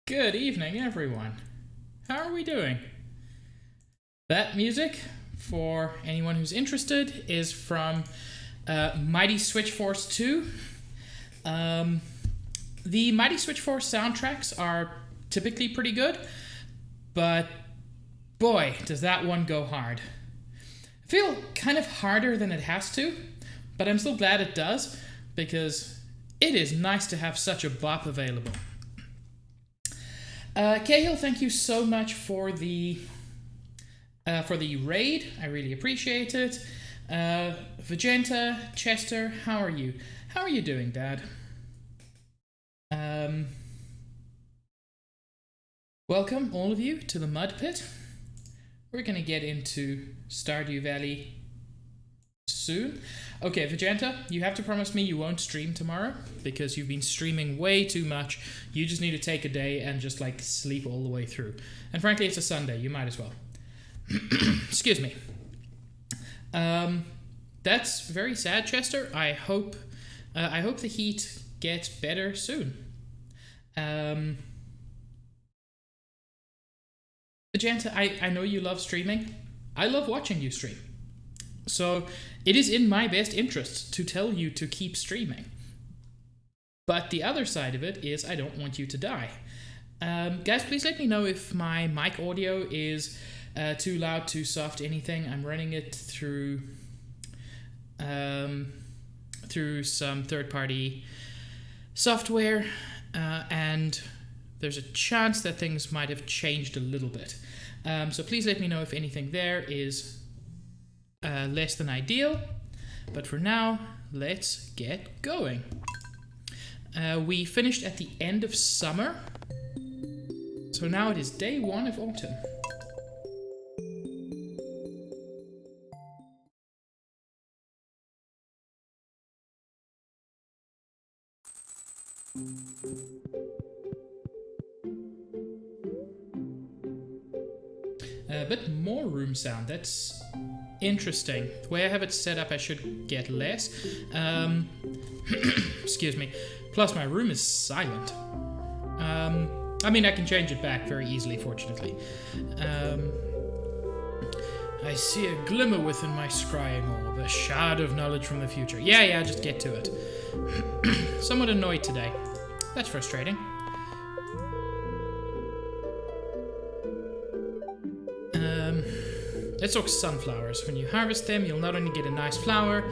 Good evening, everyone. How are we doing? That music, for anyone who's interested, is from Mighty Switch Force 2. The Mighty Switch Force soundtracks are typically pretty good, but boy, does that one go hard. I feel kind of harder than it has to, but I'm still glad it does, because it is nice to have such a bop available. Cahill, thank you so much for the raid. I really appreciate it. Vegenta, Chester, how are you? How are you doing, Dad? Welcome, all of you, to the Mud Pit. We're going to get into Stardew Valley soon. Okay, Vegenta, you have to promise me you won't stream tomorrow, because you've been streaming way too much. You just need to take a day and just, like, sleep all the way through. And frankly, it's a Sunday. You might as well. Excuse me. That's very sad, Chester. I hope the heat gets better soon. Magenta, I know you love streaming. I love watching you stream. So it is in my best interest to tell you to keep streaming. But the other side of it is I don't want you to die. Guys, please let me know if my mic audio is too loud, too soft, anything. I'm running it through some third-party software, and there's a chance that things might have changed a little bit. So please let me know if anything there is less than ideal. But for now, let's get going. We finished at the end of summer, so now it is day one of autumn. A bit more room sound, that's interesting. The way I have it set up, I should get less. Excuse me. Plus, my room is silent. I mean, I can change it back very easily, fortunately. I see a glimmer within my scrying orb, a shard of knowledge from the future. Yeah, just get to it. Somewhat annoyed today. That's frustrating. Let's talk sunflowers. When you harvest them, you'll not only get a nice flower,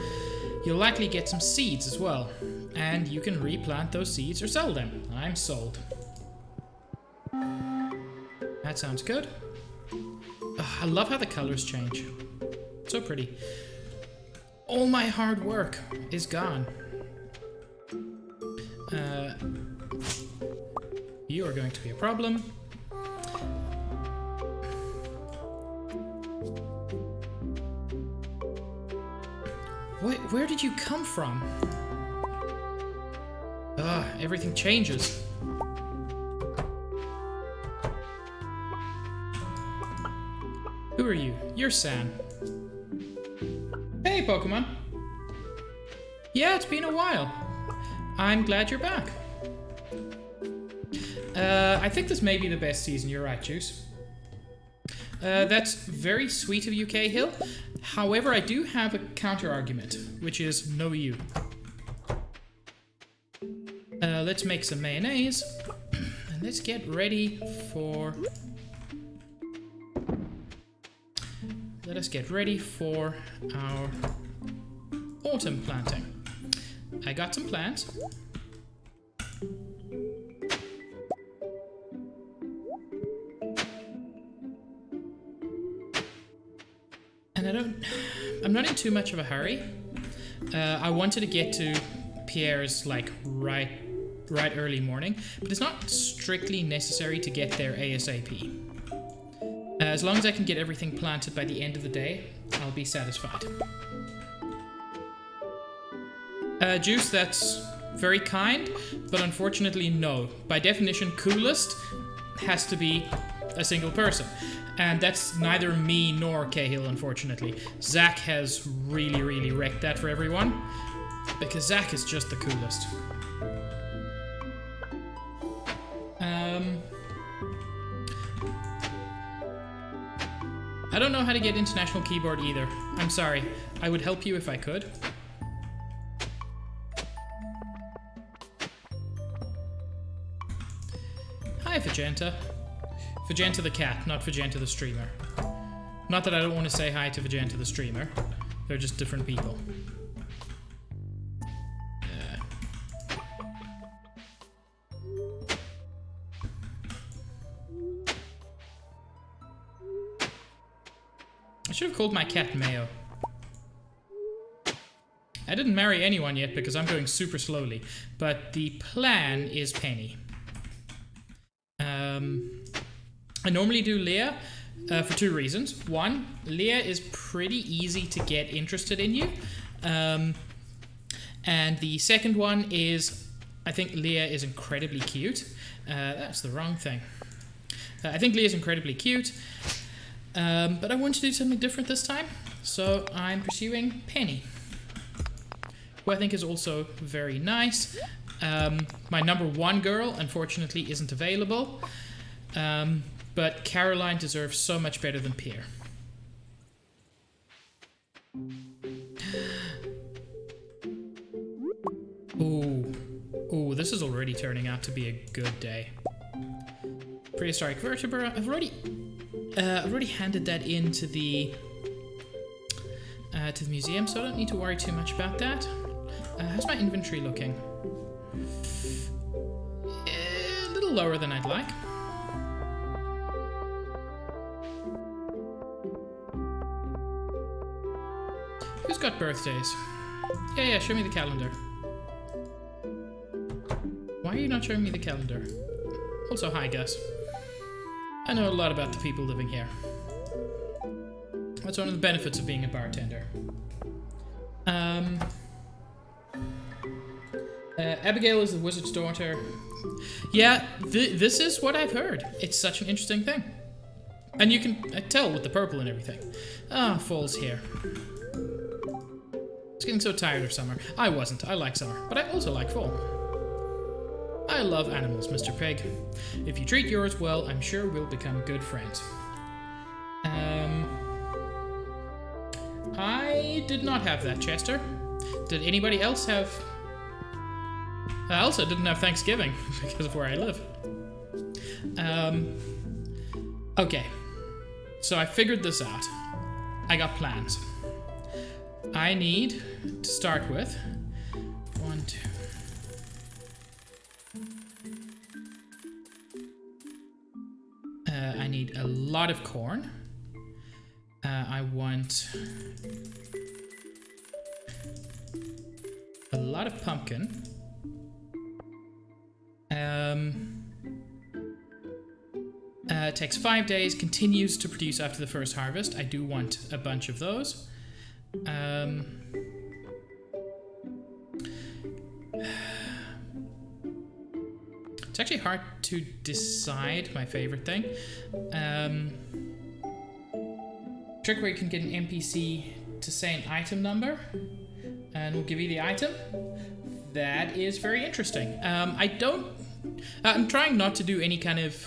you'll likely get some seeds as well. And you can replant those seeds or sell them. I'm sold. That sounds good. I love how the colors change. So pretty. All my hard work is gone. You are going to be a problem. Where did you come from? Everything changes. Who are you? You're San. Hey, Pokemon. Yeah, it's been a while. I'm glad you're back. I think this may be the best season. You're right, Juice. That's very sweet of you, Cahill. However, I do have a counter-argument, which is no you. Let's make some mayonnaise, and let's get ready for... Let us get ready for our autumn planting. I got some plants. And I'm not in too much of a hurry. I wanted to get to Pierre's like right early morning, but it's not strictly necessary to get there ASAP. As long as I can get everything planted by the end of the day, I'll be satisfied. Juice, that's very kind, but unfortunately no. By definition, coolest has to be a single person. And that's neither me nor Cahill, unfortunately. Zach has really wrecked that for everyone, because Zach is just the coolest. I don't know how to get international keyboard either. I'm sorry. I would help you if I could. Hi, Vegenta. Vegenta the cat, not Vegenta the streamer. Not that I don't want to say hi to Vegenta the streamer. They're just different people. I should have called my cat Mayo. I didn't marry anyone yet because I'm going super slowly, but the plan is Penny. I normally do Leah for two reasons. One, Leah is pretty easy to get interested in you. And the second one is, I think Leah is incredibly cute. That's the wrong thing. I think Leah is incredibly cute. But I want to do something different this time, so I'm pursuing Penny, who I think is also very nice. My number one girl, unfortunately, isn't available, but Caroline deserves so much better than Pierre. Ooh, this is already turning out to be a good day. Prehistoric vertebra. I've already handed that in to the museum, so I don't need to worry too much about that. How's my inventory looking? A little lower than I'd like. Who's got birthdays? Yeah, show me the calendar. Why are you not showing me the calendar? Also, hi, Gus. I know a lot about the people living here. That's one of the benefits of being a bartender. Abigail is the wizard's daughter. Yeah, this is what I've heard. It's such an interesting thing. And you can tell with the purple and everything. Ah, fall's here. It's getting so tired of summer. I wasn't. I like summer, but I also like fall. I love animals, Mr. Pig. If you treat yours well, I'm sure we'll become good friends. I did not have that, Chester. Did anybody else have... I also didn't have Thanksgiving because of where I live. Okay. So I figured this out. I got plans. I need to start with 1, 2. I need a lot of corn. I want a lot of pumpkin. It takes 5 days, continues to produce after the first harvest. I do want a bunch of those. It's actually hard to decide my favorite thing. Trick where you can get an NPC to say an item number and we'll give you the item. That is very interesting. I'm trying not to do any kind of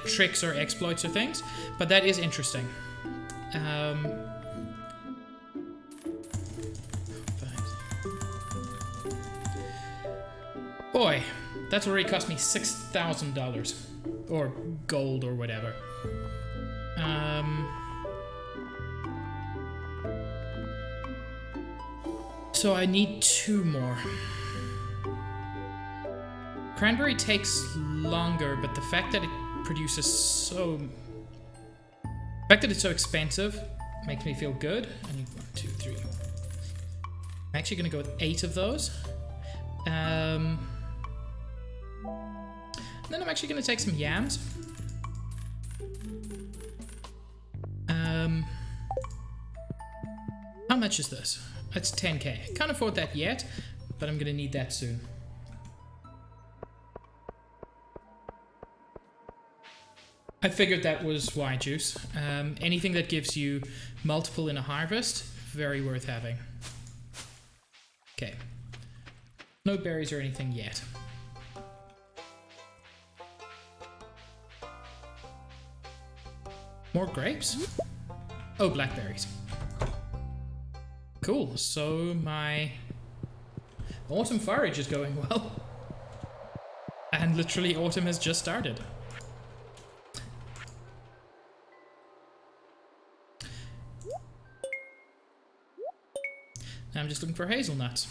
tricks or exploits or things, but that is interesting. Boy, that's already cost me $6,000 or gold or whatever. So I need 2 more. Cranberry takes longer, but the fact that it produces so... The fact that it's so expensive makes me feel good. I need 1, 2, 3. I'm actually going to go with 8 of those. And then I'm actually going to take some yams. How much is this? That's 10k. Can't afford that yet, but I'm going to need that soon. I figured that was why, Juice. Anything that gives you multiple in a harvest, very worth having. Okay. No berries or anything yet. More grapes? Oh, blackberries. Cool, so my autumn forage is going well. And literally autumn has just started. I'm just looking for hazelnuts.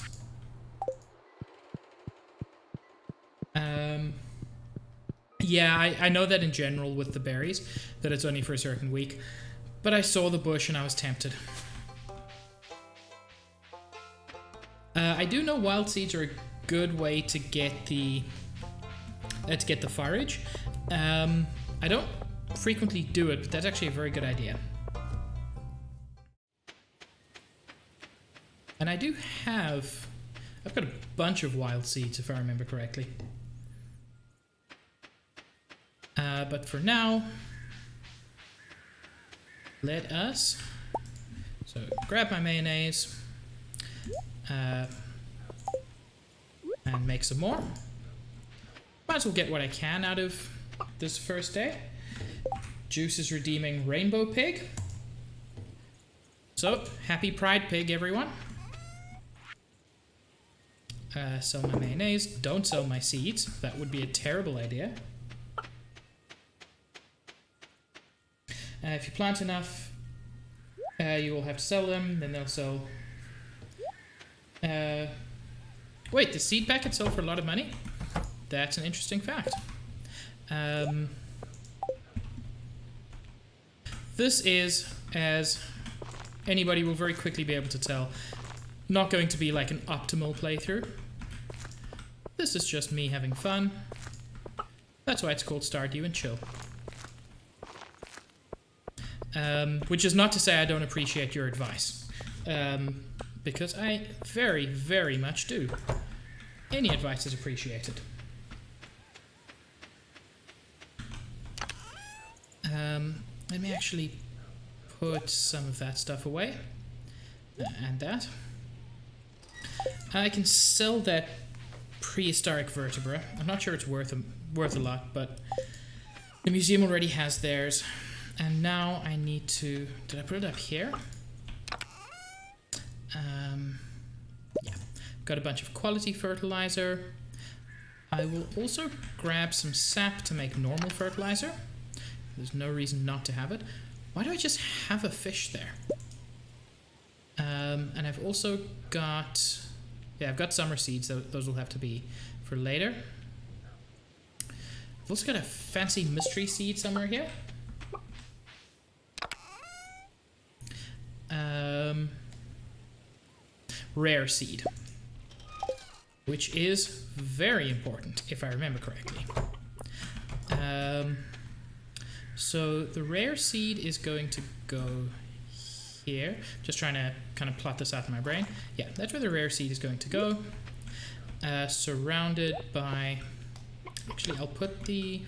Yeah, I know that in general with the berries, that it's only for a certain week. But I saw the bush and I was tempted. I do know wild seeds are a good way to get the forage. I don't frequently do it, but that's actually a very good idea. And I do have... I've got a bunch of wild seeds, if I remember correctly. But for now, let us... So, grab my mayonnaise. And make some more. Might as well get what I can out of this first day. Juice is redeeming Rainbow Pig. So, happy Pride Pig, everyone. Sell my mayonnaise. Don't sell my seeds. That would be a terrible idea. If you plant enough, you will have to sell them. Then they'll sell... wait, the seed packets sell for a lot of money? That's an interesting fact. This is, as anybody will very quickly be able to tell, not going to be like an optimal playthrough. This is just me having fun. That's why it's called Stardew and Chill. Which is not to say I don't appreciate your advice. Because I very, very much do. Any advice is appreciated. Let me actually put some of that stuff away. And that. I can sell that prehistoric vertebra. I'm not sure it's worth a lot, but the museum already has theirs. And now I need to... Did I put it up here? Yeah. Got a bunch of quality fertilizer. I will also grab some sap to make normal fertilizer. There's no reason not to have it. Why do I just have a fish there? And I've also got... Yeah, I've got summer seeds. Those will have to be for later. I've also got a fancy mystery seed somewhere here. Rare seed. Which is very important, if I remember correctly. So the rare seed is going to go here. Just trying to kind of plot this out in my brain. Yeah, that's where the rare seed is going to go. Surrounded by... Actually, I'll put the...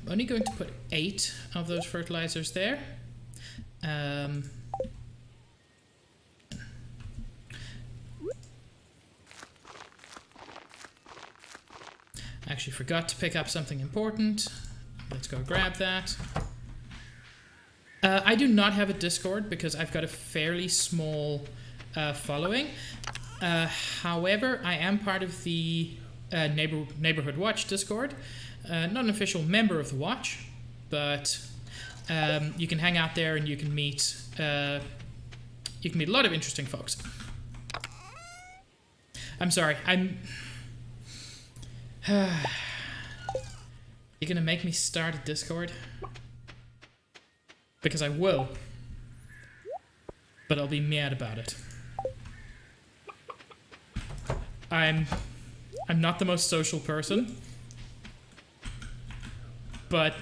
I'm only going to put 8 of those fertilizers there. Actually forgot to pick up something important. Let's go grab that. I do not have a Discord because I've got a fairly small following. However, I am part of the Neighborhood Watch Discord. Not an official member of the Watch, but you can hang out there and you can meet a lot of interesting folks. I'm sorry, You're gonna make me start a Discord? Because I will. But I'll be mad about it. I'm not the most social person. But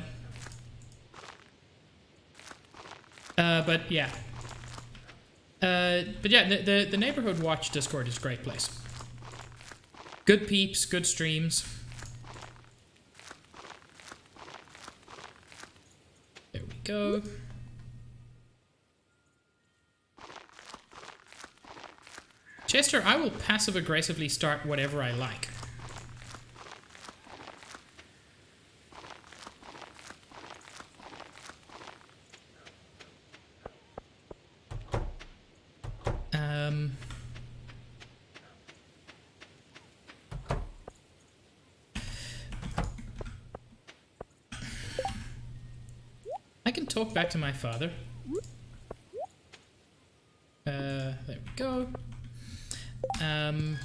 yeah. But yeah, the Neighborhood Watch Discord is a great place. Good peeps, good streams. There we go. Chester, I will passive-aggressively start whatever I like. talk back to my father. There we go. And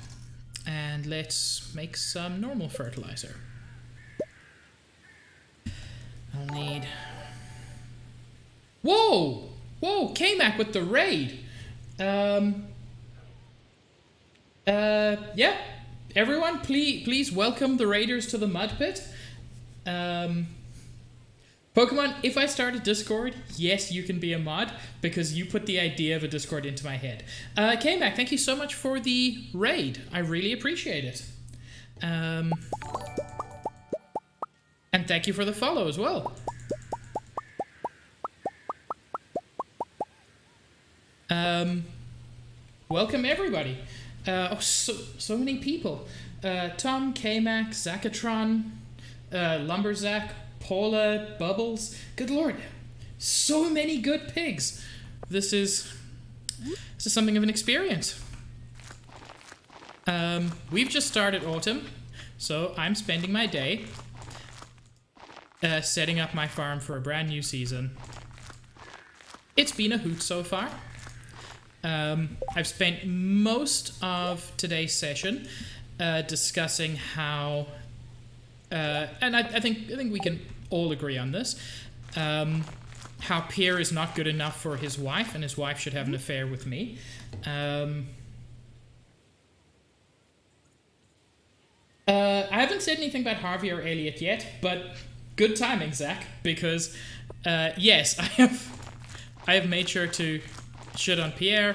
let's make some normal fertilizer. I'll need... Whoa! Whoa, K-Mac with the raid! Yeah. Everyone, please welcome the raiders to the mud pit. Pokemon, if I start a Discord, yes, you can be a mod, because you put the idea of a Discord into my head. K-Mac, thank you so much for the raid. I really appreciate it. And thank you for the follow as well. Welcome everybody. Oh, so many people. Tom, K-Mac, Zacatron, Lumberzack, Paula, Bubbles. Good lord. So many good pigs. This is something of an experience. We've just started autumn, so I'm spending my day setting up my farm for a brand new season. It's been a hoot so far. I've spent most of today's session discussing how, and I think we can all agree on this, how Pierre is not good enough for his wife, and his wife should have an affair with me. I haven't said anything about Harvey or Elliot yet, but good timing, Zach, because yes, I have made sure to shit on Pierre,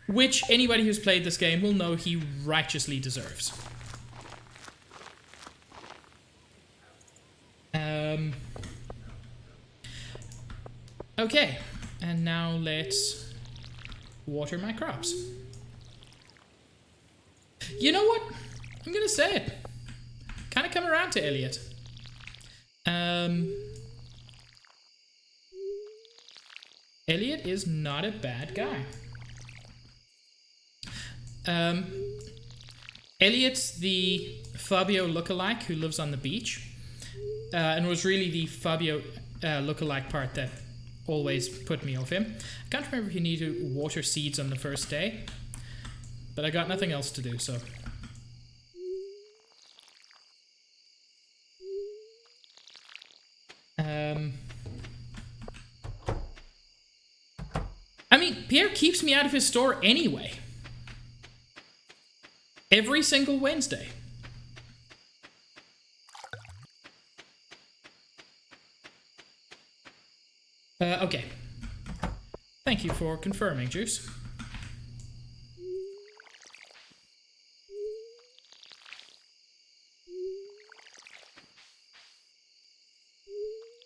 which anybody who's played this game will know he righteously deserves. Okay, and now let's water my crops. You know what? I'm gonna say it. Kind of come around to Elliot. Elliot is not a bad guy. Elliot's the Fabio lookalike who lives on the beach, and was really the Fabio lookalike part that always put me off him. I can't remember if you need to water seeds on the first day, but I got nothing else to do, so... I mean, Pierre keeps me out of his store anyway. Every single Wednesday. Okay. Thank you for confirming, Juice.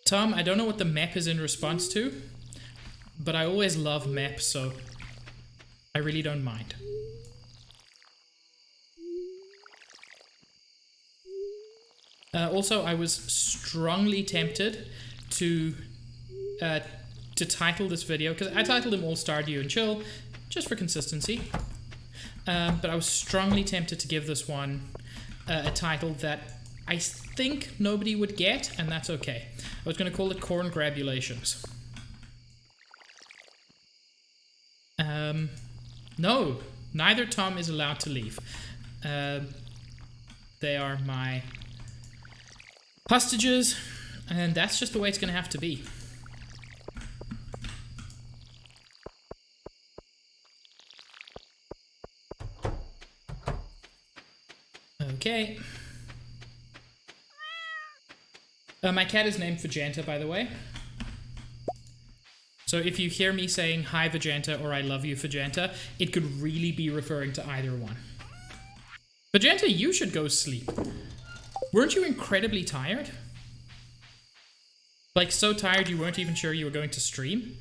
Tom, I don't know what the map is in response to, but I always love maps, so I really don't mind. Also, I was strongly tempted to title this video, because I titled them all Stardew and Chill, just for consistency. But I was strongly tempted to give this one a title that I think nobody would get, and that's okay. I was going to call it Corn Grabulations. No, neither Tom is allowed to leave. They are my hostages, and that's just the way it's going to have to be. Okay. My cat is named Vegeta, by the way. So if you hear me saying hi Vegeta or I love you Vegeta, it could really be referring to either one. Vegeta, you should go sleep. Weren't you incredibly tired? Like so tired you weren't even sure you were going to stream?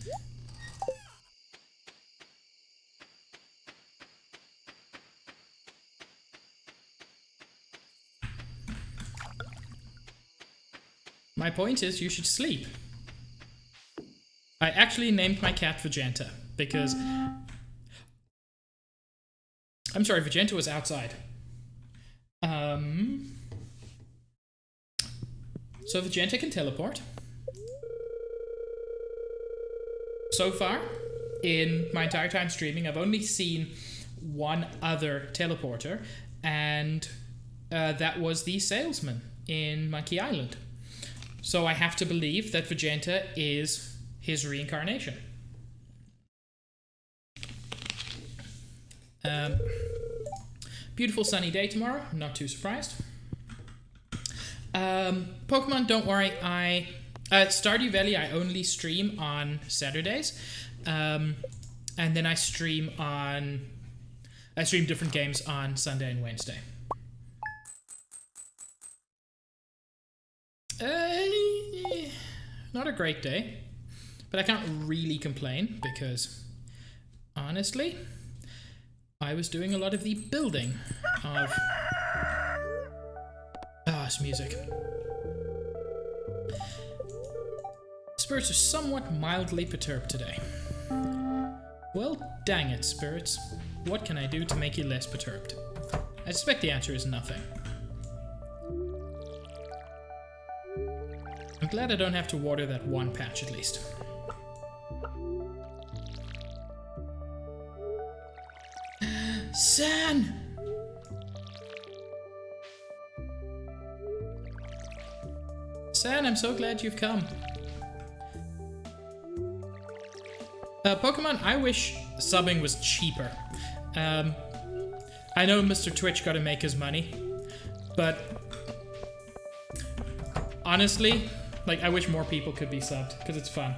My point is you should sleep. I actually named my cat Vegeta because... I'm sorry, Vegeta was outside. So Vegeta can teleport. So far, in my entire time streaming, I've only seen one other teleporter, and that was the salesman in Monkey Island. So I have to believe that Vegeta is his reincarnation. Beautiful sunny day tomorrow. I'm not too surprised. Pokemon, don't worry. Stardew Valley, I only stream on Saturdays. And then I stream different games on Sunday and Wednesday. Not a great day, but I can't really complain because, honestly, I was doing a lot of the building of... it's music. Spirits are somewhat mildly perturbed today. Well, dang it, spirits. What can I do to make you less perturbed? I suspect the answer is nothing. I'm glad I don't have to water that one patch at least. San! San, I'm so glad you've come. Pokemon, I wish subbing was cheaper. I know Mr. Twitch gotta make his money, but honestly, like, I wish more people could be subbed, because it's fun.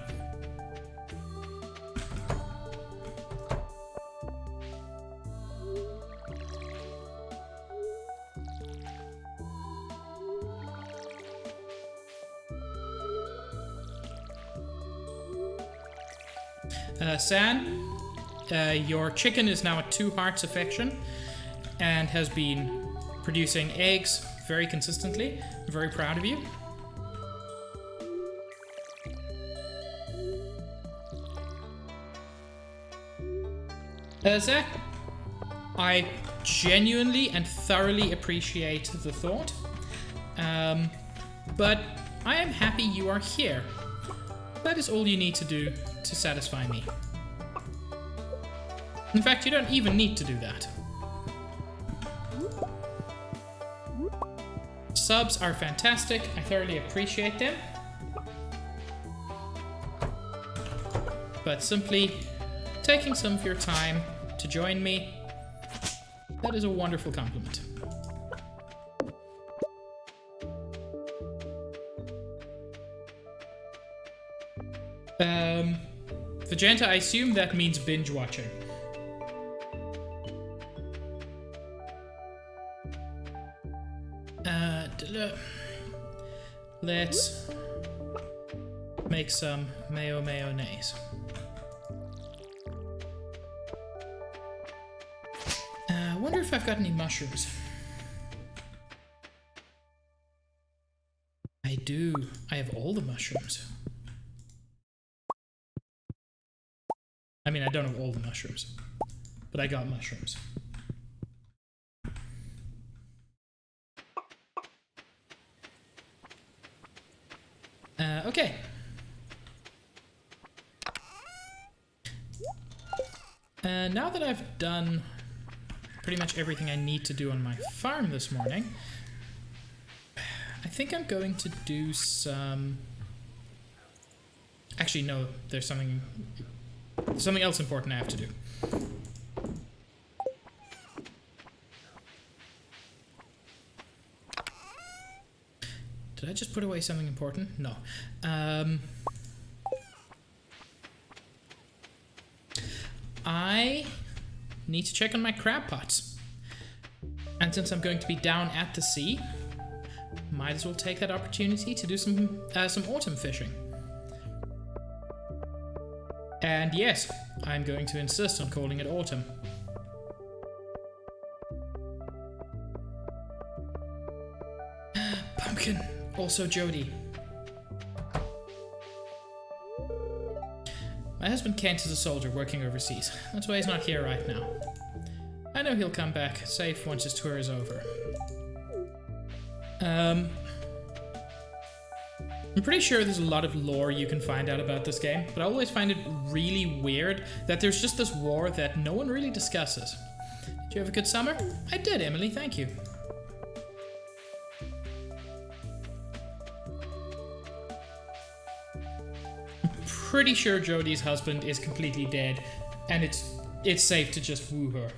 San, your chicken is now at 2 hearts affection and has been producing eggs very consistently. I'm very proud of you. Zach, I genuinely and thoroughly appreciate the thought, but I am happy you are here. That is all you need to do to satisfy me. In fact, you don't even need to do that. Subs are fantastic. I thoroughly appreciate them. But simply taking some of your time to join me, that is a wonderful compliment. Vegeta, I assume that means binge watching. Let's make some mayonnaise. I wonder if I've got any mushrooms. I do. I have all the mushrooms. I mean, I don't have all the mushrooms, but I got mushrooms. Okay. Now that I've done pretty much everything I need to do on my farm this morning, I think I'm going to do some... Actually, no, there's something else important I have to do. Did I just put away something important? No. I need to check on my crab pots. And since I'm going to be down at the sea, might as well take that opportunity to do some autumn fishing. And yes, I'm going to insist on calling it autumn. Pumpkin. Also Jody. My husband Kent is a soldier working overseas. That's why he's not here right now. I know he'll come back safe once his tour is over. I'm pretty sure there's a lot of lore you can find out about this game, but I always find it really weird that there's just this war that no one really discusses. Did you have a good summer? I did, Emily, thank you. I'm pretty sure Jodie's husband is completely dead, and it's safe to just woo her.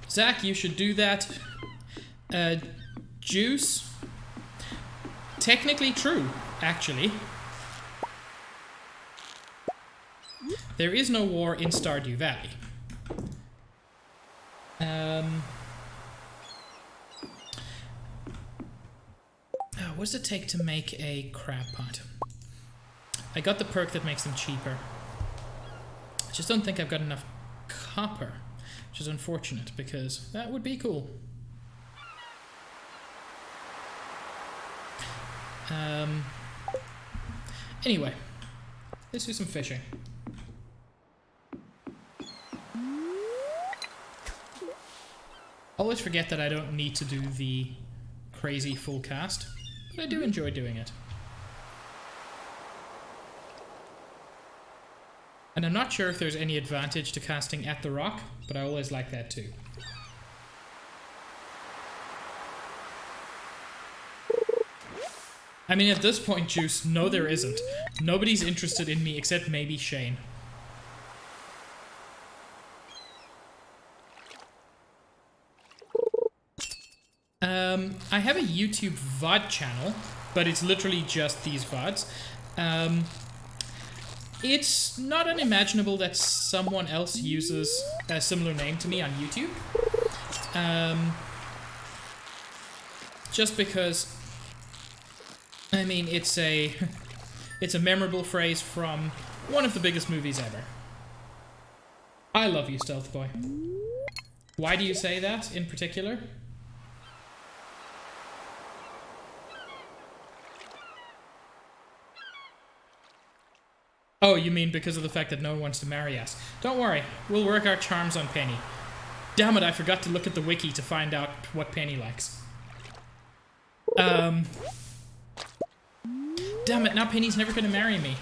Zach, you should do that. Juice? Technically true, actually. There is no war in Stardew Valley. What does it take to make a crab pot? I got the perk that makes them cheaper. I just don't think I've got enough copper, which is unfortunate because that would be cool. Anyway, let's do some fishing. Always forget that I don't need to do the crazy full cast, but I do enjoy doing it. And I'm not sure if there's any advantage to casting at the rock, but I always like that too. I mean, at this point, Juice, no there isn't. Nobody's interested in me except maybe Shane. I have a YouTube VOD channel, but it's literally just these VODs. It's not unimaginable that someone else uses a similar name to me on YouTube. Just because, I mean, it's a memorable phrase from one of the biggest movies ever. I love you, Stealth Boy. Why do you say that in particular? Oh, you mean because of the fact that no one wants to marry us? Don't worry, we'll work our charms on Penny. Damn it, I forgot to look at the wiki to find out what Penny likes. Damn it, now Penny's never gonna marry me.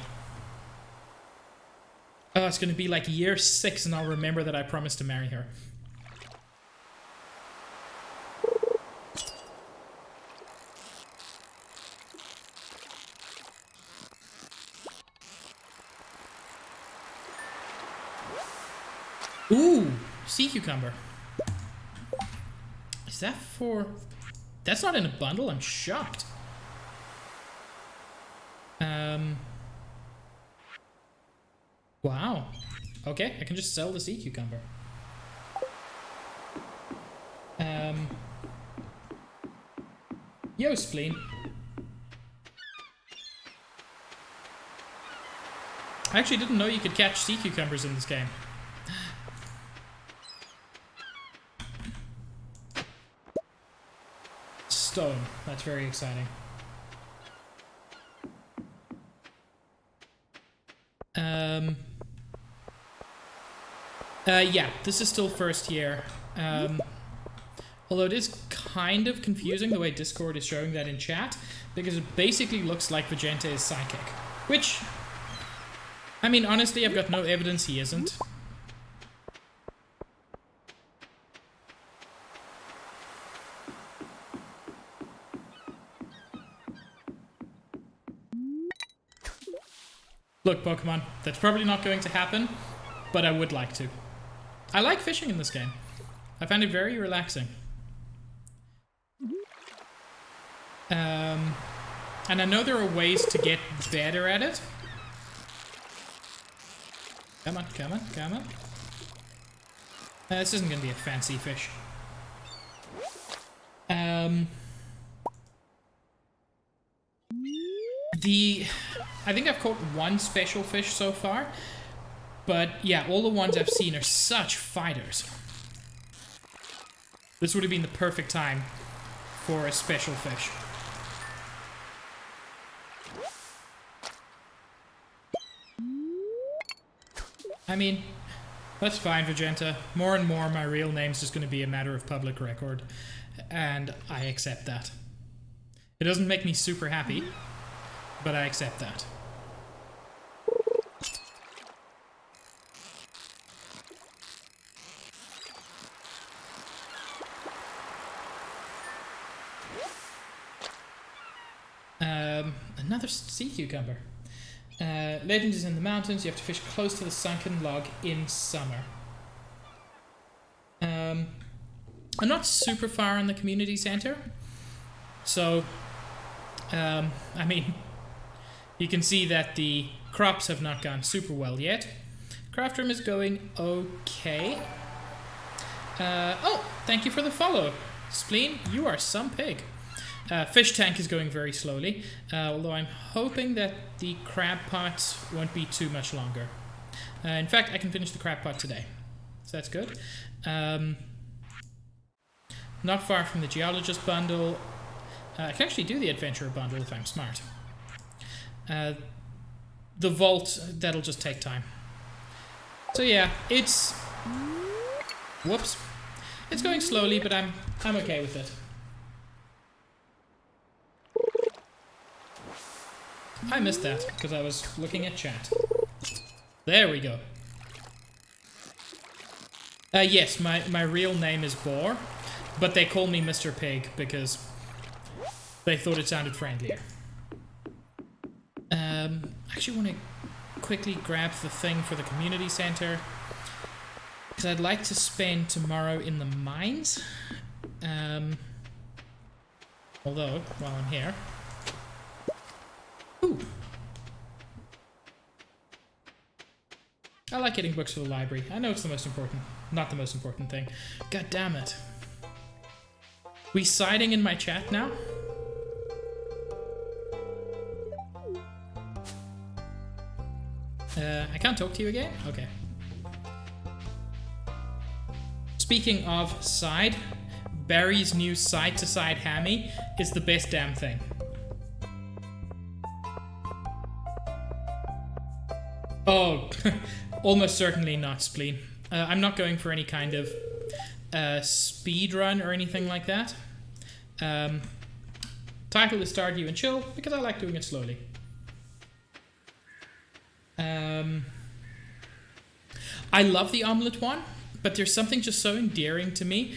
Oh, it's gonna be like year 6 and I'll remember that I promised to marry her. Ooh, sea cucumber. Is that for... That's not in a bundle? I'm shocked. Wow. Okay, I can just sell the sea cucumber. Yo, Spleen. I actually didn't know you could catch sea cucumbers in this game. Stone. That's very exciting. Yeah, this is still first year. Although it is kind of confusing the way Discord is showing that in chat, because it basically looks like Vegeta is psychic. Which, I mean, honestly, I've got no evidence he isn't. Look, Pokemon, that's probably not going to happen, but I would like to. I like fishing in this game. I find it very relaxing. And I know there are ways to get better at it. Come on, come on, come on. This isn't going to be a fancy fish. I think I've caught one special fish so far, but yeah, all the ones I've seen are such fighters. This would have been the perfect time for a special fish. I mean, that's fine, Vegeta. More and more, my real name's just going to be a matter of public record. and I accept that. It doesn't make me super happy, but I accept that. Another sea cucumber. Legend is in the mountains. You have to fish close to the sunken log in summer. I'm not super far in the community center, so I mean, you can see that the crops have not gone super well yet. Craft room is going okay. Oh, thank you for the follow, Spleen. You are some pig. Fish tank is going very slowly, although I'm hoping that the crab pot won't be too much longer. In fact, I can finish the crab pot today, so that's good. Not far from the geologist bundle. I can actually do the adventurer bundle if I'm smart. The vault, that'll just take time. So yeah, it's... Whoops. It's going slowly, but I'm okay with it. I missed that because I was looking at chat. There we go. Yes, my real name is Boar, but they call me Mr. Pig because they thought it sounded friendlier. I actually want to quickly grab the thing for the community center because I'd like to spend tomorrow in the mines. Although, while I'm here... Ooh. I like getting books for the library. I know it's the most important, not the most important thing. God damn it. We siding in my chat now? I can't talk to you again? Okay. Speaking of side, Barry's new side-to-side hammy is the best damn thing. Oh, almost certainly not, Spleen. I'm not going for any kind of speed run or anything like that. Title is Stardew and Chill because I like doing it slowly. I love the omelette one, but there's something just so endearing to me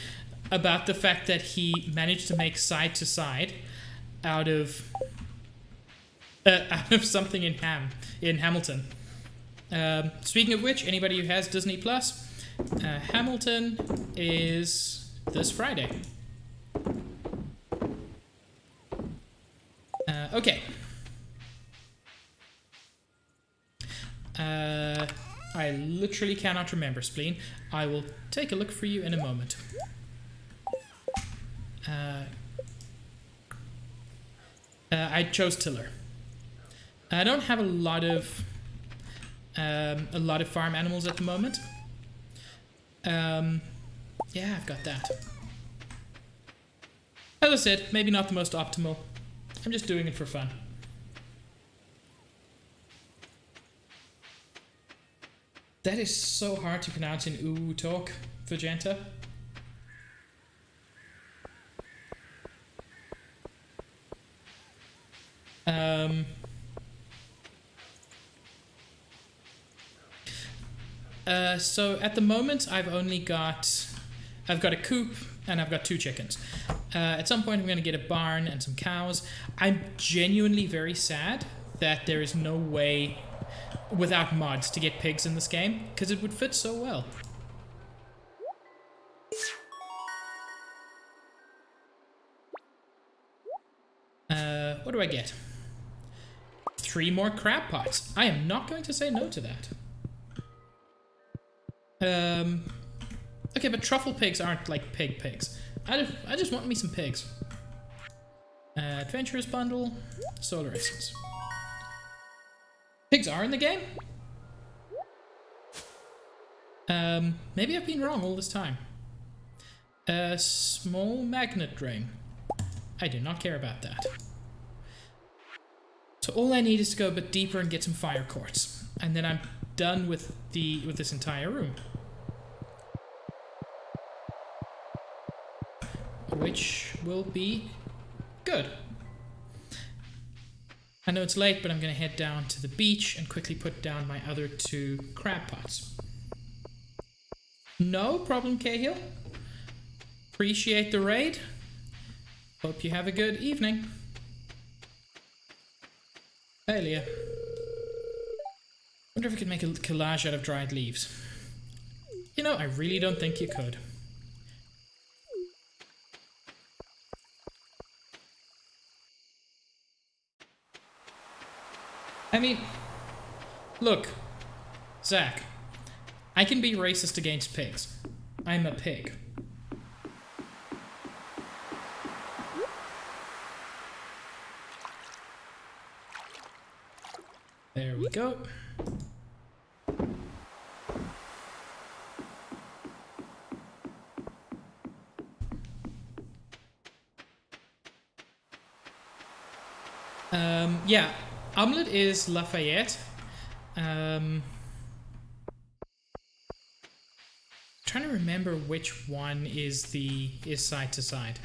about the fact that he managed to make side to side out of something in Hamilton. Speaking of which, anybody who has Disney Plus, Hamilton is this Friday. Okay. I literally cannot remember, Spleen. I will take a look for you in a moment. I chose Tiller. I don't have a lot of farm animals at the moment. Yeah, I've got that. As I said, maybe not the most optimal. I'm just doing it for fun. That is so hard to pronounce in Uwu talk, Vegeta. So at the moment I've got a coop and I've got 2 chickens. At some point I'm going to get a barn and some cows. I'm genuinely very sad that there is no way without mods to get pigs in this game because it would fit so well. What do I get? 3 more crab pots. I am not going to say no to that. Okay, but truffle pigs aren't like pigs. I just want me some pigs. Adventurers bundle, solar essence. Pigs are in the game? Maybe I've been wrong all this time. Small magnet drain. I do not care about that. So all I need is to go a bit deeper and get some fire quartz, and then I'm done with this entire room. which will be good. I know it's late, but I'm going to head down to the beach and quickly put down my other 2 crab pots. No problem, Cahill. Appreciate the raid. Hope you have a good evening. Earlier. Wonder if I could make a collage out of dried leaves. You know, I really don't think you could. I mean, look, Zach, I can be racist against pigs. I'm a pig. There we go. Yeah, Omelette is Lafayette. Trying to remember which one is side to side.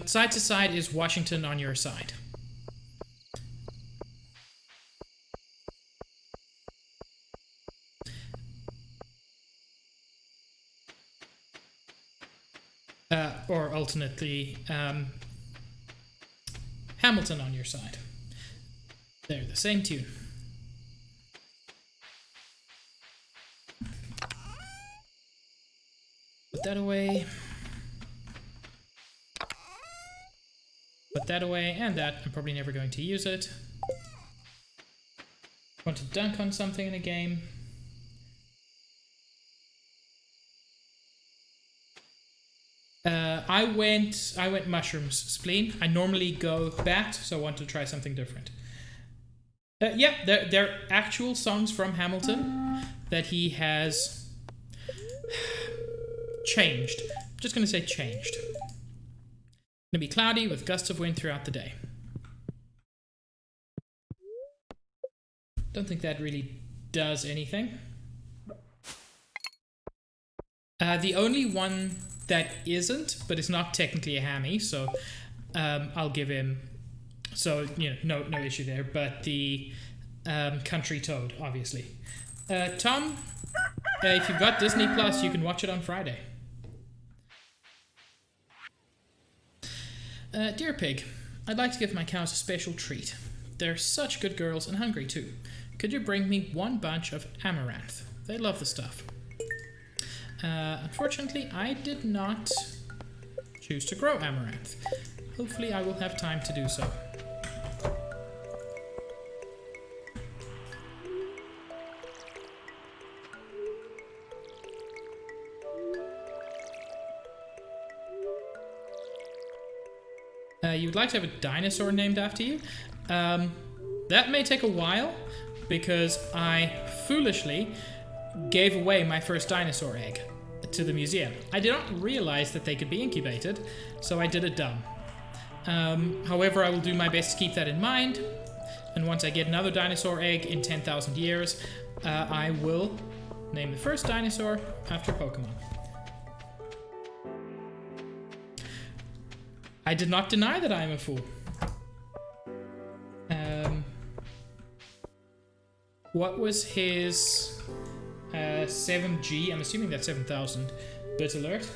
Side to side is Washington on your side. Or alternately, Hamilton on your side. They're the same tune. Put that away. Put that away, and that. I'm probably never going to use it. Want to dunk on something in a game. I went mushrooms, spleen. I normally go bat, so I want to try something different. Yeah, they're actual songs from Hamilton that he has changed. I'm just going to say changed. It's going to be cloudy with gusts of wind throughout the day. Don't think that really does anything. The only one that isn't, but it's not technically a hammy, so I'll give him, so, you know, no issue there, but the country toad, obviously. Tom, if you've got Disney Plus, you can watch it on Friday. Dear Pig, I'd like to give my cows a special treat. They're such good girls and hungry too. Could you bring me 1 bunch of amaranth? They love the stuff. Unfortunately, I did not choose to grow amaranth. Hopefully I will have time to do so. You would like to have a dinosaur named after you? That may take a while, because I foolishly gave away my first dinosaur egg to the museum. I did not realize that they could be incubated, so I did it dumb. However, I will do my best to keep that in mind, and once I get another dinosaur egg in 10,000 years, I will name the first dinosaur after Pokemon. I did not deny that I am a fool. What was his 7G? I'm assuming that's 7,000 bit alert.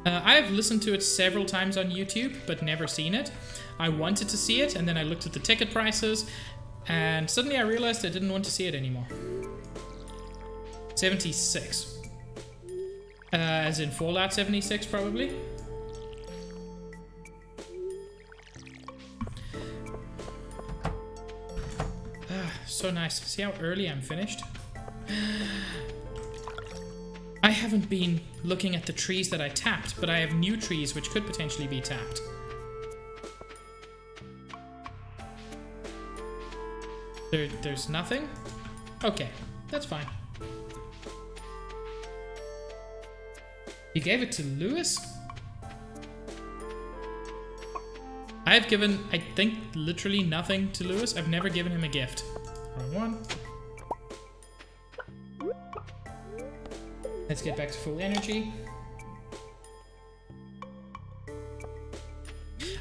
I have listened to it several times on YouTube, but never seen it. I wanted to see it, and then I looked at the ticket prices, and suddenly I realized I didn't want to see it anymore. 76. As in Fallout 76, probably. So nice. See how early I'm finished? I haven't been looking at the trees that I tapped, but I have new trees which could potentially be tapped. There's nothing? Okay, that's fine. You gave it to Lewis? I've given, I think, literally nothing to Lewis. I've never given him a gift. Wrong one. Let's get back to full energy.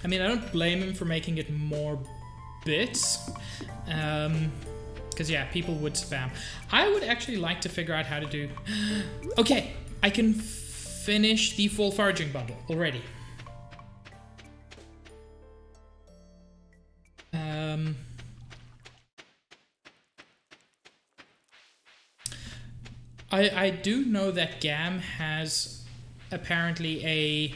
I mean, I don't blame him for making it more bits. Because, yeah, people would spam. I would actually like to figure out how to do... Okay, I can finish the full foraging bundle already. I do know that Gam has apparently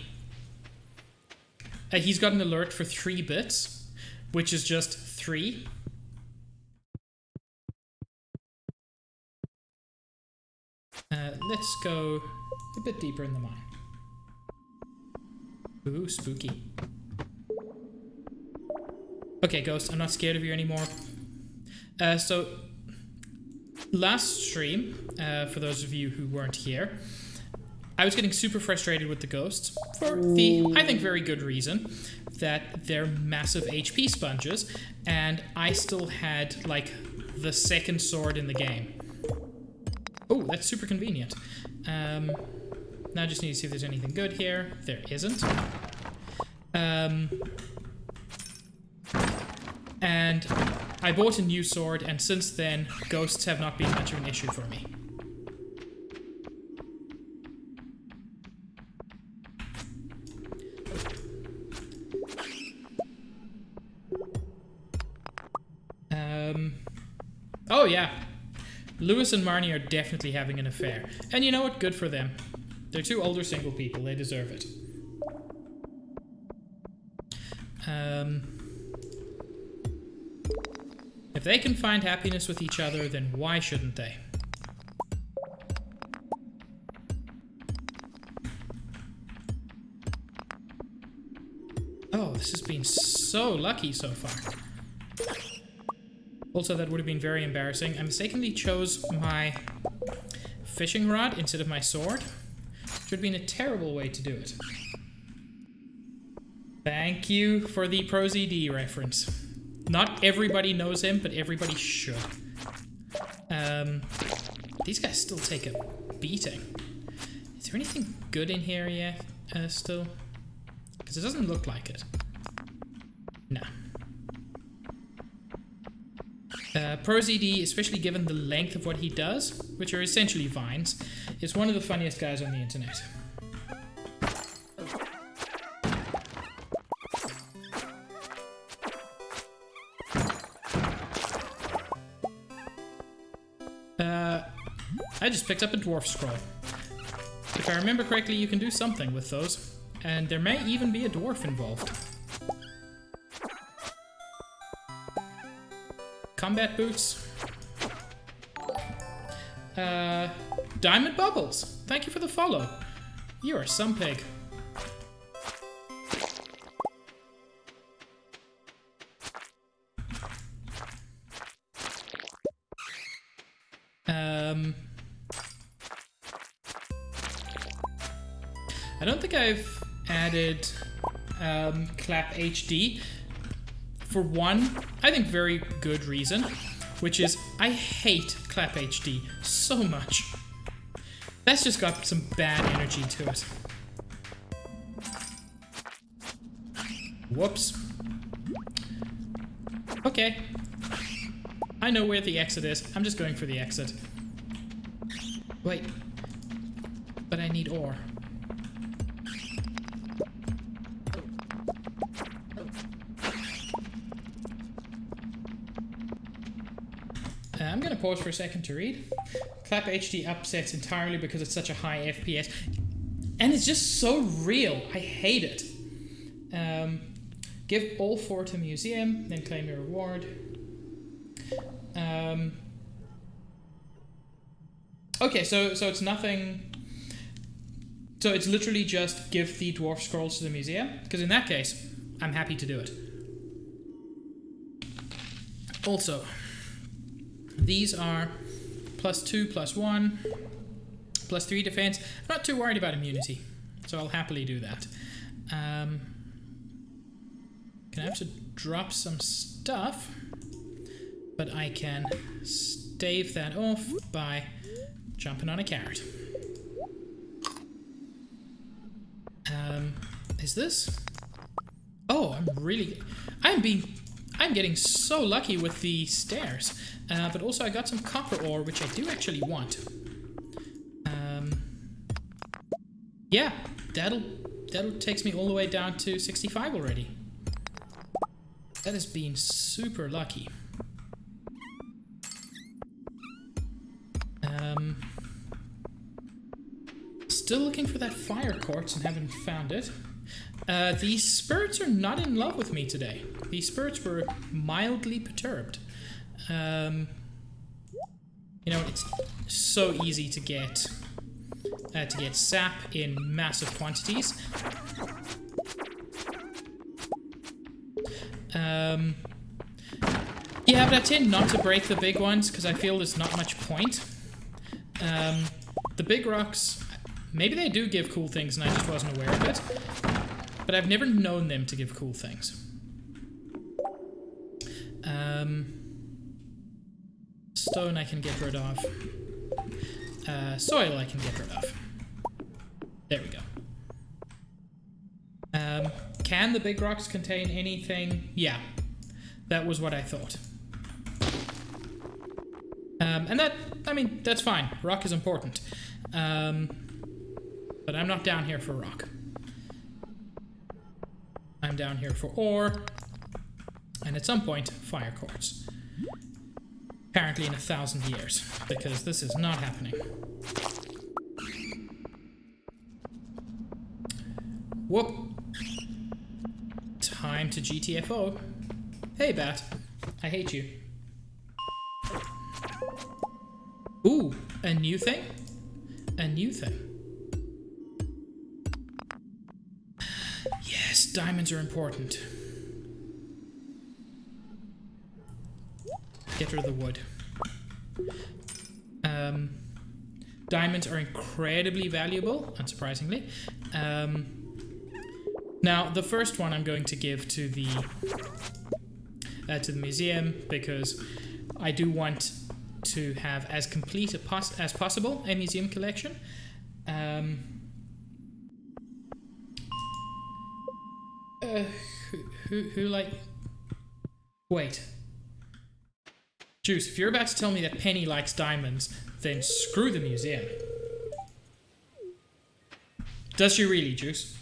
he's got an alert for 3 bits, which is just 3. Let's go a bit deeper in the mine. Ooh, spooky. Okay, Ghost, I'm not scared of you anymore. So, last stream, for those of you who weren't here, I was getting super frustrated with the ghosts for the, I think, very good reason that they're massive HP sponges, and I still had, like, the second sword in the game. Oh, that's super convenient. Now I just need to see if there's anything good here. There isn't. And I bought a new sword, and since then, ghosts have not been much of an issue for me. Oh yeah, Lewis and Marnie are definitely having an affair. And you know what? Good for them. They're 2 older single people. They deserve it. If they can find happiness with each other, then why shouldn't they? Oh, this has been so lucky so far. Also, that would have been very embarrassing. I mistakenly chose my fishing rod instead of my sword. Which would have been a terrible way to do it. Thank you for the ProZD reference. Not everybody knows him, but everybody should. These guys still take a beating. Is there anything good in here yet, still? Because it doesn't look like it. No. ProZD, especially given the length of what he does, which are essentially vines, is one of the funniest guys on the internet. I just picked up a dwarf scroll. If I remember correctly, you can do something with those, and there may even be a dwarf involved. Combat boots. Diamond Bubbles. Thank you for the follow. You are some pig. I don't think I've added Clap HD. For one, I think very good reason, which is I hate Clap HD so much. That's just got some bad energy to it. Whoops. Okay. I know where the exit is. I'm just going for the exit. Wait. But I need ore. I'm going to pause for a second to read. Clap HD upsets entirely because it's such a high FPS. And it's just so real. I hate it. Give all 4 to museum, then claim your reward. Okay, so it's nothing... So it's literally just give the dwarf scrolls to the museum? Because in that case, I'm happy to do it. Also... These are +2, +1, +3 defense. I'm not too worried about immunity, so I'll happily do that. Can gonna have to drop some stuff, but I can stave that off by jumping on a carrot. Is this? Oh, I'm getting so lucky with the stairs. But also I got some copper ore, which I do actually want. Yeah, that'll takes me all the way down to 65 already. That has been super lucky. Still looking for that fire quartz and haven't found it. These spirits are not in love with me today. These spirits were mildly perturbed. You know, it's so easy to get sap in massive quantities. Yeah, but I tend not to break the big ones because I feel there's not much point. The big rocks, maybe they do give cool things and I just wasn't aware of it. But I've never known them to give cool things. Stone I can get rid of. Soil I can get rid of. There we go. Can the big rocks contain anything? Yeah, that was what I thought. And that, I mean, that's fine. Rock is important. But I'm not down here for rock. I'm down here for ore. And at some point, fire quartz. Apparently in 1,000 years, because this is not happening. Whoop. Time to GTFO. Hey, Bat. I hate you. Ooh, a new thing? A new thing. Yes, diamonds are important. Get rid of the wood. Diamonds are incredibly valuable, unsurprisingly. Now, the first one I'm going to give to the museum because I do want to have as complete as possible a museum collection. Who like... Wait. Juice, if you're about to tell me that Penny likes diamonds, then screw the museum. Does she really, Juice?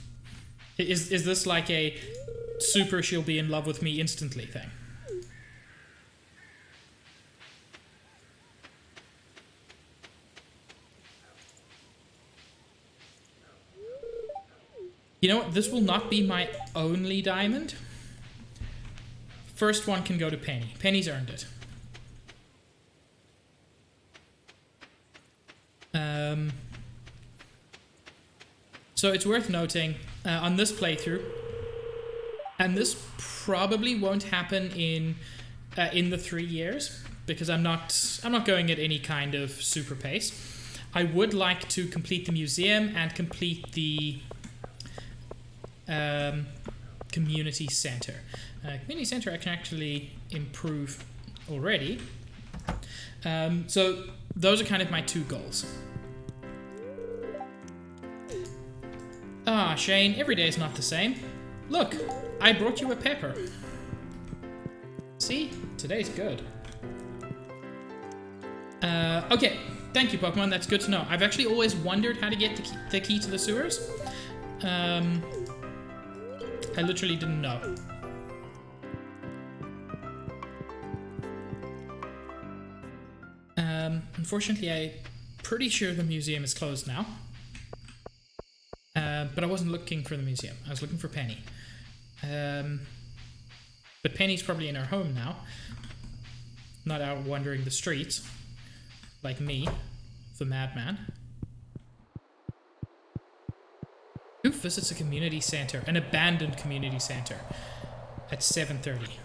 Is this like a super she'll be in love with me instantly thing? You know what? This will not be my only diamond. First one can go to Penny. Penny's earned it. So it's worth noting on this playthrough, and this probably won't happen in the 3 years because I'm not going at any kind of super pace. I would like to complete the museum and complete the community center. Community center I can actually improve already. So those are kind of my 2 goals. Ah, Shane, every day is not the same. Look, I brought you a pepper. See? Today's good. Okay, thank you, Pokemon. That's good to know. I've actually always wondered how to get the key to the sewers. I literally didn't know. Unfortunately, I'm pretty sure the museum is closed now. But I wasn't looking for the museum. I was looking for Penny. But Penny's probably in her home now. Not out wandering the streets. Like me, the madman. Who visits a community center? An abandoned community center. At 7:30.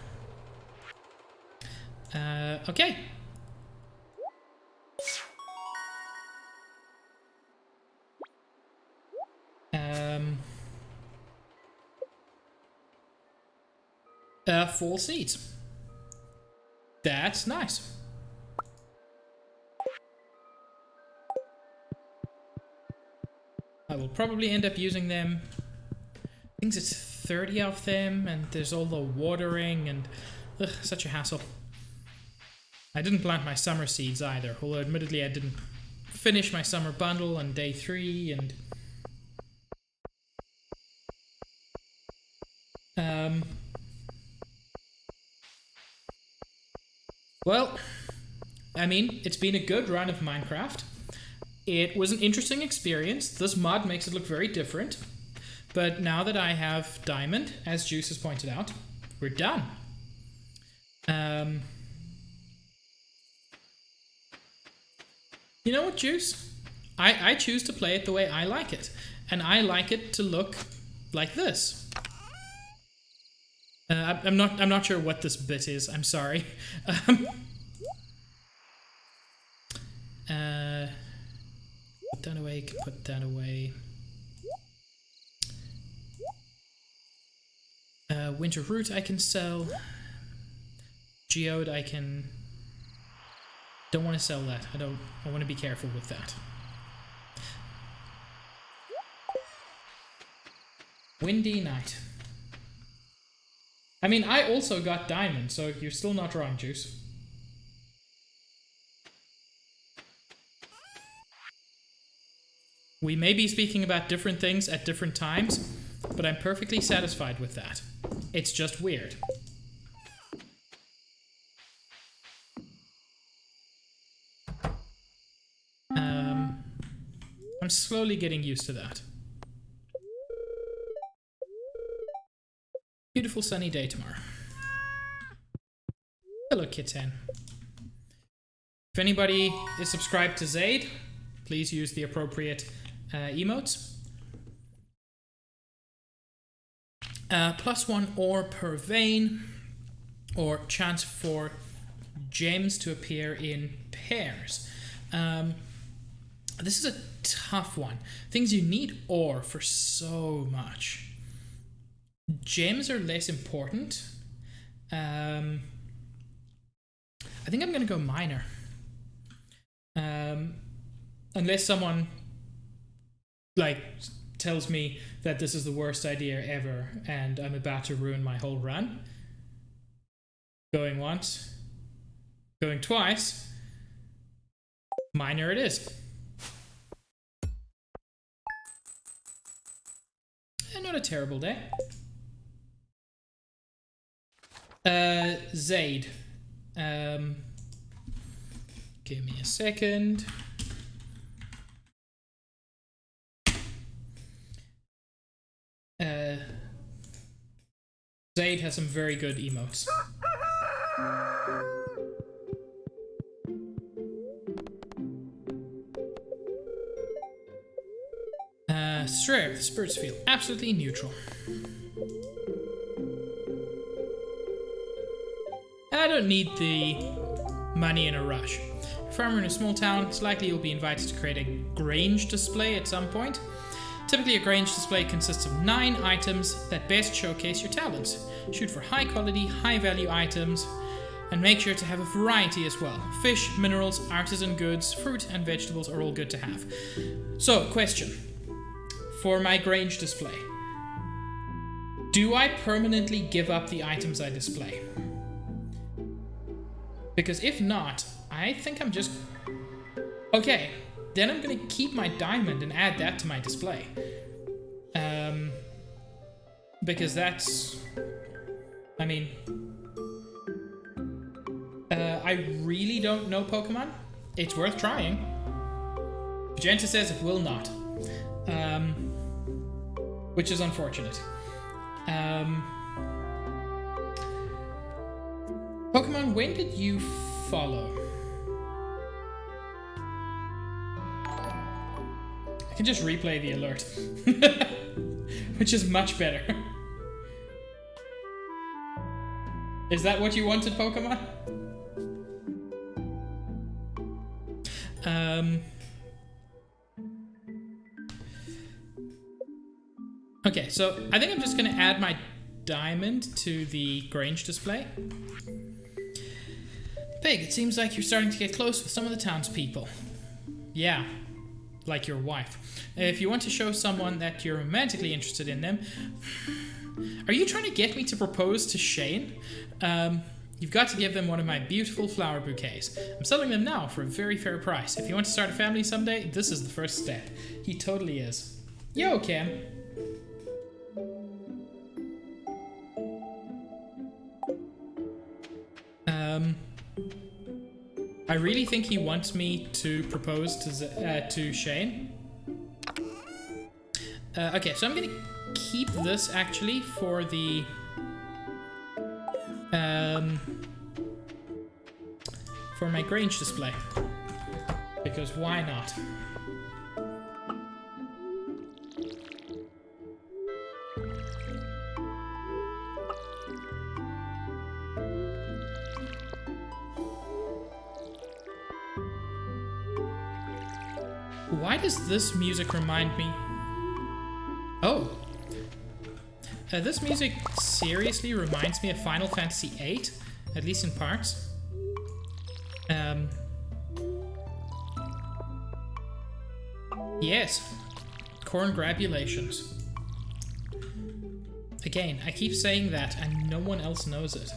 Okay. Full seats. That's nice. I will probably end up using them. I think it's 30 of them, and there's all the watering, and such a hassle. I didn't plant my summer seeds either, although admittedly I didn't finish my summer bundle on day 3, and well, I mean, it's been a good run of Minecraft. It was an interesting experience. This mod makes it look very different. But now that I have diamond, as Juice has pointed out, we're done. You know what, Juice? I choose to play it the way I like it. And I like it to look like this. I'm not sure what this bit is. I'm sorry. Put that away. Put that away. Winter root I can sell. Geode I can. Don't want to sell that. I want to be careful with that. Windy night. I mean, I also got diamond, so you're still not wrong, Juice. We may be speaking about different things at different times, but I'm perfectly satisfied with that. It's just weird. I'm slowly getting used to that. Beautiful sunny day tomorrow. Hello, kitten. If anybody is subscribed to Zaid, please use the appropriate emotes. +1 ore per vein, or chance for gems to appear in pairs. This is a tough one. Things you need ore for so much. Gems are less important. I think I'm gonna go miner. Unless someone like tells me that this is the worst idea ever and I'm about to ruin my whole run. Going once, going twice, miner it is. And not a terrible day. Zaid. Give me a second. Zaid has some very good emotes. Strayer, the spirits feel absolutely neutral. I don't need the money in a rush. A farmer in a small town, it's likely you'll be invited to create a Grange display at some point. Typically, a Grange display consists of 9 items that best showcase your talents. Shoot for high quality, high value items, and make sure to have a variety as well. Fish, minerals, artisan goods, fruit, and vegetables are all good to have. So, question. For my Grange display, do I permanently give up the items I display? Because if not, I think I'm just... Okay, then I'm gonna keep my diamond and add that to my display. Because that's... I mean... I really don't know Pokemon. It's worth trying. Magenta says it will not. Which is unfortunate. Pokemon, when did you follow? I can just replay the alert. Which is much better. Is that what you wanted, Pokemon? Okay, so I think I'm just gonna add my diamond to the Grange display. Pig, it seems like you're starting to get close with some of the townspeople. Yeah, like your wife. If you want to show someone that you're romantically interested in them... Are you trying to get me to propose to Shane? You've got to give them one of my beautiful flower bouquets. I'm selling them now for a very fair price. If you want to start a family someday, this is the first step. He totally is. Yo, Cam. I really think he wants me to propose to Shane. Okay, so I'm gonna keep this actually for the for my Grange display, because why not? Why does this music remind me? Oh. This music seriously reminds me of Final Fantasy VIII, at least in parts. Yes. Corngrabulations. Again, I keep saying that and no one else knows it.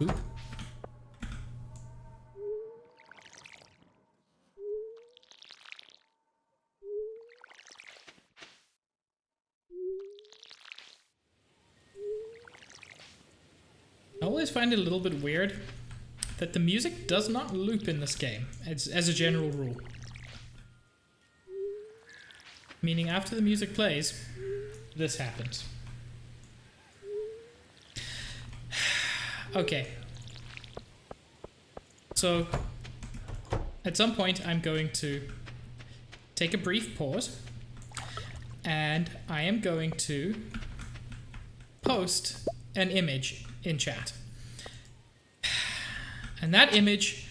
Oop. I always find it a little bit weird that the music does not loop in this game, as a general rule. Meaning after the music plays, this happens. Okay. So, at some point I'm going to take a brief pause, and I am going to post an image in chat. And that image...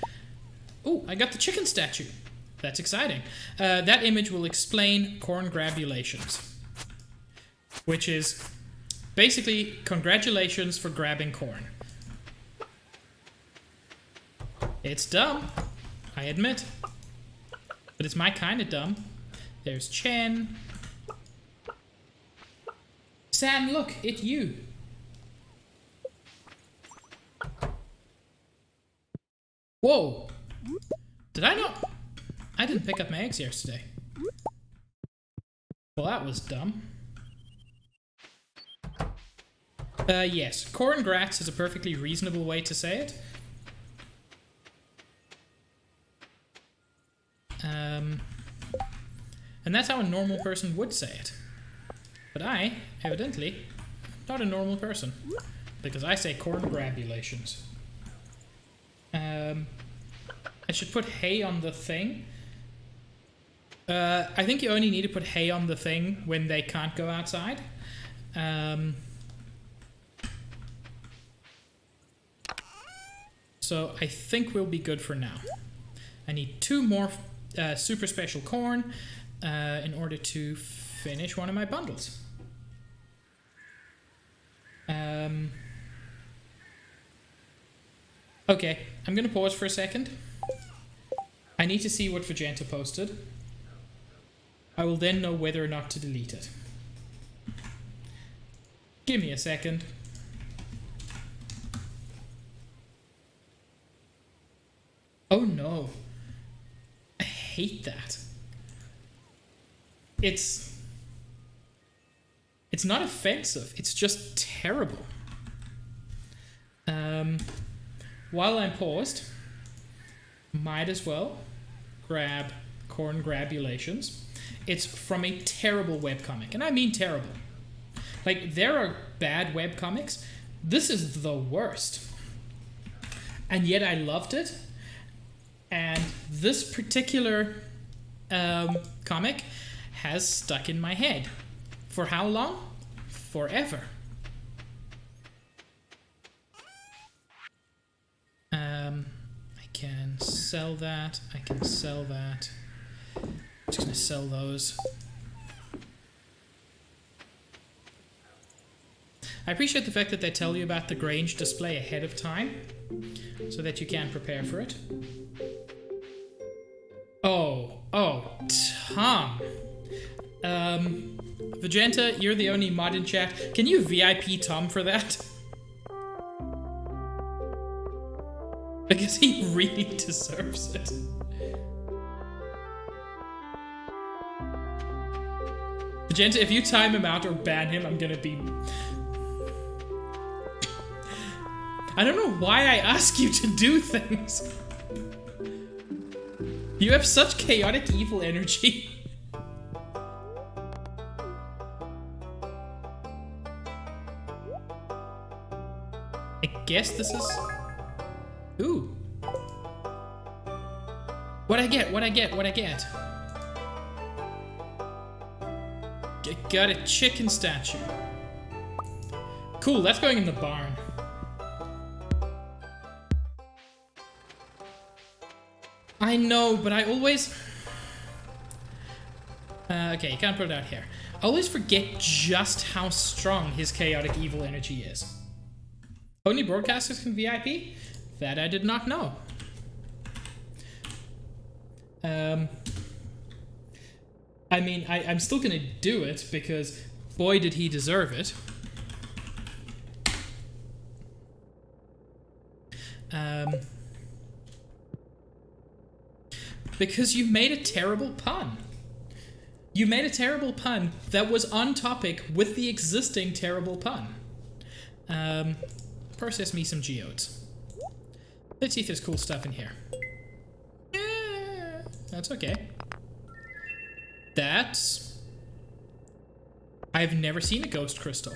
Oh, I got the chicken statue. That's exciting. That image will explain corngrabulations, which is basically congratulations for grabbing corn. It's dumb, I admit, but it's my kind of dumb. There's Chen. Sam, look, it's you. Whoa! Did I not? I didn't pick up my eggs yesterday. Well, that was dumb. Yes, corngrats is a perfectly reasonable way to say it. And that's how a normal person would say it. But I, evidently, not a normal person. Because I say corngrabulations. I should put hay on the thing. I think you only need to put hay on the thing when they can't go outside. So I think we'll be good for now. I need 2 more super special corn in order to finish one of my bundles. Okay, I'm gonna pause for a second. I need to see what Vegeta posted. I will then know whether or not to delete it. Give me a second. Oh no. I hate that. It's not offensive, it's just terrible. While I'm paused, might as well grab Corngrabulations. It's from a terrible webcomic, and I mean terrible. Like, there are bad webcomics. This is the worst. And yet I loved it. And this particular comic has stuck in my head. For how long? Forever. I can sell that. I can sell that. I'm just gonna sell those. I appreciate the fact that they tell you about the Grange display ahead of time, so that you can prepare for it. Oh, Tom. Vegeta, you're the only mod in chat. Can you VIP Tom for that? Because he really deserves it. Vegeta, if you time him out or ban him, I'm gonna be... I don't know why I ask you to do things. You have such chaotic evil energy. I guess this is... Ooh. What I get? Got a chicken statue. Cool, that's going in the barn. I know, but I always... okay, you can't put it out here. I always forget just how strong his chaotic evil energy is. Only broadcasters can VIP? That I did not know. I mean, I'm still gonna do it because boy did he deserve it. Because you made a terrible pun. You made a terrible pun that was on topic with the existing terrible pun. Process me some geodes. Let's see if there's cool stuff in here. Yeah, that's okay. That's... I've never seen a ghost crystal.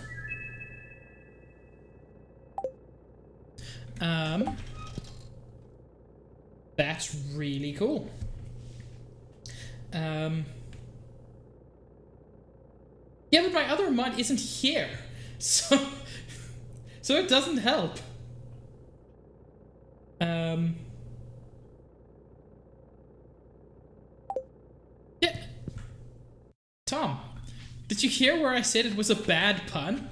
That's really cool. Yeah, but my other mod isn't here, so it doesn't help. Yeah. Tom, did you hear where I said it was a bad pun?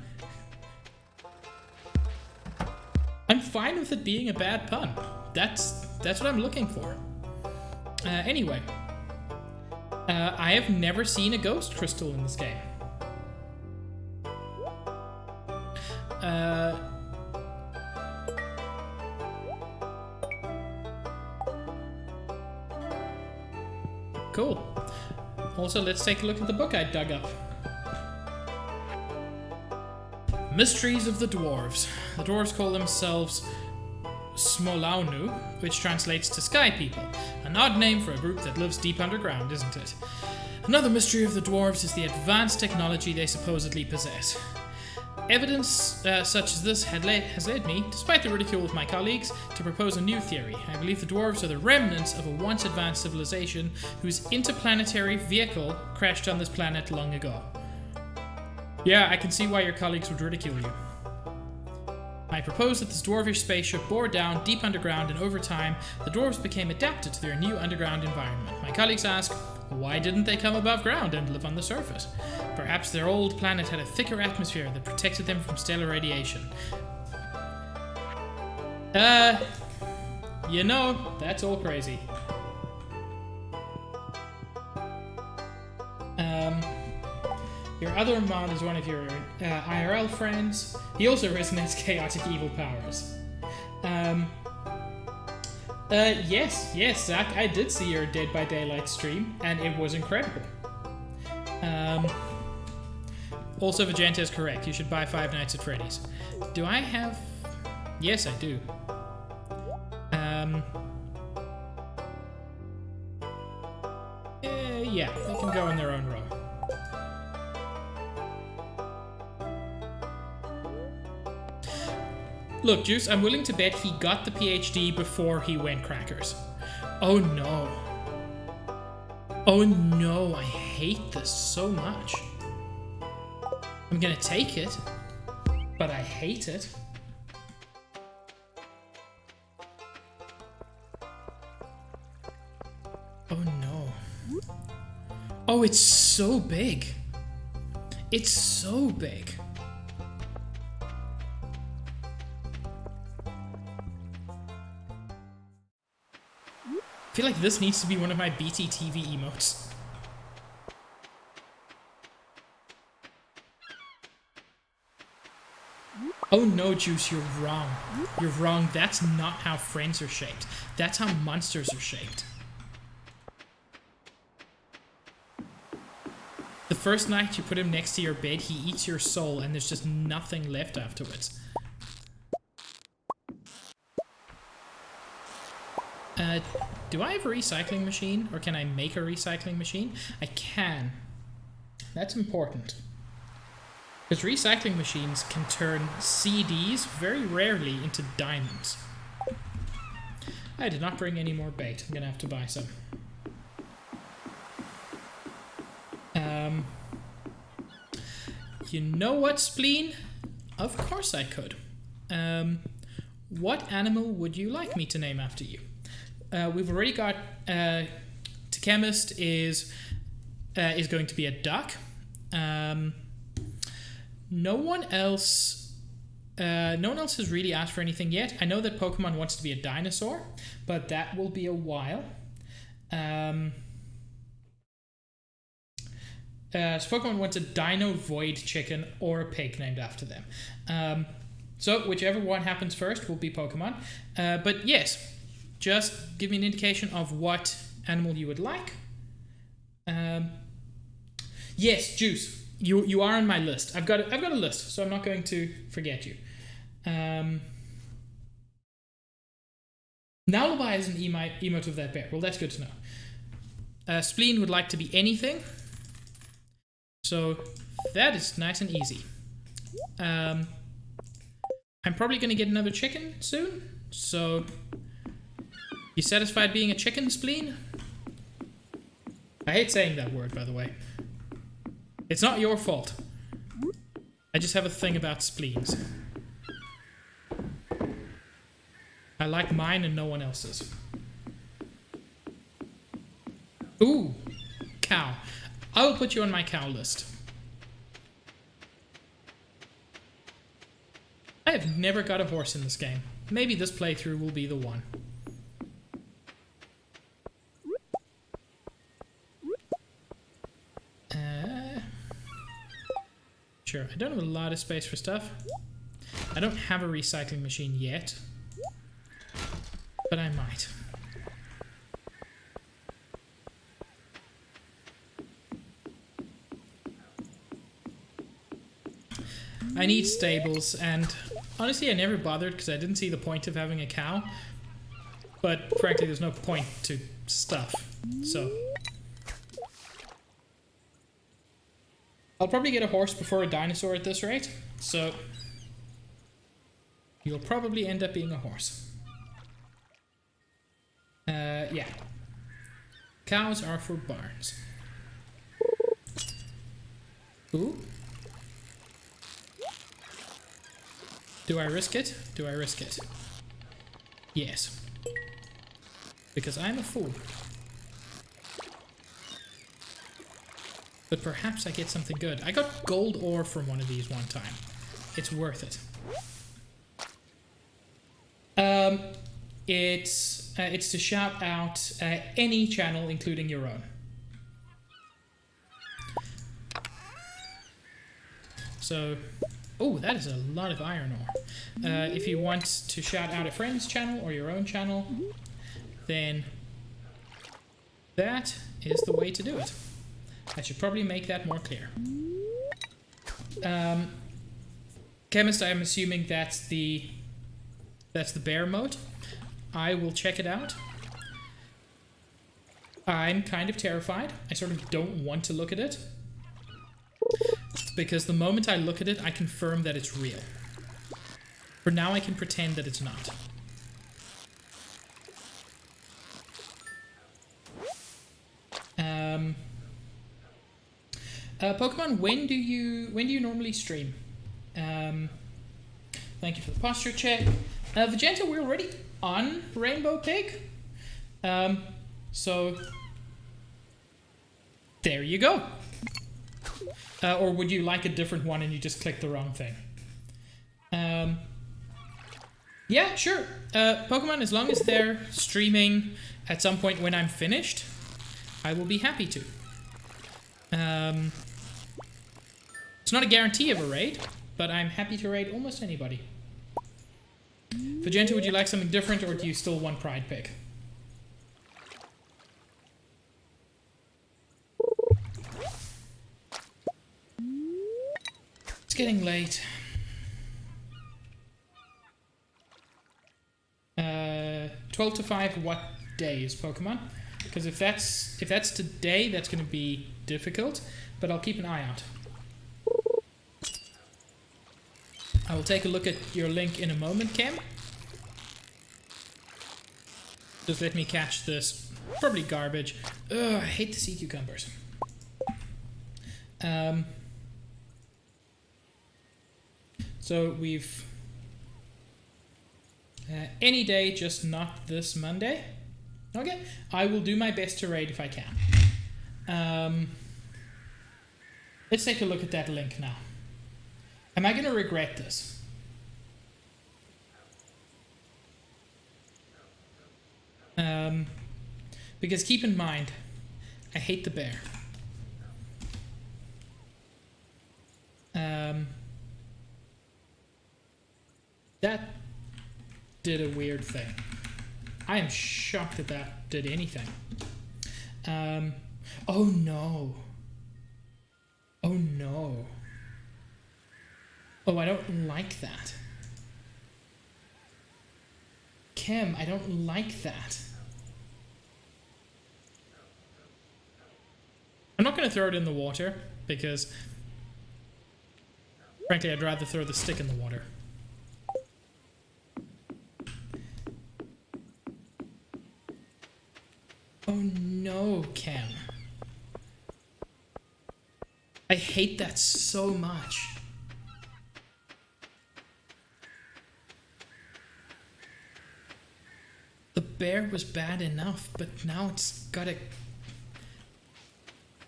I'm fine with it being a bad pun. That's what I'm looking for. Anyway. I have never seen a ghost crystal in this game. Cool. Also, let's take a look at the book I dug up. Mysteries of the Dwarves. The dwarves call themselves Smolaunu, which translates to Sky People. An odd name for a group that lives deep underground, isn't it? Another mystery of the dwarves is the advanced technology they supposedly possess. Evidence such as this has led me, despite the ridicule of my colleagues, to propose a new theory. I believe the dwarves are the remnants of a once advanced civilization whose interplanetary vehicle crashed on this planet long ago. Yeah, I can see why your colleagues would ridicule you. I propose that this dwarvish spaceship bore down deep underground, and over time, the dwarves became adapted to their new underground environment. My colleagues ask, why didn't they come above ground and live on the surface? Perhaps their old planet had a thicker atmosphere that protected them from stellar radiation. You know, that's all crazy. Your other mod is one of your IRL friends. He also resonates chaotic evil powers. Yes, Zach, I did see your Dead by Daylight stream, and it was incredible. Also, Vegeta is correct. You should buy Five Nights at Freddy's. Do I have... Yes, I do. Yeah, they can go in their own row. Look, Juice, I'm willing to bet he got the PhD before he went crackers. Oh no. Oh no, I hate this so much. I'm gonna take it, but I hate it. Oh no. Oh, it's so big. It's so big. I feel like this needs to be one of my BTTV emotes. Oh no, Juice, you're wrong. You're wrong. That's not how friends are shaped. That's how monsters are shaped. The first night you put him next to your bed, he eats your soul and there's just nothing left afterwards. Do I have a recycling machine? Or can I make a recycling machine? I can. That's important. Because recycling machines can turn CDs very rarely into diamonds. I did not bring any more bait. I'm going to have to buy some. You know what, Spleen? Of course I could. What animal would you like me to name after you? We've already got... Chemist is going to be a duck. No one else has really asked for anything yet. I know that Pokemon wants to be a dinosaur, but that will be a while. So Pokemon wants a Dino Void Chicken or a pig named after them. So whichever one happens first will be Pokemon. But yes, just give me an indication of what animal you would like. Yes, Juice. You are on my list. I've got a list, so I'm not going to forget you. Nowlubai is an emote of that bear. Well, that's good to know. Spleen would like to be anything. So that is nice and easy. I'm probably going to get another chicken soon. So, you satisfied being a chicken, Spleen? I hate saying that word, by the way. It's not your fault. I just have a thing about spleens. I like mine and no one else's. Ooh, cow. I will put you on my cow list. I have never got a horse in this game. Maybe this playthrough will be the one. Sure, I don't have a lot of space for stuff. I don't have a recycling machine yet, but I might. I need stables, and honestly I never bothered because I didn't see the point of having a cow, but frankly there's no point to stuff, so... I'll probably get a horse before a dinosaur at this rate, so you'll probably end up being a horse. Yeah. Cows are for barns. Ooh. Do I risk it? Do I risk it? Yes. Because I'm a fool. But perhaps I get something good. I got gold ore from one of these one time. It's worth it. It's to shout out any channel, including your own. So, oh, that is a lot of iron ore. If you want to shout out a friend's channel or your own channel, then that is the way to do it. I should probably make that more clear. Chemist, I'm assuming that's the bear mode. I will check it out. I'm kind of terrified. I sort of don't want to look at it. Because the moment I look at it, I confirm that it's real. For now, I can pretend that it's not. Pokemon, when do you normally stream? Thank you for the posture check. Vegeta, we're already on Rainbow Pig. So There you go. Or would you like a different one and you just click the wrong thing? Yeah, sure. Pokemon, as long as they're streaming at some point when I'm finished, I will be happy to. It's not a guarantee of a raid, but I'm happy to raid almost anybody. Vegeta, would you like something different, or do you still want Pride Pick? It's getting late. 12 to 5, what day is Pokemon? Because if that's today, that's going to be difficult, but I'll keep an eye out. I will take a look at your link in a moment, Cam. Just let me catch this. Probably garbage. Ugh, I hate the sea cucumbers. So we've... any day, just not this Monday. Okay, I will do my best to raid if I can. Let's take a look at that link now. Am I going to regret this? Because keep in mind, I hate the bear. That did a weird thing. I am shocked that that did anything. Oh no. Oh no. Oh, I don't like that. Kim, I don't like that. I'm not going to throw it in the water because, frankly, I'd rather throw the stick in the water. Oh no, Cam. I hate that so much. The bear was bad enough, but now it's got a...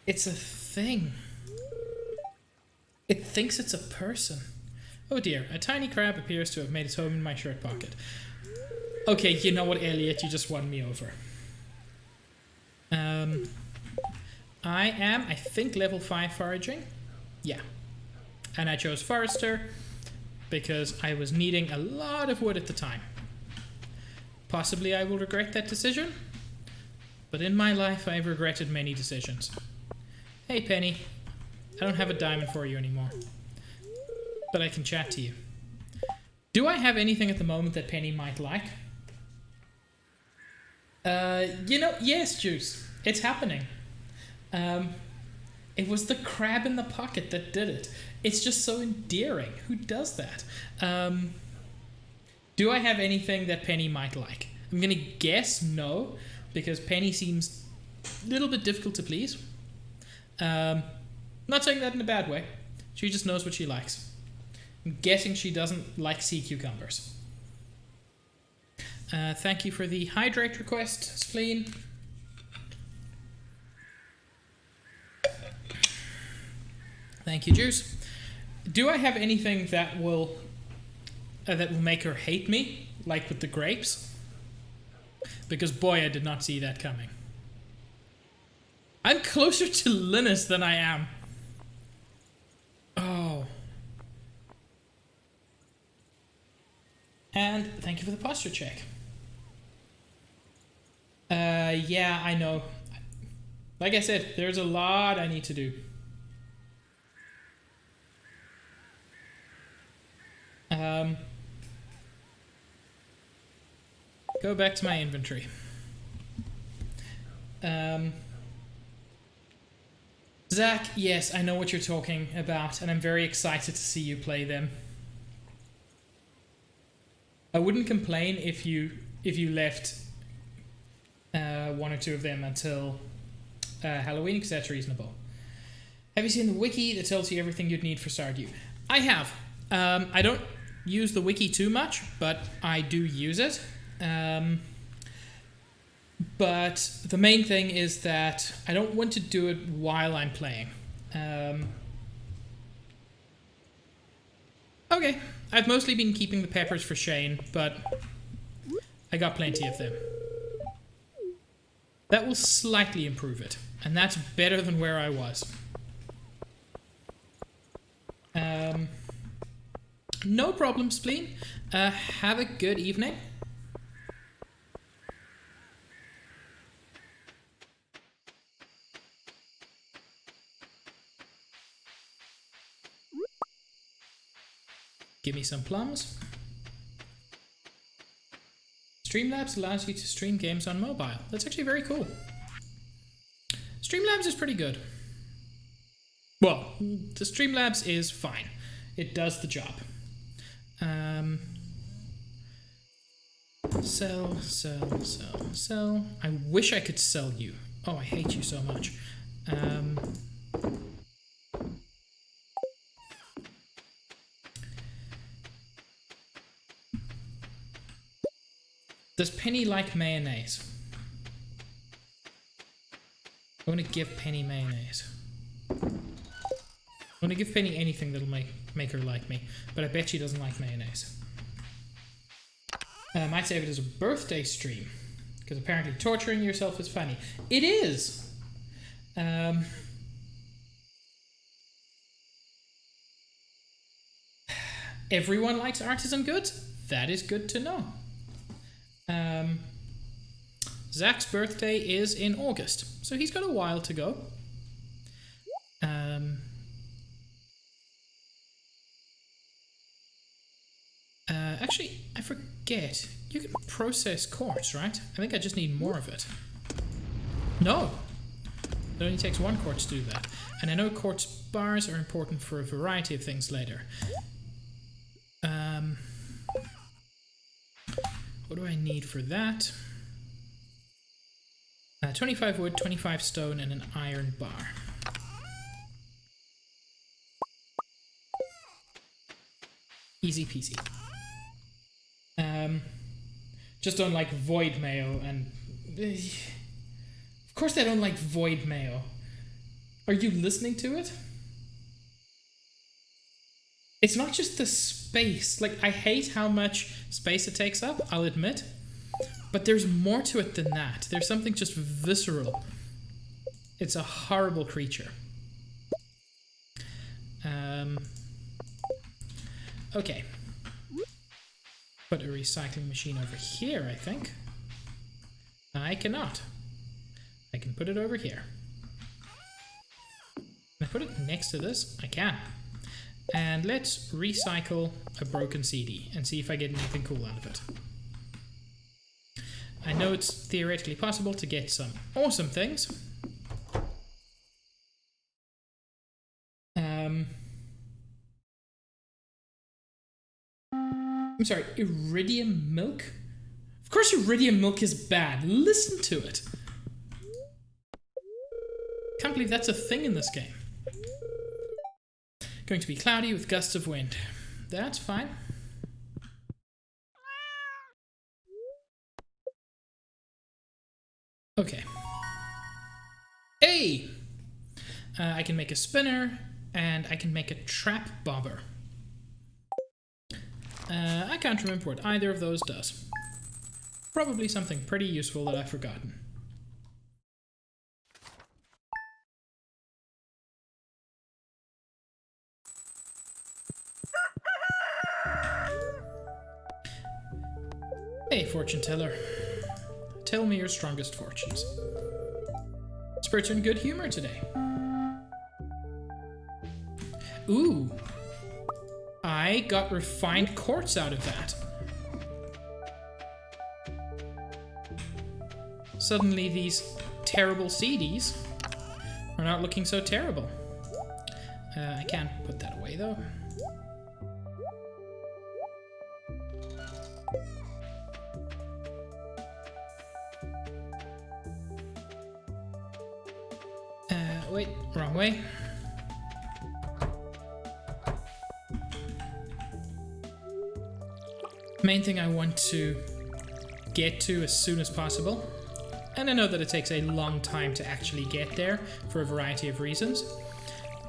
It's a thing. It thinks it's a person. Oh dear, a tiny crab appears to have made its home in my shirt pocket. Okay, you know what, Elliot, you just won me over. I am, I think, level 5 foraging. Yeah. And I chose Forester because I was needing a lot of wood at the time. Possibly I will regret that decision, but in my life I've regretted many decisions. Hey Penny, I don't have a diamond for you anymore, but I can chat to you. Do I have anything at the moment that Penny might like? You know, yes, Juice, it's happening. It was the crab in the pocket that did it. It's just so endearing. Who does that? Do I have anything that Penny might like? I'm gonna guess no, because Penny seems a little bit difficult to please. Not saying that in a bad way. She just knows what she likes. I'm guessing she doesn't like sea cucumbers. Thank you for the hydrate request, Spleen. Thank you, Juice. Do I have anything that will make her hate me, like with the grapes? Because boy, I did not see that coming. I'm closer to Linus than I am. Oh. And thank you for the posture check. Yeah, I know. Like I said, there's a lot I need to do. Go back to my inventory. Zach, yes, I know what you're talking about, and I'm very excited to see you play them. I wouldn't complain if you left one or two of them until Halloween, because that's reasonable. Have you seen the wiki that tells you everything you'd need for Stardew? I have. I don't use the wiki too much, but I do use it. But the main thing is that I don't want to do it while I'm playing. Okay, I've mostly been keeping the peppers for Shane, but I got plenty of them. That will slightly improve it, and that's better than where I was. No problem, Spleen. Have a good evening. Give me some plums. Streamlabs allows you to stream games on mobile. That's actually very cool. Streamlabs is pretty good. Well, the Streamlabs is fine. It does the job. Sell. I wish I could sell you. Oh, I hate you so much. Does Penny like mayonnaise? I want to give Penny mayonnaise. I want to give Penny anything that'll make her like me, but I bet she doesn't like mayonnaise. I might save it as a birthday stream, because apparently torturing yourself is funny. It is! Everyone likes artisan goods? That is good to know. Zach's birthday is in August, so he's got a while to go. Actually, I forget. You can process quartz, right? I think I just need more of it. No! It only takes 1 quartz to do that. And I know quartz bars are important for a variety of things later. What do I need for that? 25 wood, 25 stone, and an iron bar. Easy peasy. Just don't like void mayo, and of course I don't like void mayo. Are you listening to it? It's not just the space. Like, I hate how much space it takes up, I'll admit. But there's more to it than that. There's something just visceral. It's a horrible creature. Okay. Put a recycling machine over here, I think. I cannot. I can put it over here. Can I put it next to this? I can. And let's recycle a broken CD and see if I get anything cool out of it. I know it's theoretically possible to get some awesome things. I'm sorry, iridium milk? Of course iridium milk is bad. Listen to it. Can't believe that's a thing in this game. Going to be cloudy with gusts of wind. That's fine. Okay. Hey! I can make a spinner, and I can make a trap bobber. I can't remember what either of those does. Probably something pretty useful that I've forgotten. Hey, fortune teller. Tell me your strongest fortunes. Spirits are in good humor today. Ooh. I got refined quartz out of that. Suddenly these terrible CDs are not looking so terrible. I can't put that away though. Wait, wrong way. Main thing I want to get to as soon as possible And I know that it takes a long time to actually get there for a variety of reasons.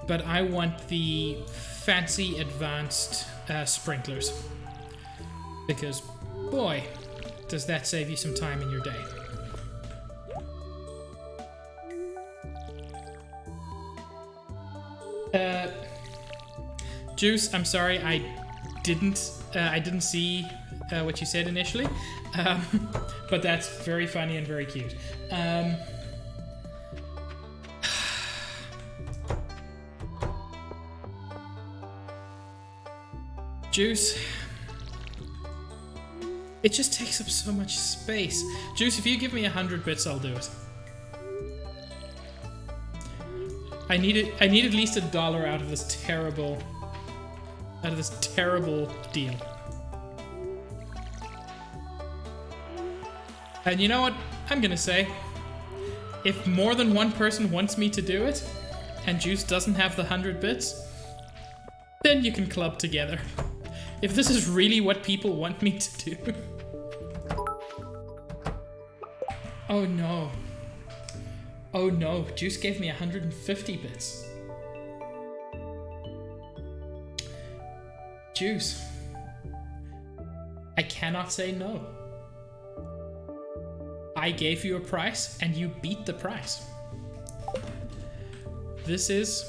But I want the fancy advanced sprinklers. Because, boy, does that save you some time in your day. Juice, I'm sorry, I didn't see what you said initially, but that's very funny and very cute. Juice, it just takes up so much space. Juice, if you give me 100 bits, I'll do it. I need at least $1 out of this terrible deal. And you know what? I'm gonna say, if more than one person wants me to do it, and Juice doesn't have the 100 bits, then you can club together. If this is really what people want me to do. Oh no. Oh no, Juice gave me 150 bits. Juice, I cannot say no. I gave you a price and you beat the price. This is...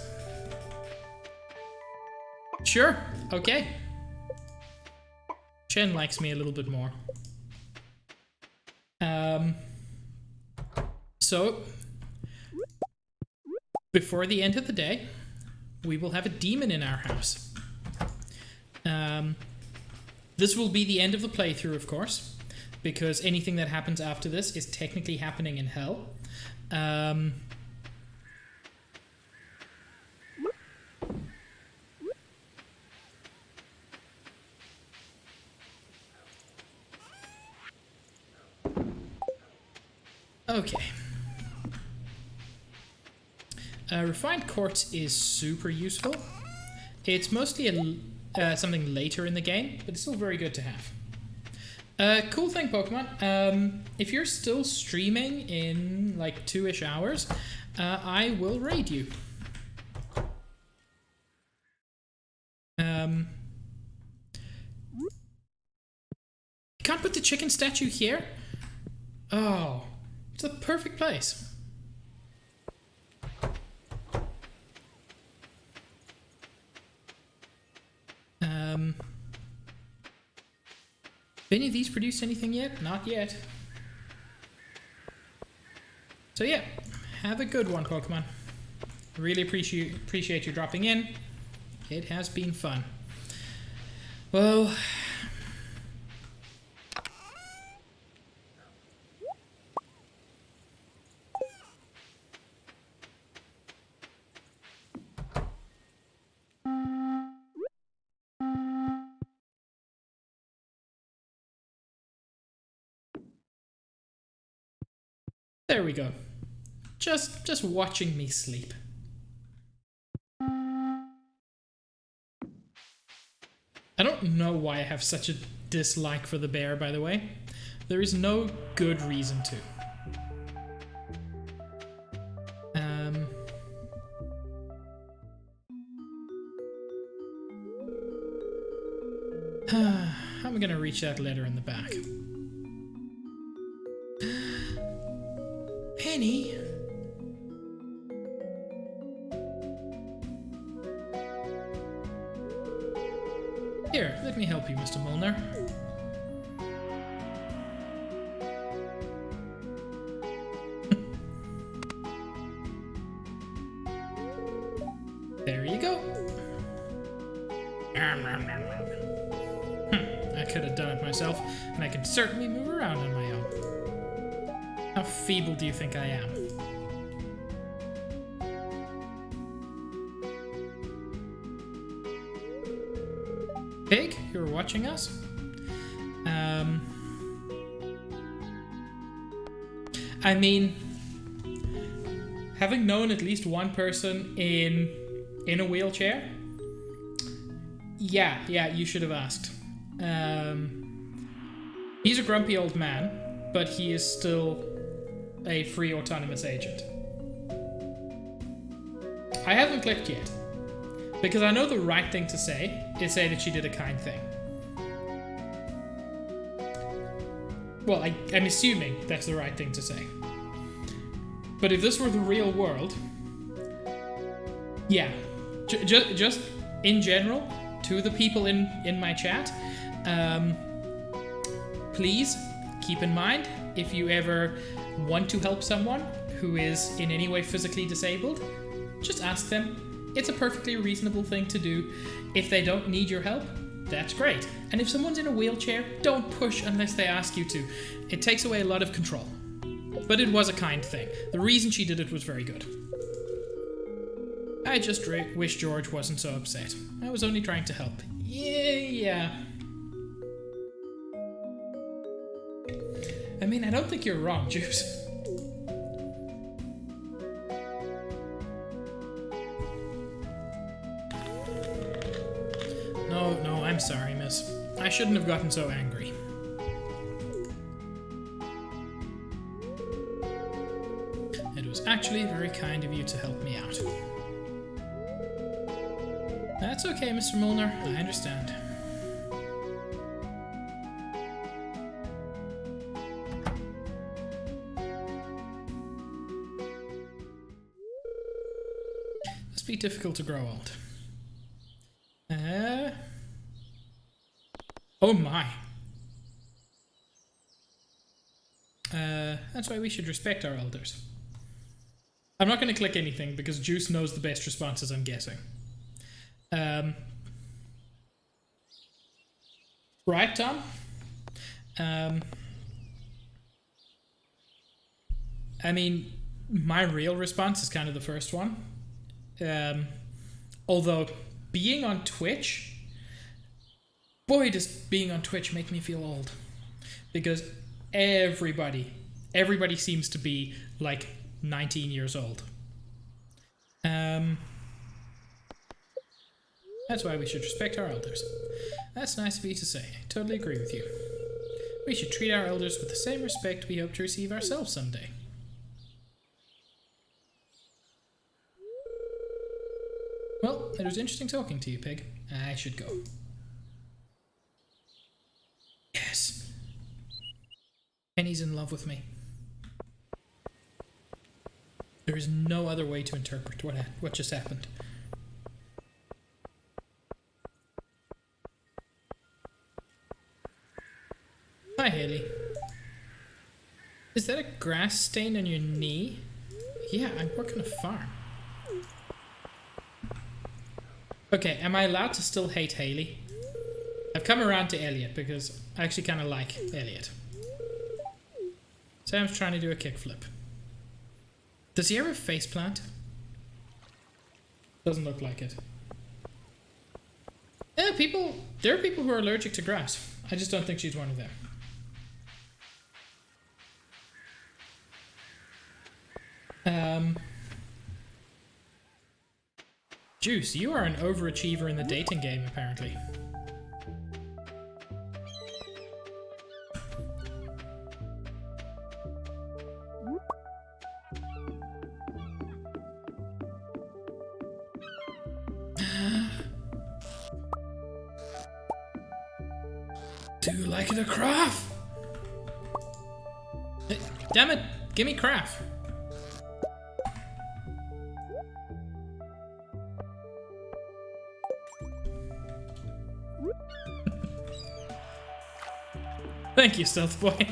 Sure, okay. Chen likes me a little bit more. So, before the end of the day, we will have a demon in our house. This will be the end of the playthrough, of course, because anything that happens after this is technically happening in hell. Okay. Refined quartz is super useful. It's mostly something later in the game, but it's still very good to have. Cool thing, Pokemon. If you're still streaming in like 2-ish hours, I will raid you. You can't put the chicken statue here? Oh, it's the perfect place. Have any of these produced anything yet? Not yet. So yeah, have a good one, Pokemon. Really appreciate you dropping in. It has been fun. Well... There we go. Just watching me sleep. I don't know why I have such a dislike for the bear, by the way. There is no good reason to. How am I gonna reach that letter in the back? Penny? Here, let me help you, Mr. Molnar. There you go. I could have done it myself, and I can certainly move around on my own. How feeble do you think I am? Pig, you're watching us? I mean, having known at least one person in a wheelchair, yeah, you should have asked. He's a grumpy old man, but he is still a free autonomous agent. I haven't clicked yet, because I know the right thing to say is say that she did a kind thing. Well, I'm assuming that's the right thing to say. But if this were the real world, yeah, just in general, to the people in my chat, please keep in mind, if you ever want to help someone who is in any way physically disabled, just ask them. It's a perfectly reasonable thing to do. If they don't need your help, that's great. And if someone's in a wheelchair, don't push unless they ask you to. It takes away a lot of control. But it was a kind thing. The reason she did it was very good. I just wish George wasn't so upset. I was only trying to help. Yeah. I mean, I don't think you're wrong, Juice. No, I'm sorry, miss. I shouldn't have gotten so angry. It was actually very kind of you to help me out. That's okay, Mr. Milner. I understand. Must be difficult to grow old. Oh my. That's why we should respect our elders. I'm not going to click anything because Juice knows the best responses, I'm guessing. Right, Tom? I mean, my real response is kind of the first one. Although, being on Twitch... Boy, does being on Twitch make me feel old. Because everybody seems to be like 19 years old. That's why we should respect our elders. That's nice of you to say. I totally agree with you. We should treat our elders with the same respect we hope to receive ourselves someday. Well, it was interesting talking to you, Pig. I should go. Yes. Penny's in love with me. There is no other way to interpret what just happened. Hi, Haley. Is that a grass stain on your knee? Yeah, I work on a farm. Okay, am I allowed to still hate Haley? I've come around to Elliot because I actually kind of like Elliot. Sam's trying to do a kickflip. Does he ever faceplant? Doesn't look like it. Yeah, there are people who are allergic to grass. I just don't think she's one of them. Juice, you are an overachiever in the dating game, apparently. Do you like it a craft? Damn it, give me craft. Thank you, Stealth Boy.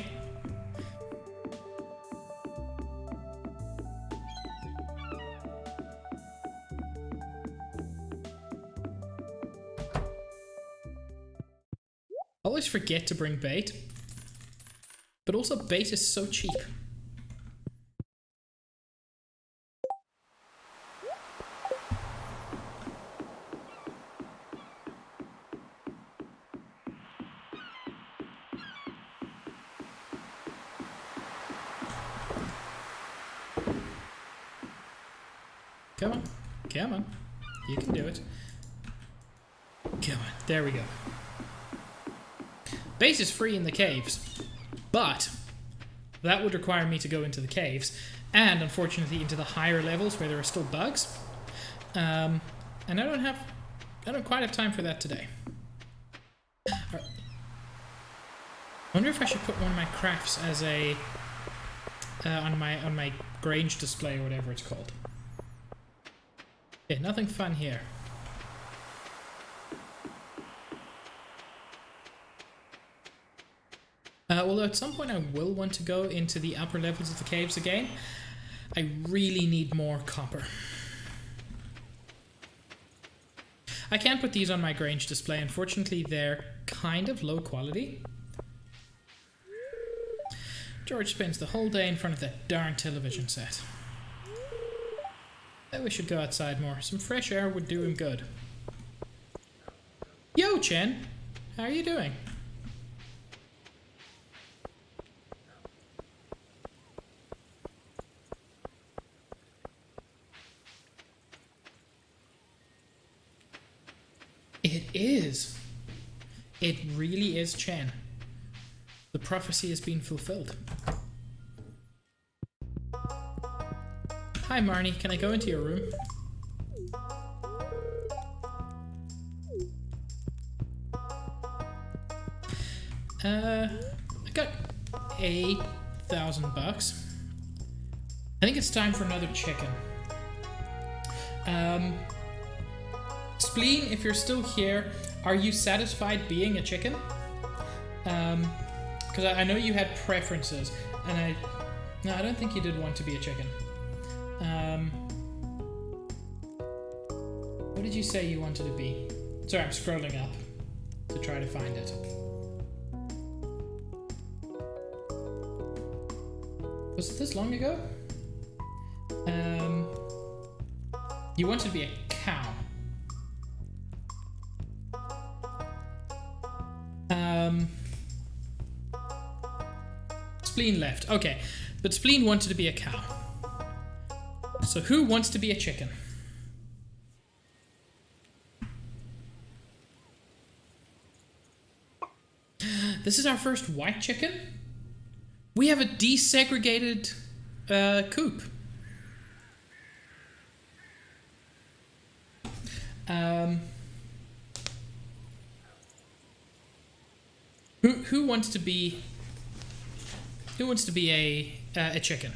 I always forget to bring bait, but also bait is so cheap. Come on, come on, you can do it. Come on, there we go. Base is free in the caves, but That would require me to go into the caves, and unfortunately into the higher levels where there are still bugs. And I don't quite have time for that today. Right. I wonder if I should put one of my crafts as a on my Grange display or whatever it's called. Yeah, nothing fun here. Although at some point I will want to go into the upper levels of the caves again. I really need more copper. I can't put these on my Grange display. Unfortunately, they're kind of low quality. George spends the whole day in front of that darn television set. I wish he'd go outside more. Some fresh air would do him good. Yo, Chen! How are you doing? It is. It really is Chen. The prophecy has been fulfilled. Hi Marnie, can I go into your room? I got $8,000. I think it's time for another chicken. Spleen, if you're still here, are you satisfied being a chicken? Because I know you had preferences, and no, I don't think you did want to be a chicken. What did you say you wanted to be? Sorry, I'm scrolling up to try to find it. Was it this long ago? You wanted to be a cow. Spleen left. Okay, but Spleen wanted to be a cow. So who wants to be a chicken? This is our first white chicken? We have a desegregated coop. Who wants to be a chicken?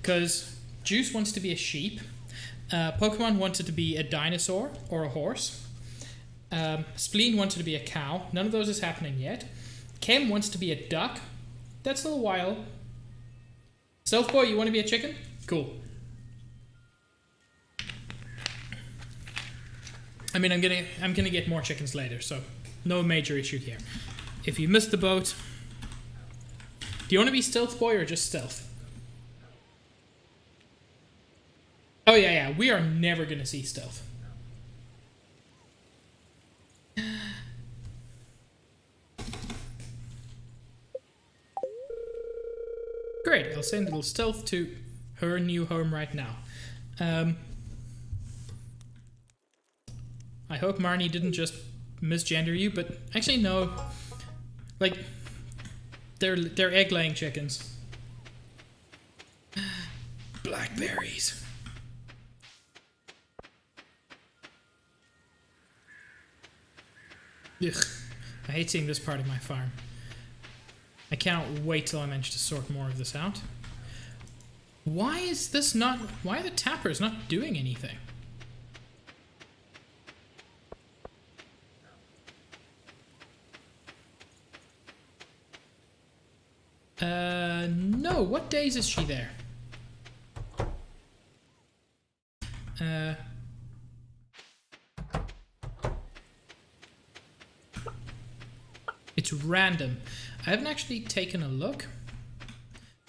Because Juice wants to be a sheep. Pokemon wanted to be a dinosaur or a horse. Spleen wanted to be a cow. None of those is happening yet. Kem wants to be a duck. That's a little while. Selfboy, you want to be a chicken? Cool. I mean, I'm gonna get more chickens later, so no major issue here. If you missed the boat, do you want to be Stealth Boy or just Stealth? Oh yeah, we are never gonna see Stealth. Great, I'll send little Stealth to her new home right now. I hope Marnie didn't just misgender you, but actually no. Like, they're egg-laying chickens. Blackberries. Ugh, I hate seeing this part of my farm. I cannot wait till I manage to sort more of this out. Why are the tappers not doing anything? No, what days is she there? It's random. I haven't actually taken a look.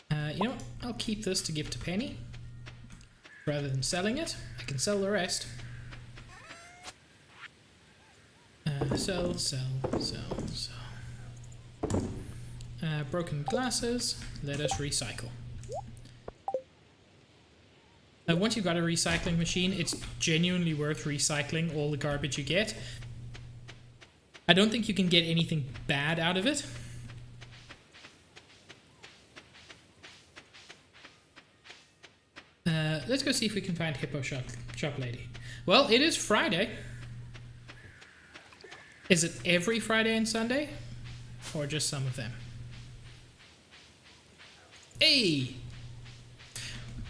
You know what? I'll keep this to give to Penny. Rather than selling it, I can sell the rest. Sell. Broken glasses. Let us recycle. Once you've got a recycling machine, it's genuinely worth recycling all the garbage you get. I don't think you can get anything bad out of it. Let's go see if we can find Hippo Shop Lady. Well, it is Friday. Is it every Friday and Sunday? Or just some of them? Hey!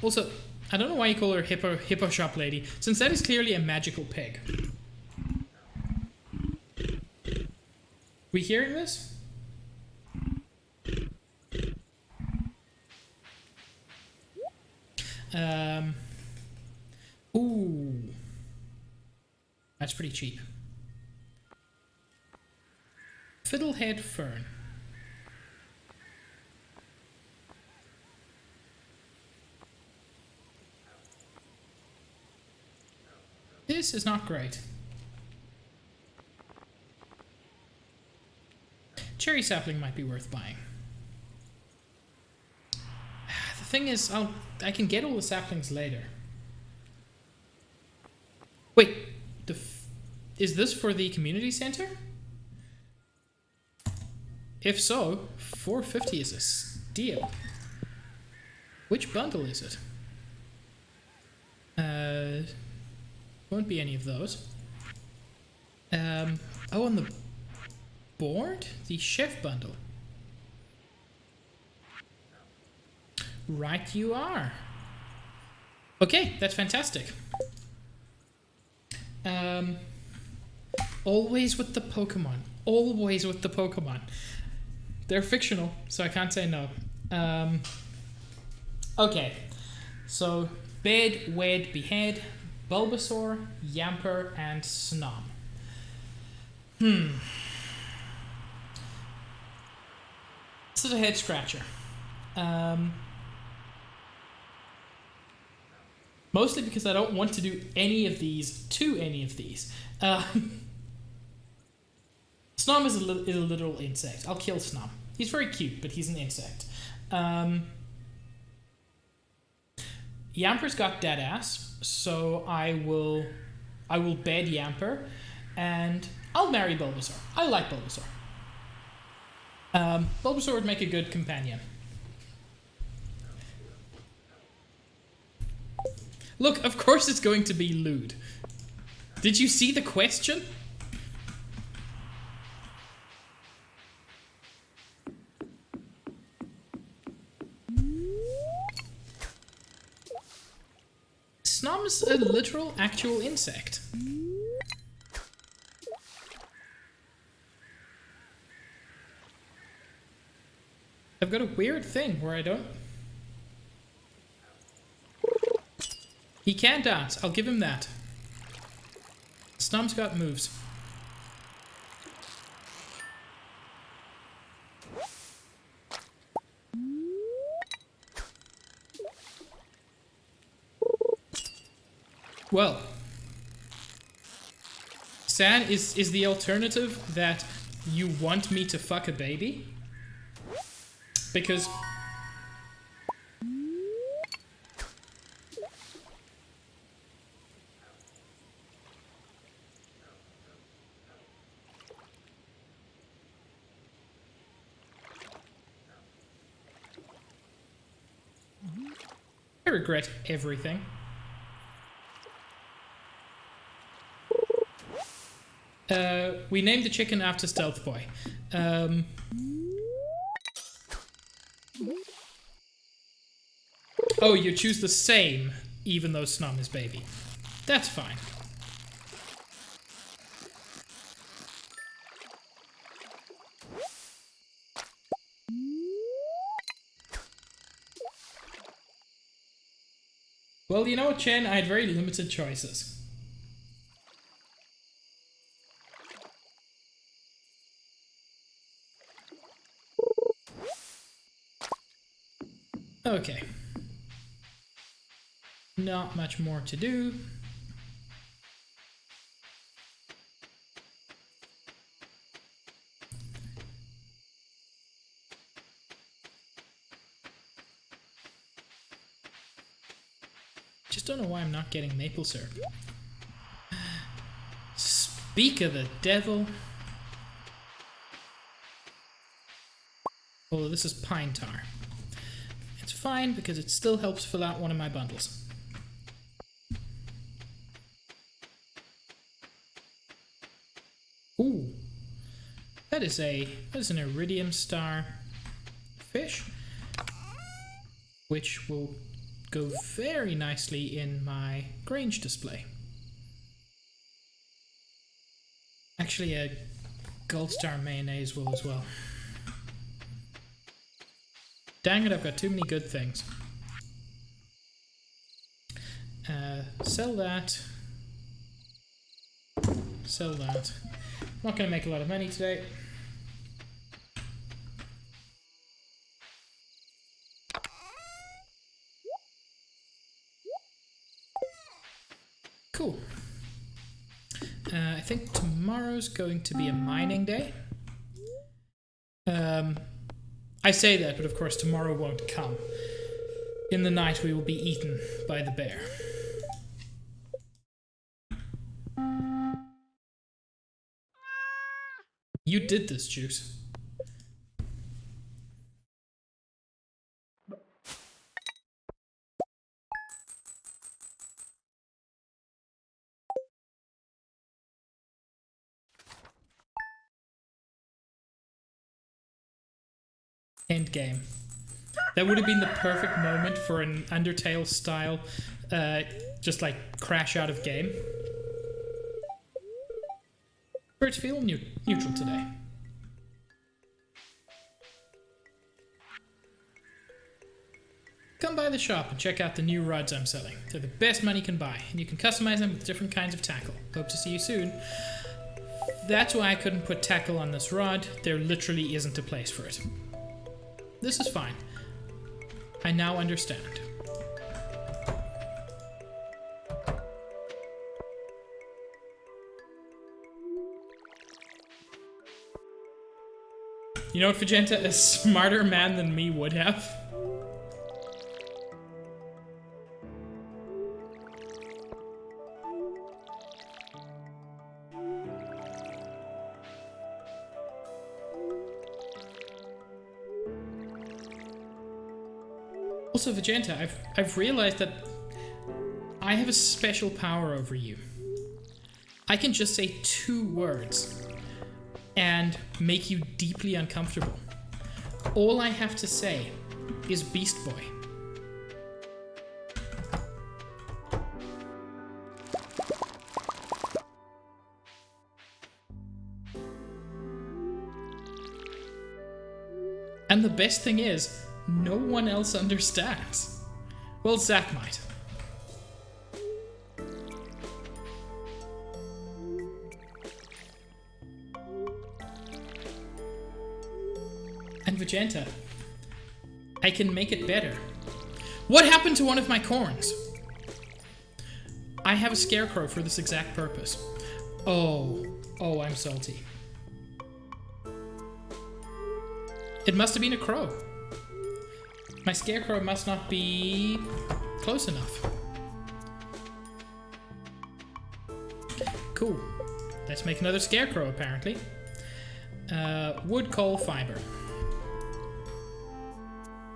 Also, I don't know why you call her Hippo Shop Lady, since that is clearly a magical pig. We hearing this? Ooh. That's pretty cheap. Fiddlehead Fern. This is not great. Cherry sapling might be worth buying. The thing is, I can get all the saplings later. Wait, is this for the community center? If so, $4.50 is a steal. Which bundle is it? Won't be any of those. Oh, on the board? The chef bundle. Right you are. Okay, that's fantastic. Always with the Pokemon. Always with the Pokemon. They're fictional, so I can't say no. Okay, so Bed, Wed, Behead, Bulbasaur, Yamper, and Snom. This is a head scratcher. Mostly because I don't want to do any of these to any of these. Snom is a literal insect. I'll kill Snom. He's very cute, but he's an insect. Yamper's got dead ass, so I will bed Yamper, and I'll marry Bulbasaur. I like Bulbasaur. Bulbasaur would make a good companion. Look, of course it's going to be lewd. Did you see the question? Snom's a literal, actual insect. I've got a weird thing where I don't... He can dance, I'll give him that. Snom's got moves. Well, San, is the alternative that you want me to fuck a baby? Because... I regret everything. We named the chicken after Stealth Boy. Oh, you choose the same, even though Snom is baby. That's fine. Well, you know what, Chen? I had very limited choices. Okay. Not much more to do. Just don't know why I'm not getting maple syrup. Speak of the devil. Although this is pine tar. It's fine because it still helps fill out one of my bundles. That is an iridium star fish, which will go very nicely in my Grange display. Actually, a gold star mayonnaise will as well. Dang it, I've got too many good things. Sell that. Sell that. Not going to make a lot of money today. Cool. I think tomorrow's going to be a mining day. I say that, but of course tomorrow won't come. In the night we will be eaten by the bear. You did this, Juice. End game. That would have been the perfect moment for an Undertale style, just like crash out of game. Birds feel neutral today. Come by the shop and check out the new rods I'm selling. They're the best money can buy, and you can customize them with different kinds of tackle. Hope to see you soon. That's why I couldn't put tackle on this rod. There literally isn't a place for it. This is fine. I now understand. You know what, Vegeta? A smarter man than me would have. Also, Vegeta, I've realized that I have a special power over you. I can just say 2 words and make you deeply uncomfortable. All I have to say is Beast Boy. And the best thing is, no one else understands. Well, Zack might. And Vegeta, I can make it better. What happened to one of my corns? I have a scarecrow for this exact purpose. Oh, I'm salty. It must have been a crow. My scarecrow must not be close enough. Cool. Let's make another scarecrow, apparently. Wood, coal, fiber.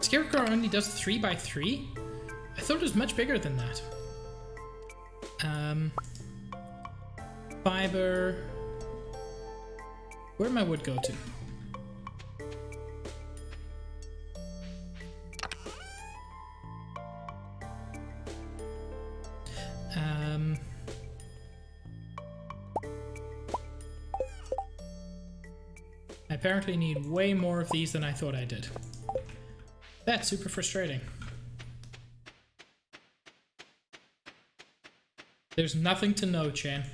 Scarecrow only does 3x3? I thought it was much bigger than that. Fiber. Where'd my wood go to? I apparently need way more of these than I thought I did. That's super frustrating. There's nothing to know, Chan.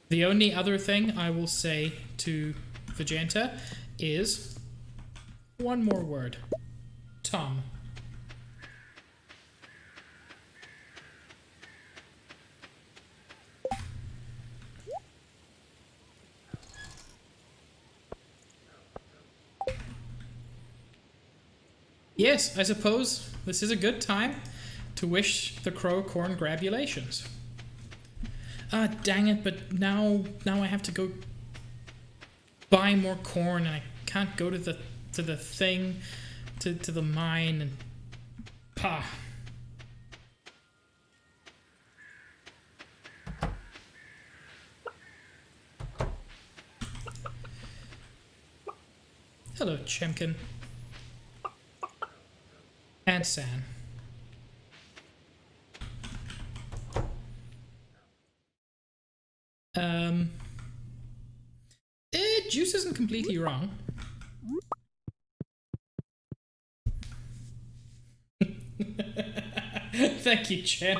The only other thing I will say to Vegeta is one more word. Tom. Yes, I suppose this is a good time to wish the crow congratulations. Ah, dang it, but now I have to go buy more corn and I can't go to the thing, to the mine and pah. Hello, Chimkin. And San. Juice isn't completely wrong. Thank you, Chen.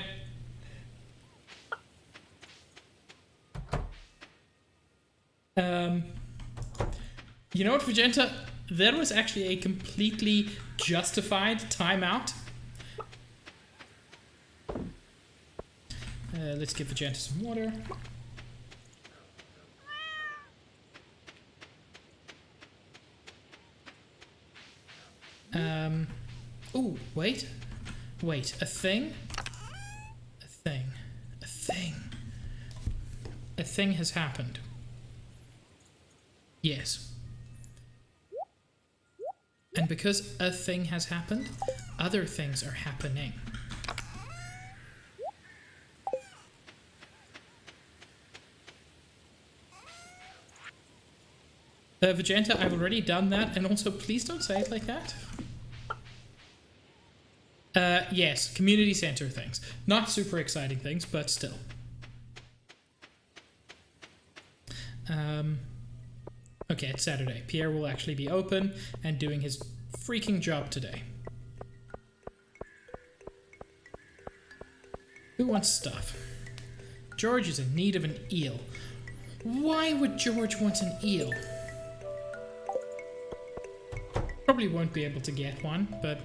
You know what, Vegeta? That was actually a completely justified timeout. Let's give Vegeta some water. Oh, wait. Wait, a thing? A thing. A thing. A thing has happened. Yes. And because a thing has happened, other things are happening. Vegeta, I've already done that, and also please don't say it like that. Yes, community center things. Not super exciting things, but still. Okay, it's Saturday. Pierre will actually be open and doing his freaking job today. Who wants stuff? George is in need of an eel. Why would George want an eel? Probably won't be able to get one, but...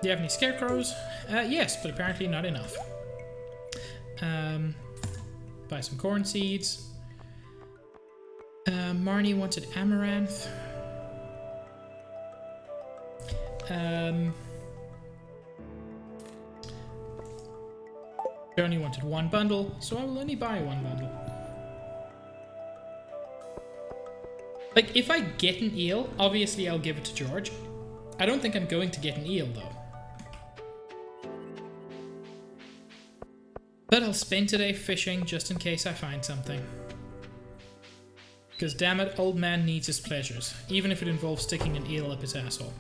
Do you have any scarecrows? Yes, but apparently not enough. Buy some corn seeds. Marnie wanted amaranth. Johnny wanted one bundle, so I will only buy one bundle. Like, if I get an eel, obviously I'll give it to George. I don't think I'm going to get an eel, though. But I'll spend today fishing just in case I find something. Because damn it, old man needs his pleasures, even if it involves sticking an eel up his asshole.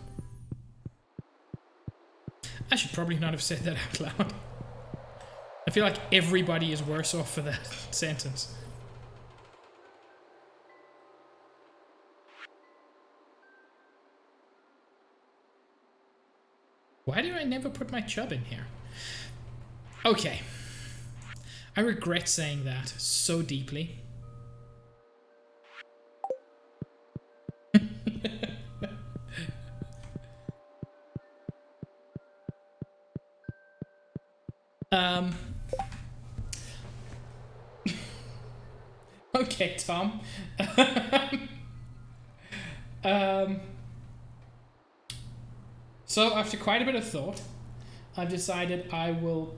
I should probably not have said that out loud. I feel like everybody is worse off for that sentence. Why do I never put my chub in here? Okay. I regret saying that so deeply. Okay, Tom. So after quite a bit of thought, I've decided I will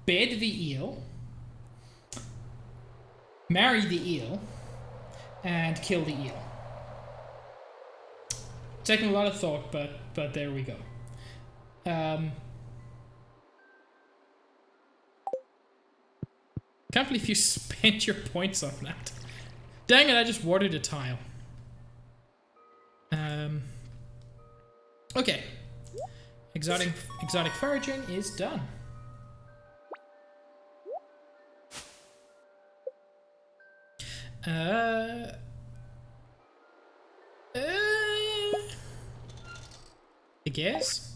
bed the eel, marry the eel, and kill the eel. Taking a lot of thought, but there we go. Can't believe you spent your points on that. Dang it, I just watered a tile. Okay. Exotic foraging is done. I guess.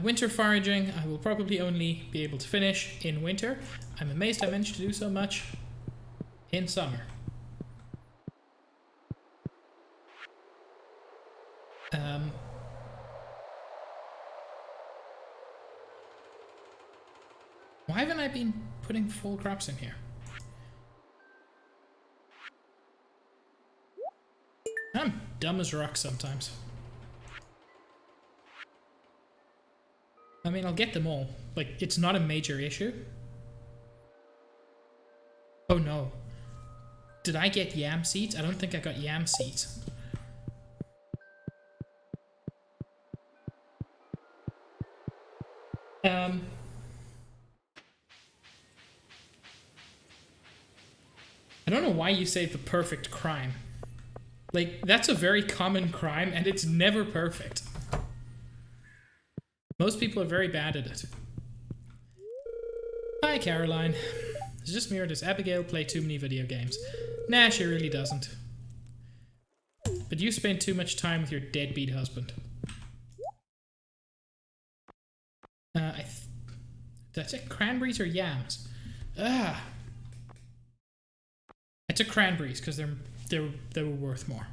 Winter foraging, I will probably only be able to finish in winter. I'm amazed I managed to do so much in summer. Why haven't I been putting full crops in here? I'm dumb as rocks sometimes. I mean, I'll get them all. Like, it's not a major issue. Oh no. Did I get yam seeds? I don't think I got yam seeds. I don't know why you say the perfect crime. Like, that's a very common crime, and it's never perfect. Most people are very bad at it. Hi, Caroline. It's just me or does Abigail play too many video games? Nah, she really doesn't. But you spend too much time with your deadbeat husband. Did I say cranberries or yams? Ah. I took cranberries because they were worth more.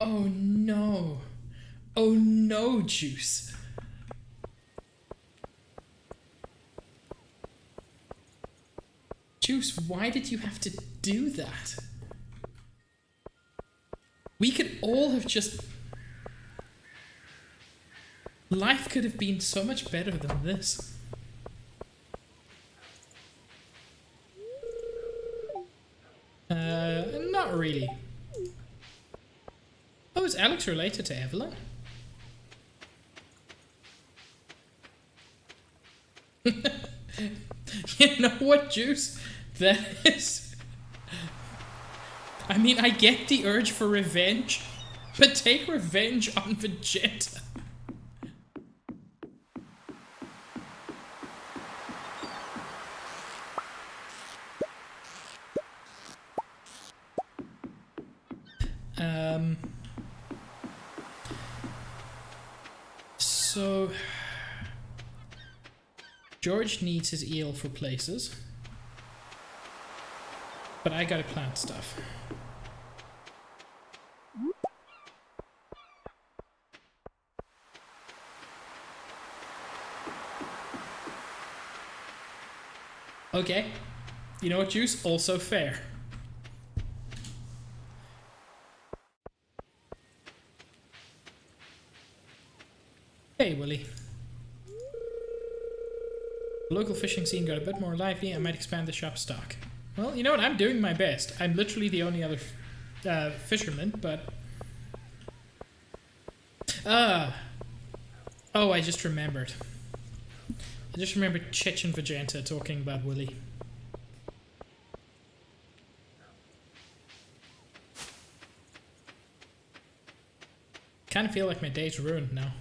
Oh no. Oh no, Juice. Juice, why did you have to do that? We could all have just... Life could have been so much better than this. Not really. Oh, is Alex related to Evelyn? You know what, Juice? That is... I mean, I get the urge for revenge, but take revenge on Vegeta. So... George needs his eel for places. But I gotta plant stuff. Okay. You know what, Juice? Also fair. Hey, Willie. The local fishing scene got a bit more lively. I might expand the shop stock. Well, you know what? I'm doing my best. I'm literally the only other fisherman, but... Oh, I just remembered. I just remembered Chich and Vegeta talking about Willy. Kind of feel like my day's ruined now.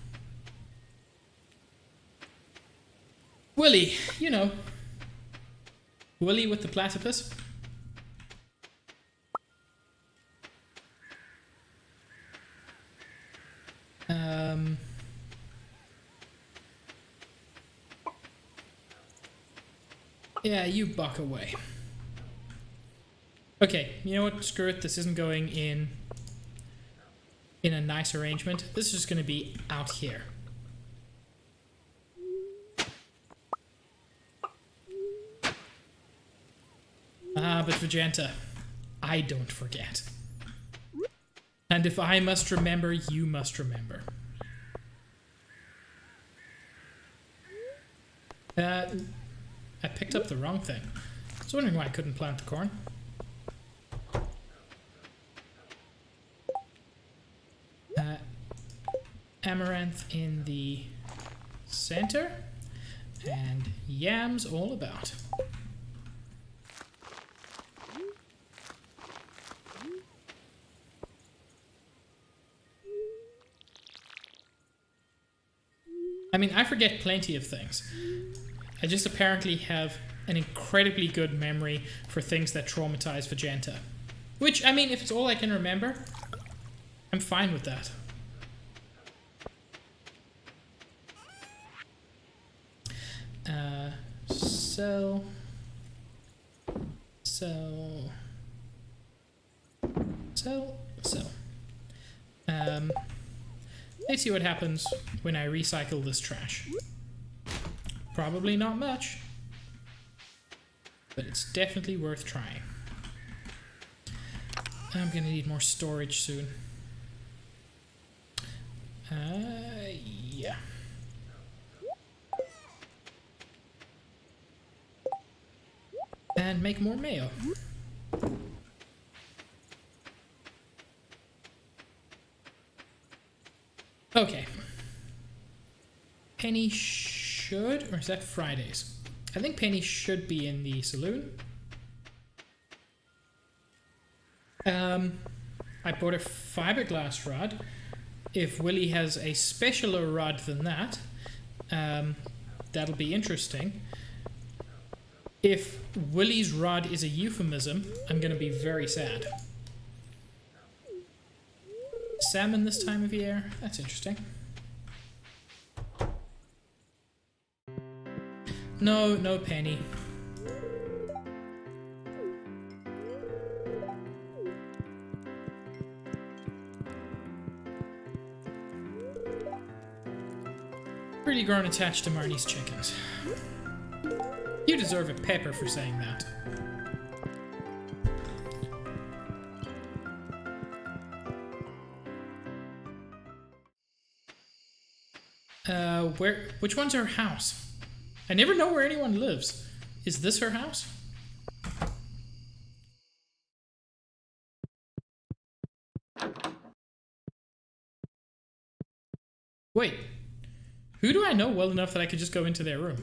Willy, you know. Willy with the platypus. Yeah, you buck away. Okay, you know what? Screw it. This isn't going in a nice arrangement. This is just going to be out here. Ah, but Vegeta, I don't forget. And if I must remember, you must remember. I picked up the wrong thing. I was wondering why I couldn't plant the corn. Amaranth in the center, and yams all about. I mean, I forget plenty of things. I just apparently have an incredibly good memory for things that traumatize Vegeta. Which, I mean, if it's all I can remember, I'm fine with that. So. Let's see what happens when I recycle this trash. Probably not much, but it's definitely worth trying. I'm gonna need more storage soon. Yeah. And make more mayo. Okay. Penny should, or is that Fridays? I think Penny should be in the saloon. I bought a fiberglass rod. If Willy has a specialer rod than that, that'll be interesting. If Willy's rod is a euphemism, I'm going to be very sad. Salmon this time of year? That's interesting. No, no Penny. Really grown attached to Marnie's chickens. You deserve a pepper for saying that. Which one's her house? I never know where anyone lives. Is this her house? Wait. Who do I know well enough that I could just go into their room?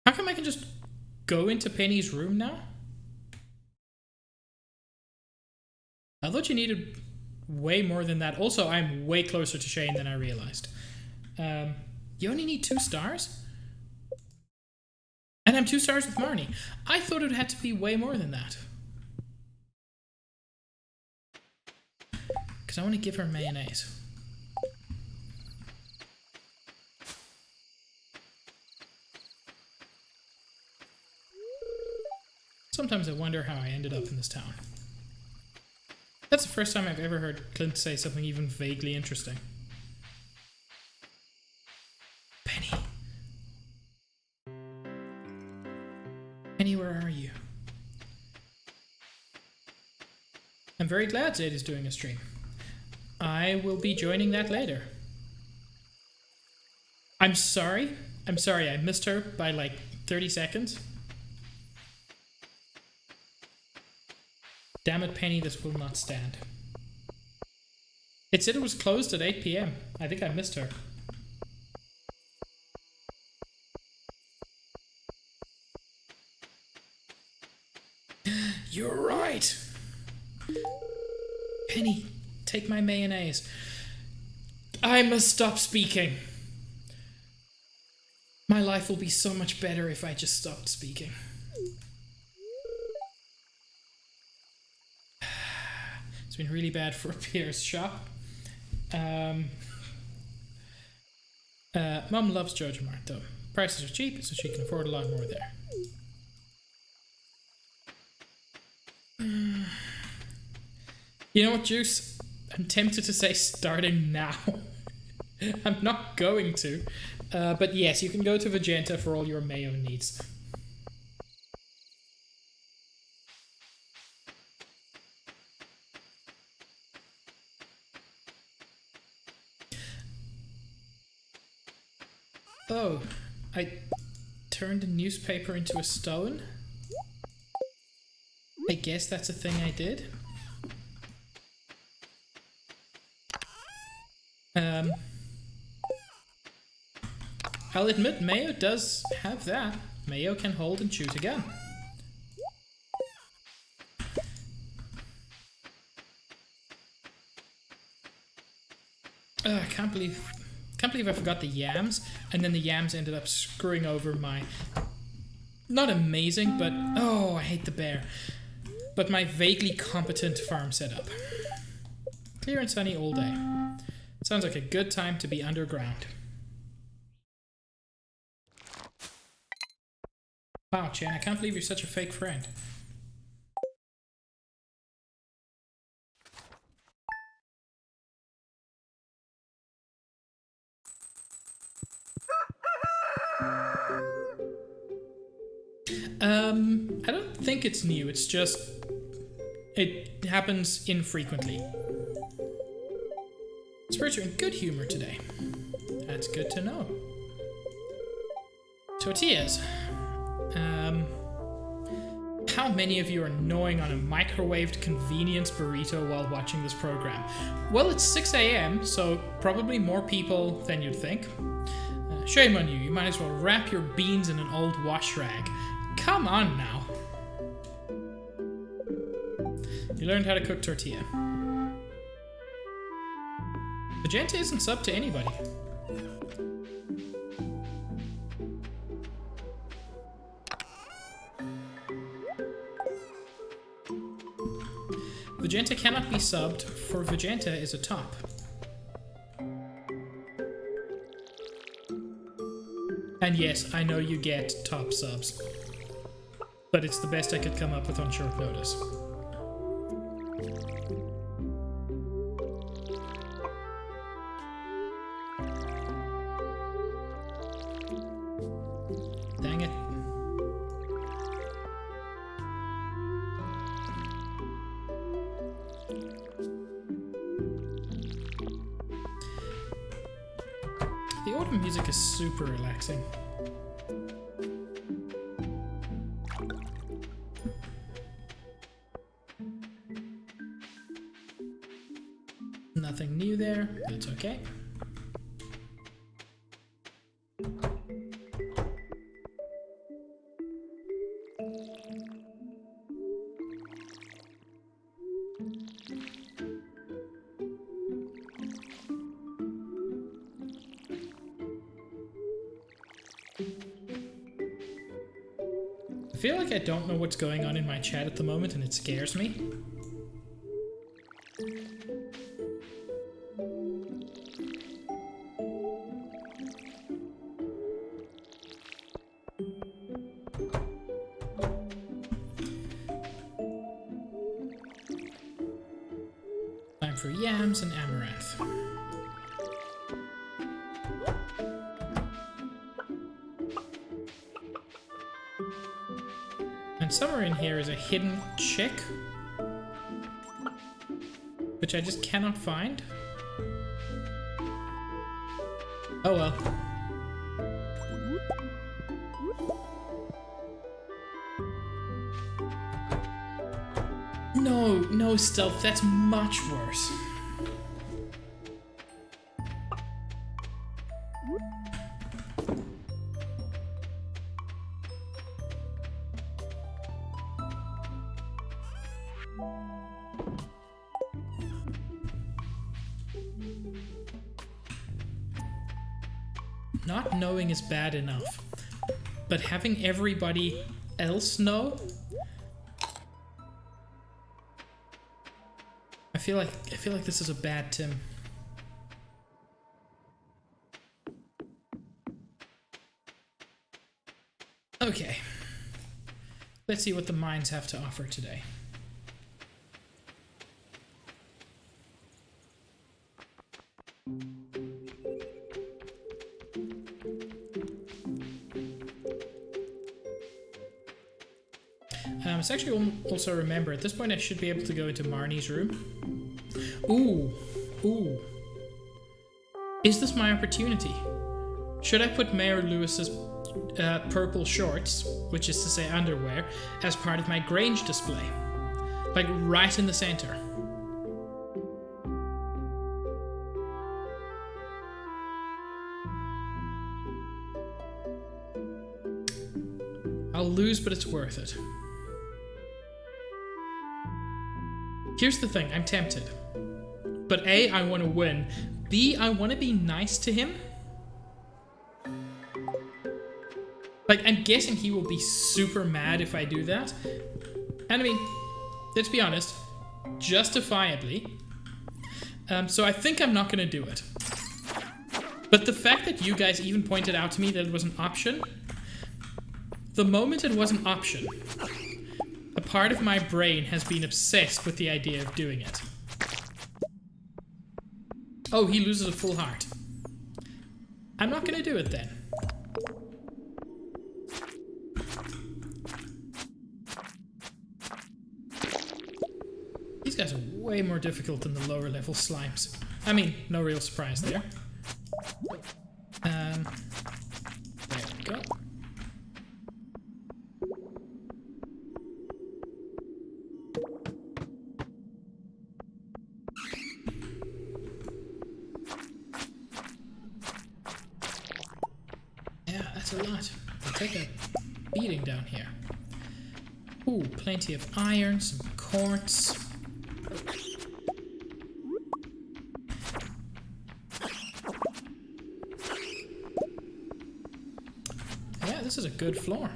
How come I can just go into Penny's room now? I thought you needed way more than that. Also, I'm way closer to Shane than I realized. You only need 2 stars? And I'm 2 stars with Marnie. I thought it had to be way more than that. Because I want to give her mayonnaise. Sometimes I wonder how I ended up in this town. That's the first time I've ever heard Clint say something even vaguely interesting. Penny. Penny, where are you? I'm very glad Zed is doing a stream. I will be joining that later. I'm sorry. I missed her by like 30 seconds. Damn it, Penny, this will not stand. It said it was closed at 8 PM. I think I missed her. You're right. Penny, take my mayonnaise. I must stop speaking. My life will be so much better if I just stopped speaking. It's been really bad for Pierre's shop. Mum loves Georgia Mart though. Prices are cheap, so she can afford a lot more there. You know what, Juice? I'm tempted to say starting now. I'm not going to. But yes, you can go to Vegenta for all your mayo needs. Oh, I turned a newspaper into a stone? I guess that's a thing I did. I'll admit Mayo does have that. Mayo can hold and shoot a gun. I can't believe I forgot the yams, and then the yams ended up screwing over my, not amazing, but oh, I hate the bear, but my vaguely competent farm setup. Clear and sunny all day. Sounds like a good time to be underground. Wow, Chen, I can't believe you're such a fake friend. I don't think it's new, it's just it happens infrequently. Spirits are in good humor today. That's good to know. how many of you are gnawing on a microwaved convenience burrito while watching this program? Well, it's 6 a.m., so probably more people than you'd think. Shame on you, you might as well wrap your beans in an old wash rag. Come on now. You learned how to cook tortilla. Magenta isn't sub to anybody. Magenta cannot be subbed, for Magenta is a top. And yes, I know you get top subs, but it's the best I could come up with on short notice. Dang it. The autumn music is super relaxing. Nothing new there, that's okay. I feel like I don't know what's going on in my chat at the moment and it scares me. Time for yams and amaranth. And somewhere in here is a hidden chick, which I just cannot find. Oh well. No, no stealth, that's much worse. Not knowing is bad enough, but having everybody else know? I feel like this is a bad Tim. Okay. Let's see what the mines have to offer today. It's actually also remember, at this point I should be able to go into Marnie's room. Ooh, ooh. Is this my opportunity? Should I put Mayor Lewis's purple shorts, which is to say underwear, as part of my Grange display? Like right in the center. I'll lose, but it's worth it. Here's the thing, I'm tempted. But A, I want to win. B, I want to be nice to him. Like, I'm guessing he will be super mad if I do that. And I mean, let's be honest, justifiably. So I think I'm not going to do it. But the fact that you guys even pointed out to me that it was an option, the moment it was an option, a part of my brain has been obsessed with the idea of doing it. Oh, he loses a full heart. I'm not gonna do it then. These guys are way more difficult than the lower level slimes. I mean, no real surprise there. There we go. That's a lot. I'll take a beating down here. Ooh, plenty of iron, some quartz. Yeah, this is a good floor.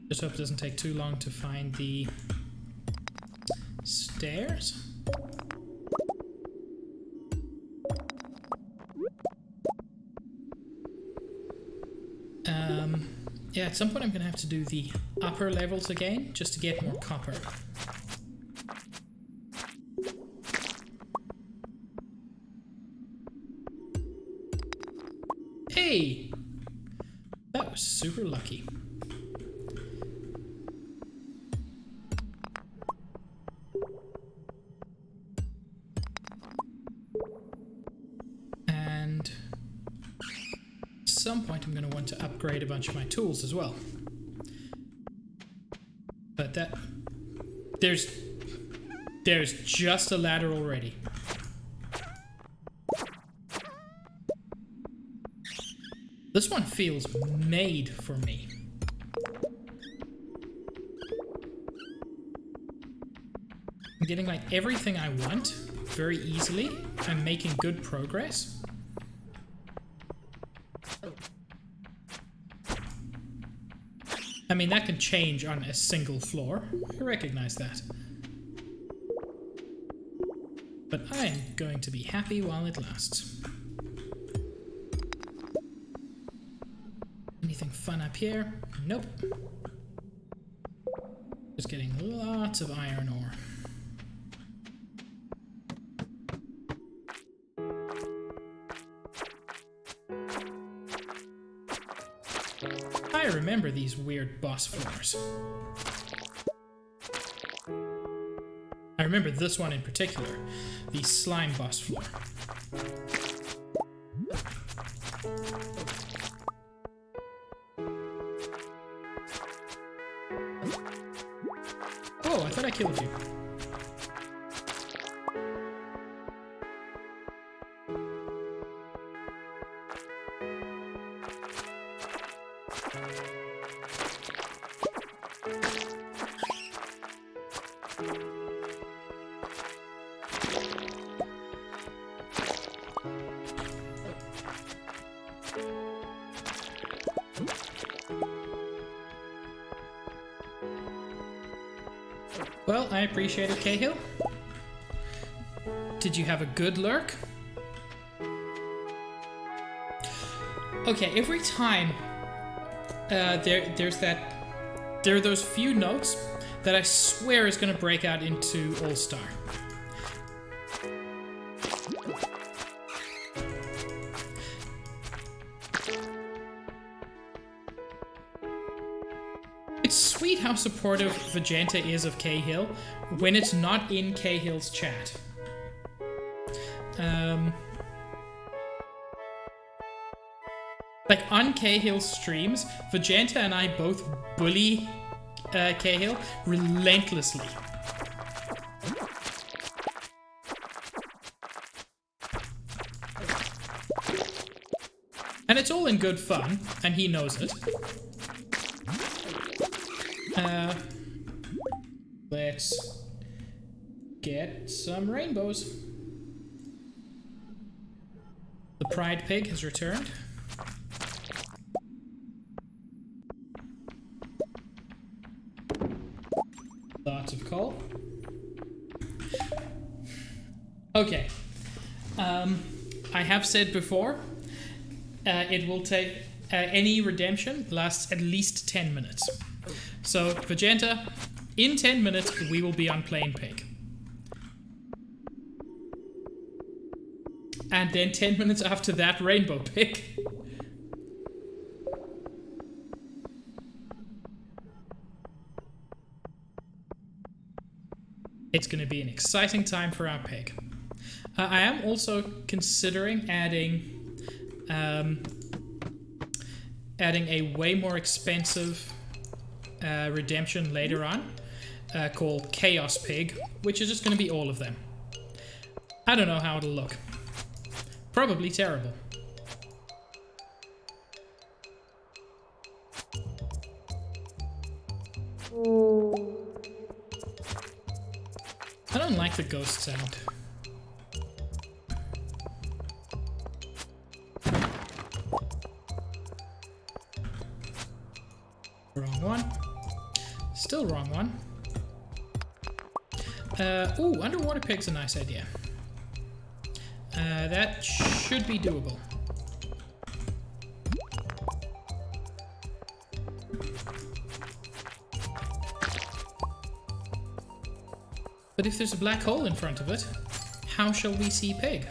Just hope it doesn't take too long to find the stairs. Yeah, at some point I'm going to have to do the upper levels again, just to get more copper. Hey! That was super lucky. And at some point I'm going to want to upgrade a bunch of my tools as well. But that... There's just a ladder already. This one feels made for me. I'm getting like everything I want very easily. I'm making good progress. I mean, that can change on a single floor. I recognize that. But I'm going to be happy while it lasts. Anything fun up here? Nope. Just getting lots of iron ore. I remember these weird boss floors. I remember this one in particular, the slime boss floor. Oh, I thought I killed you. Well, I appreciate it, Cahill. Did you have a good lurk? Okay, every time there are those few notes that I swear is going to break out into All-Star. It's sweet how supportive Vegeta is of Cahill when it's not in Cahill's chat. Like on Cahill's streams, Vegeta and I both bully Cahill relentlessly. And it's all in good fun, and he knows it. Let's get some rainbows. The Pride Pig has returned. Lots of coal. Okay. I have said before, it will take any redemption lasts at least 10 minutes. So, Vegeta, in 10 minutes, we will be on Plain Pig. And then 10 minutes after that, Rainbow Pig. It's going to be an exciting time for our pig. I am also considering adding a way more expensive redemption later on called Chaos Pig, which is just going to be all of them. I don't know how it'll look. Probably terrible. I don't like the ghost sound. Wrong one. Still wrong one. Ooh, underwater pig's a nice idea. That should be doable. But if there's a black hole in front of it, how shall we see pig?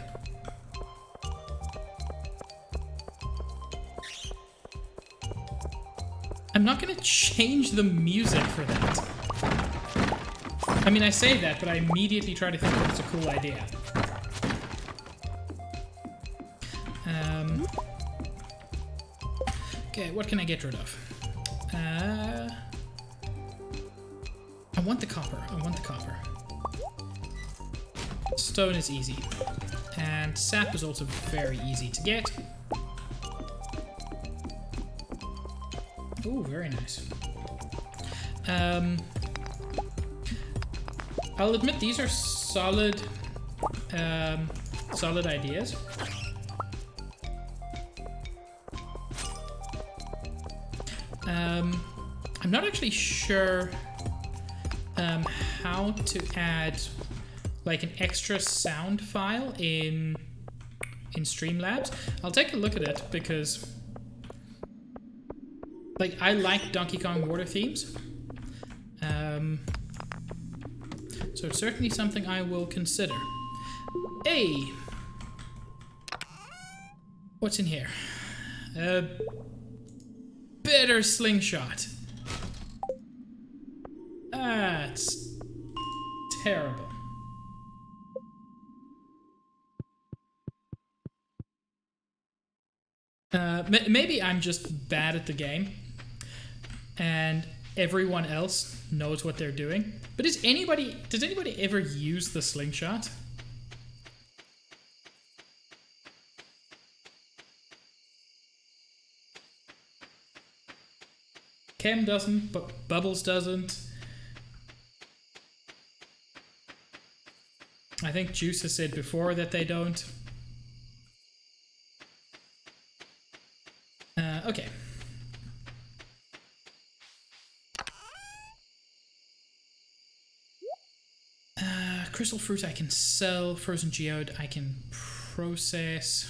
I'm not going to change the music for that. I mean, I say that, but I immediately try to think that it's a cool idea. Okay, what can I get rid of? I want the copper. I want the copper. Stone is easy. And sap is also very easy to get. Ooh, very nice. I'll admit these are solid, solid ideas. I'm not actually sure how to add like an extra sound file in Streamlabs. I'll take a look at it because like I like Donkey Kong water themes. So it's certainly something I will consider. Hey! What's in here? Better slingshot. That's terrible. Maybe I'm just bad at the game and everyone else knows what they're doing. But does anybody ever use the slingshot? Kem doesn't, but Bubbles doesn't. I think Juice has said before that they don't. Okay. Crystal fruit I can sell. Frozen geode I can process.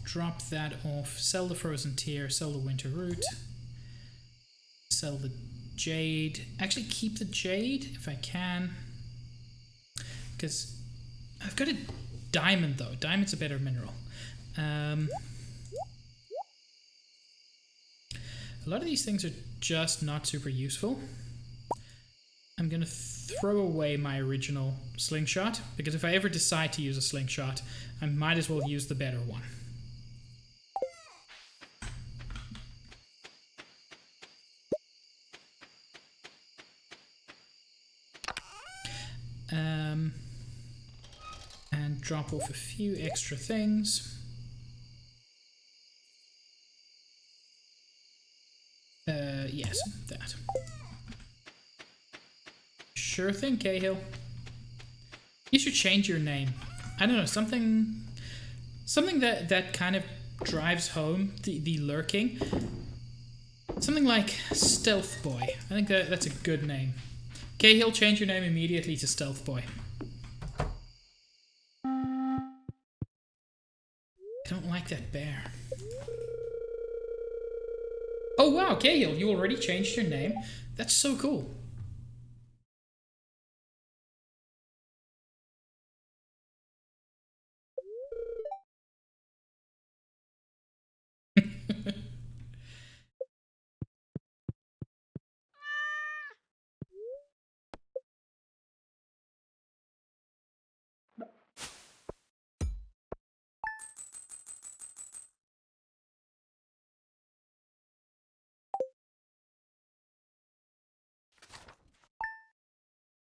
Drop that off. Sell the frozen tear. Sell the winter root. Sell the jade. Actually keep the jade if I can. Because I've got a diamond though. Diamond's a better mineral. A lot of these things are just not super useful. I'm going to throw away my original slingshot, because if I ever decide to use a slingshot, I might as well use the better one. And drop off a few extra things. Yes, that. Sure thing, Cahill. You should change your name. I don't know, something that kind of drives home the lurking. Something like Stealth Boy. I think that's a good name. Cahill, change your name immediately to Stealth Boy. I don't like that bear. Oh wow, Cahill, you already changed your name? That's so cool.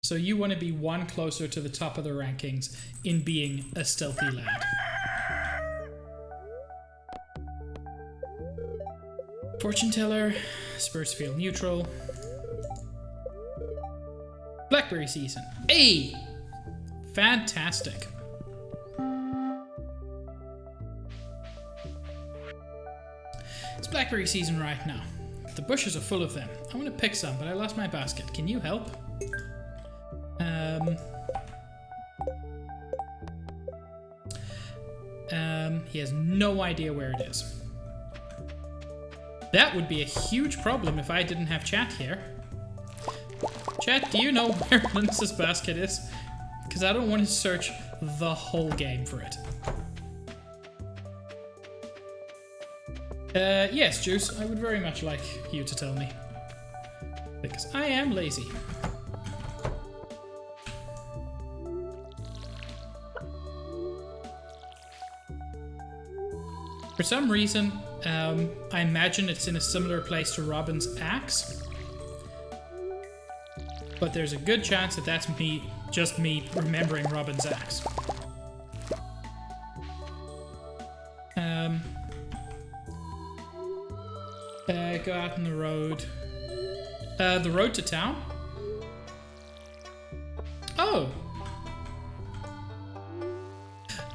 So you want to be one closer to the top of the rankings in being a stealthy lad. Fortune teller, Spurs feel neutral. Blackberry season. Hey! Fantastic. It's blackberry season right now. The bushes are full of them. I want to pick some, but I lost my basket. Can you help? He has no idea where it is. That would be a huge problem if I didn't have chat here. Chat, do you know where Linus's basket is? Because I don't want to search the whole game for it. Yes, Juice, I would very much like you to tell me. Because I am lazy. For some reason, I imagine it's in a similar place to Robin's axe. But there's a good chance that that's just me remembering Robin's axe. Go out on the road. The road to town? Oh!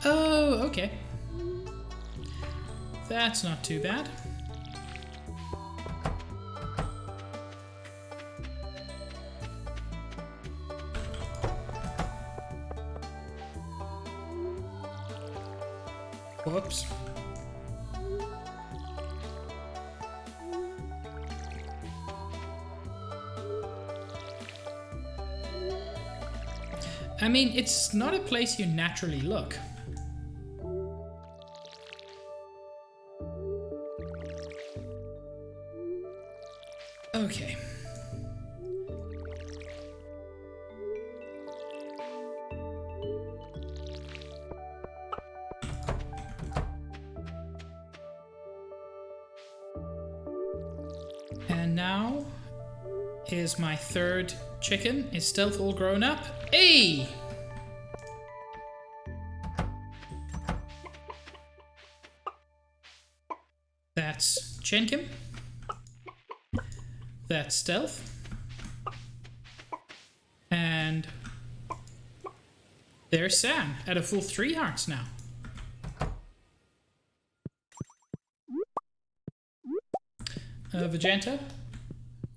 Oh, okay. That's not too bad. Whoops. I mean, it's not a place you naturally look. Okay. And now is my third chicken. Is Stealth all grown up? Hey! That's Chenkim. That's Stealth. And there's Sam at a full 3 hearts now. Vegeta,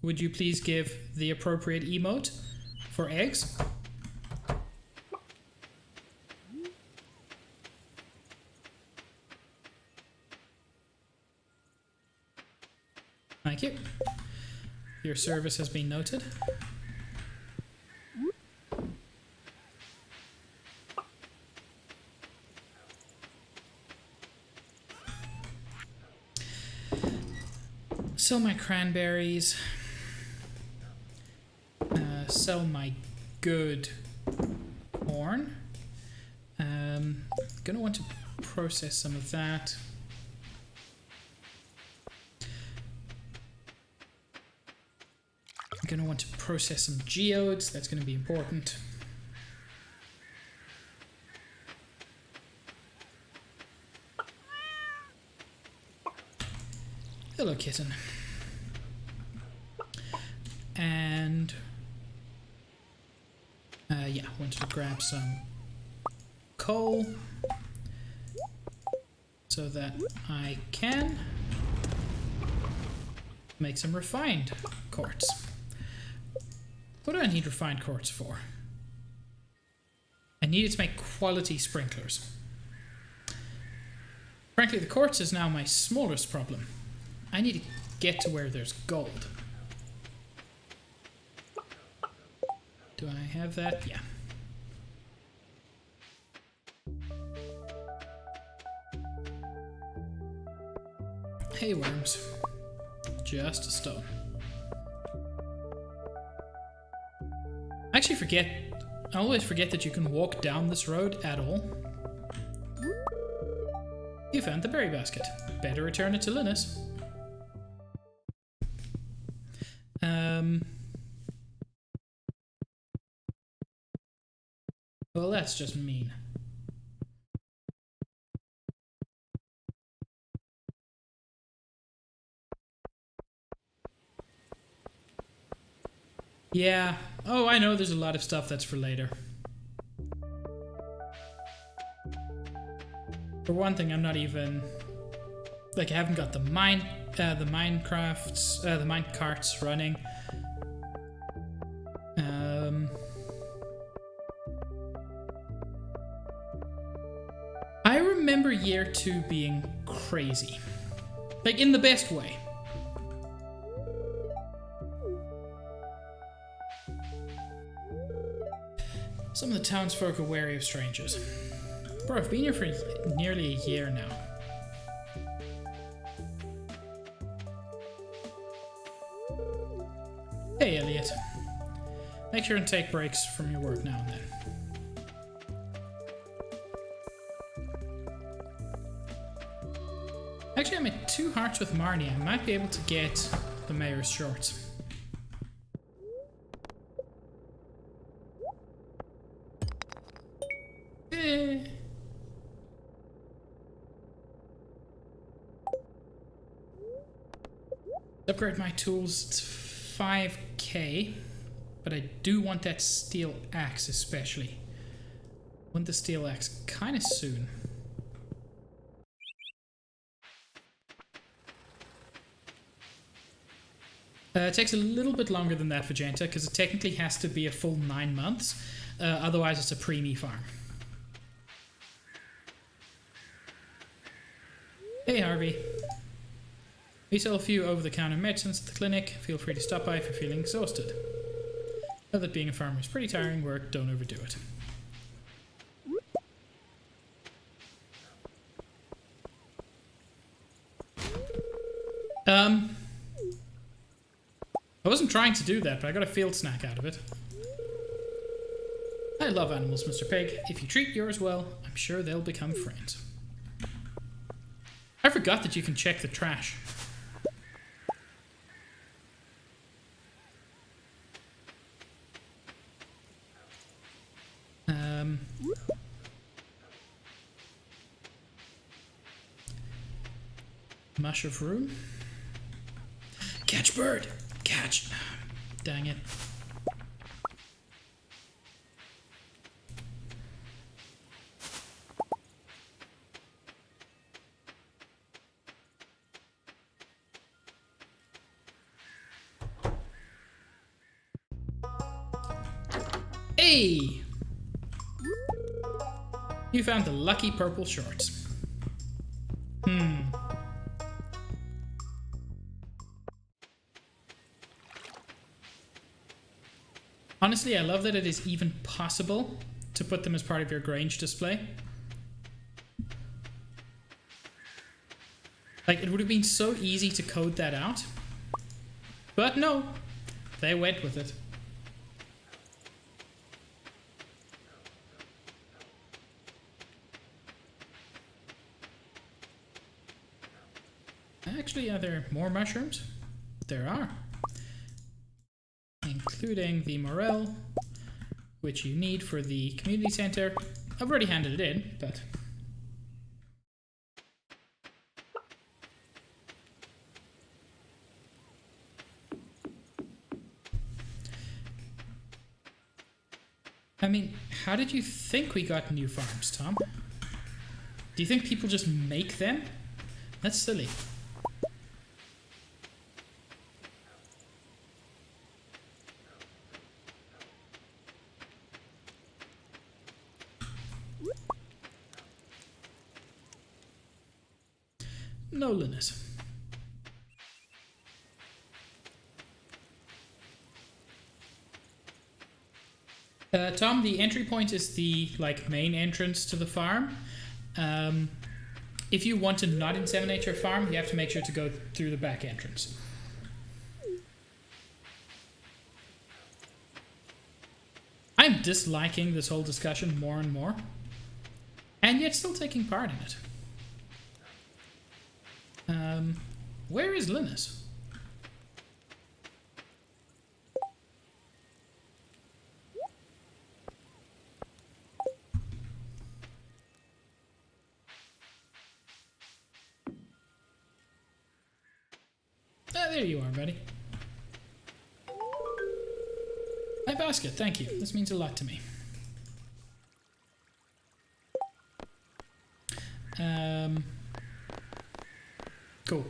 would you please give the appropriate emote for eggs? Thank you. Your service has been noted. Sell my cranberries. Sell my good corn. Gonna want to process some of that. I'm gonna want to process some geodes. That's gonna be important. Hello, kitten. And yeah, I wanted to grab some coal so that I can make some refined quartz. What do I need refined quartz for? I need it to make quality sprinklers. Frankly, the quartz is now my smallest problem. I need to get to where there's gold. Do I have that? Yeah. Hey, worms. Just a stone. I always forget that you can walk down this road at all. You found the berry basket. Better return it to Linus. Well, that's just mean. Yeah, Oh, I know there's a lot of stuff that's for later. For one thing, I'm not even... Like, I haven't got the mine carts running. I remember year 2 being crazy. Like, in the best way. Some of the townsfolk are wary of strangers. Bro, I've been here for nearly a year now. Hey, Elliot. Make sure and take breaks from your work now and then. Actually, I'm at 2 hearts with Marnie. I might be able to get the mayor's shorts. Upgrade my tools. It's 5k, but I do want that steel axe especially. I want the steel axe kind of soon. It takes a little bit longer than that for Genta because it technically has to be a full 9 months. Otherwise, it's a preemie farm. Hey, Harvey. We sell a few over-the-counter medicines at the clinic. Feel free to stop by if you're feeling exhausted. Know that being a farmer is pretty tiring work. Don't overdo it. I wasn't trying to do that, but I got a field snack out of it. I love animals, Mr. Pig. If you treat yours well, I'm sure they'll become friends. I forgot that you can check the trash. Mush of room. Catch bird! Catch! Dang it. Hey! You found the lucky purple shorts. Honestly, I love that it is even possible to put them as part of your Grange display. Like, it would have been so easy to code that out. But no, they went with it. Actually, are there more mushrooms? There are. Including the morel, which you need for the community center. I've already handed it in, but... I mean, how did you think we got new farms, Tom? Do you think people just make them? That's silly. No, Linus. Tom, the entry point is the main entrance to the farm. If you want to not inseminate your farm, you have to make sure to go through the back entrance. I'm disliking this whole discussion more and more, and yet still taking part in it. Where is Linus? Ah, there you are, buddy. I basket, thank you. This means a lot to me. Cool.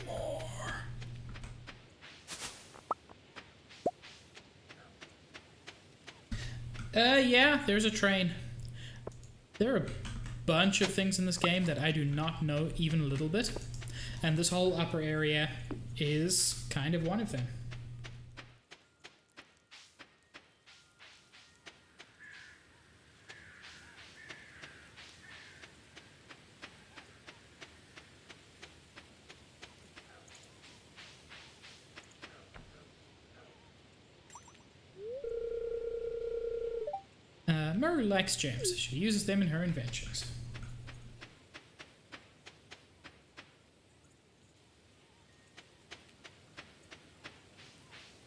More. Yeah, there's a train. There are a bunch of things in this game that I do not know even a little bit. And this whole upper area is kind of one of them. Murray likes gems. She uses them in her inventions.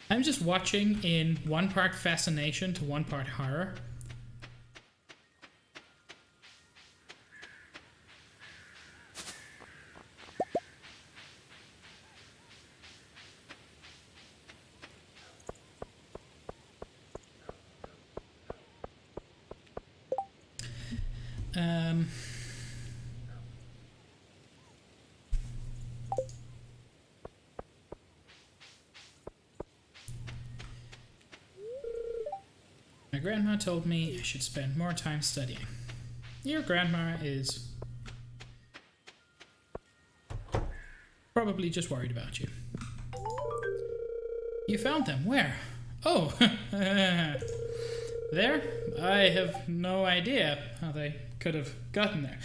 I'm just watching in one part fascination to one part horror. My grandma told me I should spend more time studying. Your grandma is probably just worried about you. You found them. Where? Oh, there? I have no idea how they could have gotten there.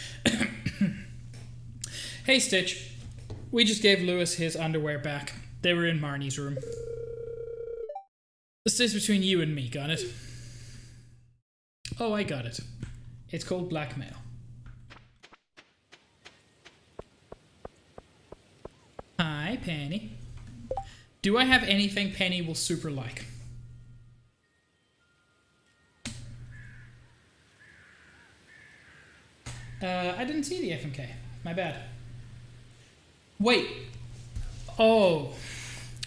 Hey, Stitch. We just gave Lewis his underwear back. They were in Marnie's room. This stays between you and me, got it? Oh, I got it. It's called blackmail. Hi, Penny. Do I have anything Penny will super like? I didn't see the FMK. My bad. Wait. Oh.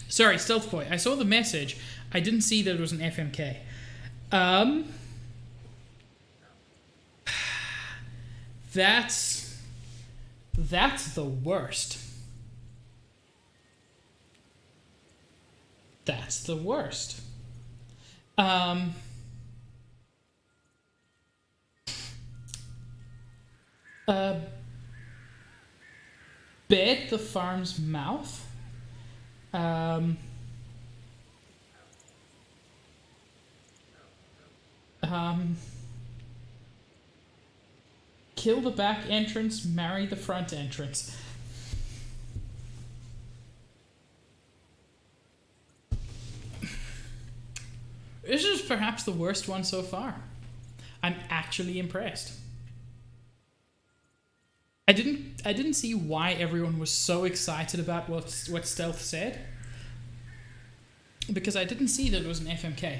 Sorry, Stealth Boy. I saw the message. I didn't see that it was an FMK. That's the worst. That's the worst. Bed the farm's mouth. Kill the back entrance, marry the front entrance. This is perhaps the worst one so far. I'm actually impressed. I didn't see why everyone was so excited about what Stealth said. Because I didn't see that it was an FMK.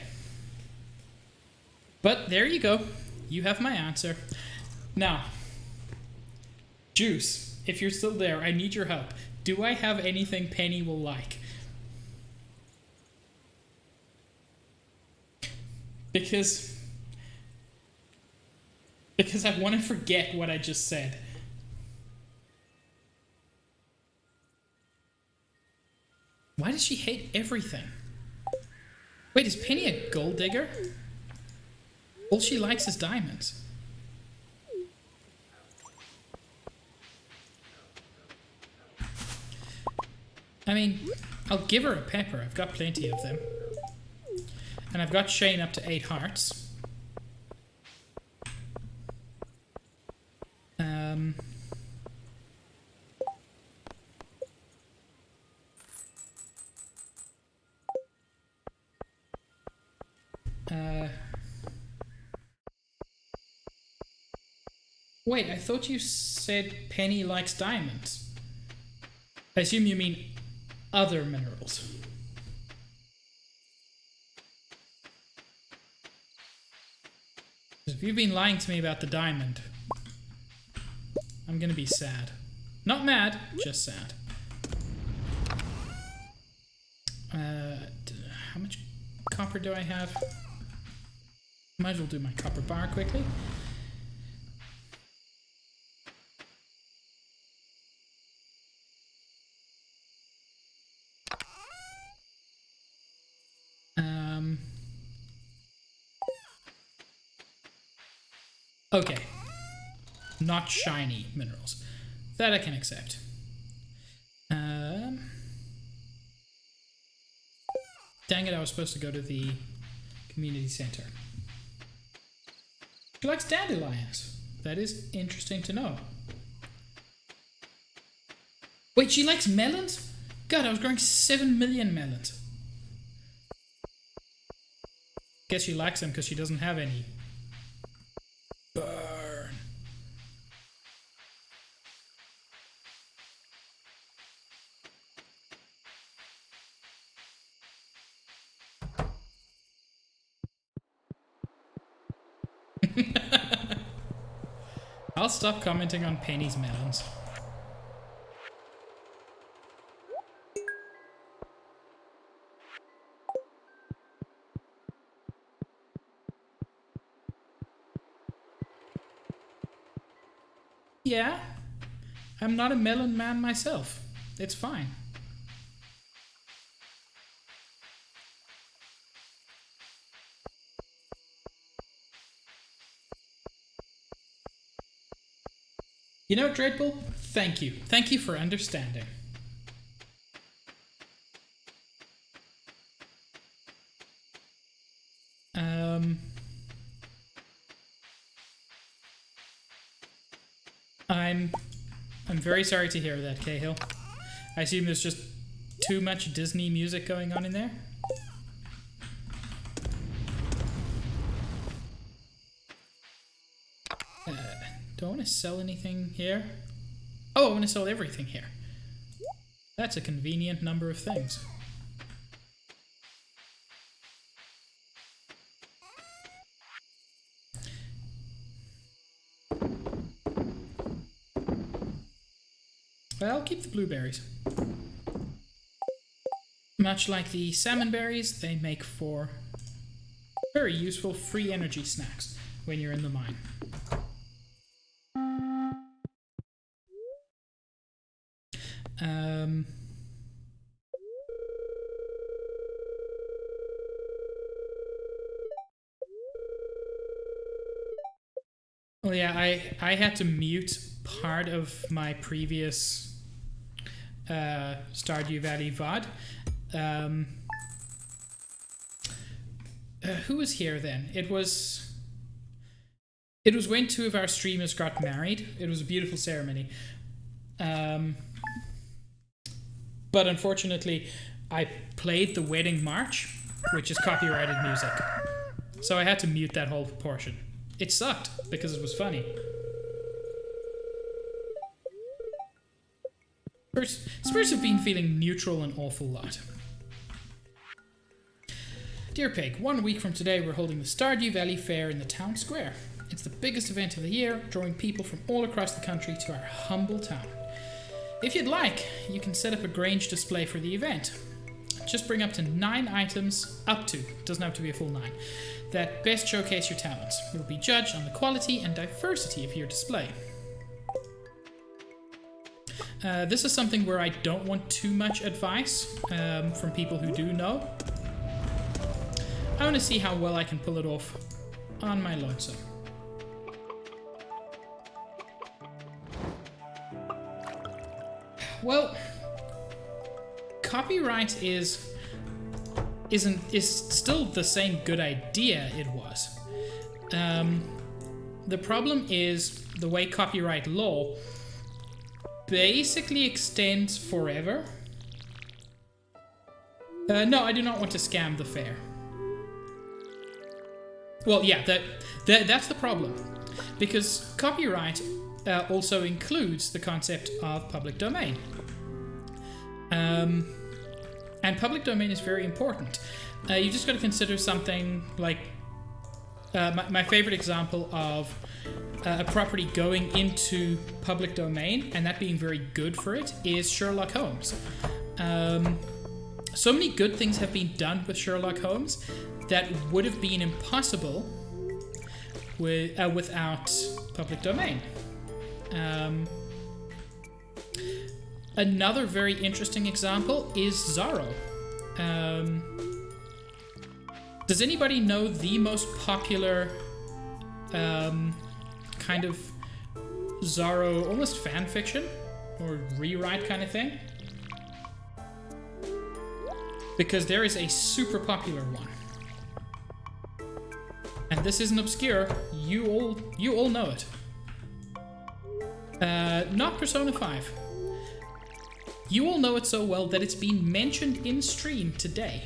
But there you go. You have my answer. Now, Juice, if you're still there, I need your help. Do I have anything Penny will like? Because I want to forget what I just said. Why does she hate everything? Wait, is Penny a gold digger? All she likes is diamonds. I mean, I'll give her a pepper. I've got plenty of them. And I've got Shane up to 8 hearts. Wait, I thought you said Penny likes diamonds. I assume you mean other minerals. If you've been lying to me about the diamond, I'm gonna be sad. Not mad, just sad. How much copper do I have? Might as well do my copper bar quickly. Okay. Not shiny minerals. That I can accept. Dang it, I was supposed to go to the community center. She likes dandelions. That is interesting to know. Wait, she likes melons? God, I was growing 7 million melons. Guess she likes them because she doesn't have any. Burn. I'll stop commenting on Penny's melons. Yeah, I'm not a melon man myself. It's fine. You know, Dreadbull, thank you. Thank you for understanding. I'm very sorry to hear that, Cahill. I assume there's just too much Disney music going on in there. Do I want to sell anything here? Oh, I want to sell everything here. That's a convenient number of things. Well, I'll keep the blueberries. Much like the salmon berries, they make for very useful free energy snacks when you're in the mine. Well, yeah, I had to mute part of my previous Stardew Valley VOD. Who was here then? It was when two of our streamers got married. It was a beautiful ceremony. But unfortunately, I played the wedding march, which is copyrighted music. So I had to mute that whole portion. It sucked, because it was funny. Spirits have been feeling neutral an awful lot. Dear Pig, 1 week from today we're holding the Stardew Valley Fair in the town square. It's the biggest event of the year, drawing people from all across the country to our humble town. If you'd like, you can set up a Grange display for the event. Just bring up to 9 items, doesn't have to be a full 9, that best showcase your talents. You'll be judged on the quality and diversity of your display. This is something where I don't want too much advice from people who do know. I want to see how well I can pull it off on my lonesome. Well, copyright is still the same good idea it was. The problem is the way copyright law basically extends forever. No, I do not want to scam the fair. Well, yeah, that's the problem, because copyright also includes the concept of public domain. And public domain is very important. You just got to consider something like my favorite example of a property going into public domain and that being very good for it is Sherlock Holmes. So many good things have been done with Sherlock Holmes that would have been impossible without public domain. Another very interesting example is Zorro. Does anybody know the most popular kind of Zorro, almost fan fiction or rewrite kind of thing? Because there is a super popular one. And this isn't obscure, you all know it. Not Persona 5. You all know it so well that it's been mentioned in stream today.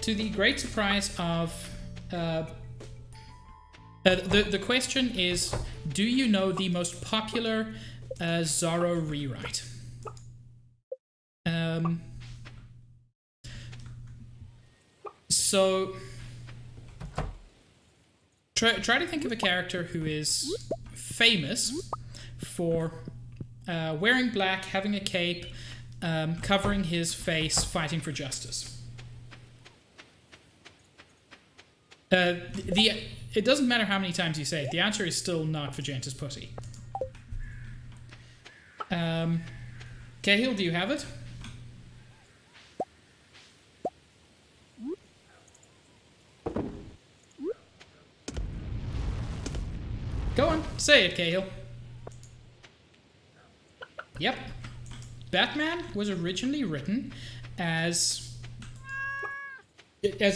To the great surprise of... the question is, do you know the most popular Zorro rewrite? So... Try to think of a character who is famous for wearing black, having a cape, covering his face, fighting for justice. It doesn't matter how many times you say it. The answer is still not Vegeta's pussy. Cahill, do you have it? Go on, say it, Cahill. Yep. Batman was originally written as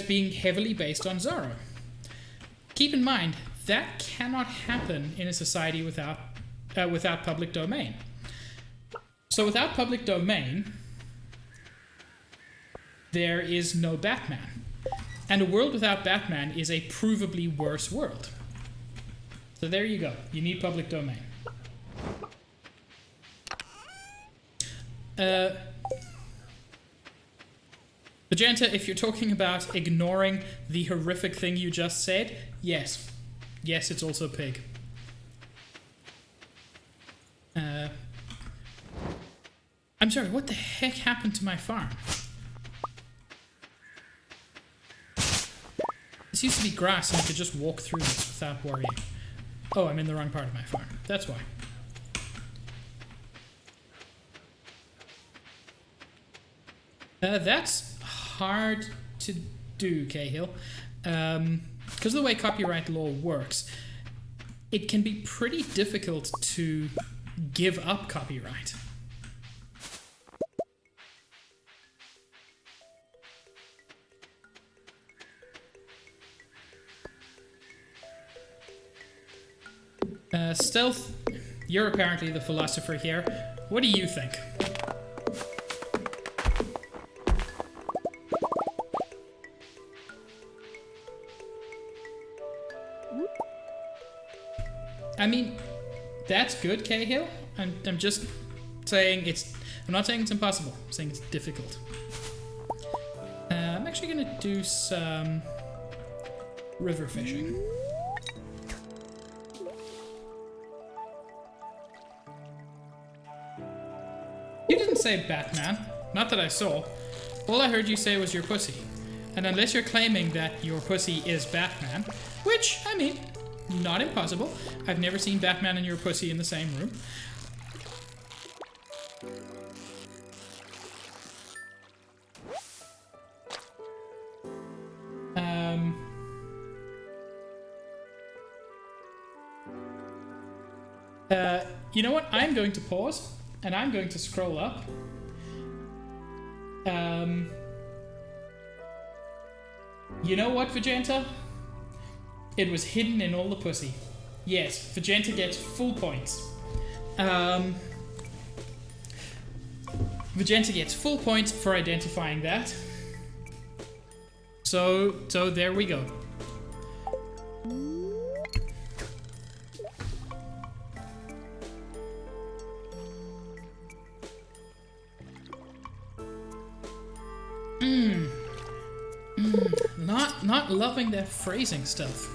being heavily based on Zorro. Keep in mind, that cannot happen in a society without public domain. So without public domain, there is no Batman. And a world without Batman is a provably worse world. So there you go. You need public domain. Magenta, if you're talking about ignoring the horrific thing you just said, yes. Yes, it's also pig. I'm sorry, what the heck happened to my farm? This used to be grass and I could just walk through this without worrying. Oh, I'm in the wrong part of my farm. That's why. That's hard to do, Cahill. Because of the way copyright law works, it can be pretty difficult to give up copyright. Stealth, you're apparently the philosopher here. What do you think? I mean, that's good, Cahill. I'm just saying I'm not saying it's impossible. I'm saying it's difficult. I'm actually gonna do some river fishing. You didn't say Batman. Not that I saw. All I heard you say was your pussy. And unless you're claiming that your pussy is Batman, which, I mean, not impossible. I've never seen Batman and your pussy in the same room. You know what? I'm going to pause and I'm going to scroll up. You know what, Vegeta? It was hidden in all the pussy. Yes, Vegeta gets full points. Vegeta gets full points for identifying that. So there we go. not loving that phrasing stuff.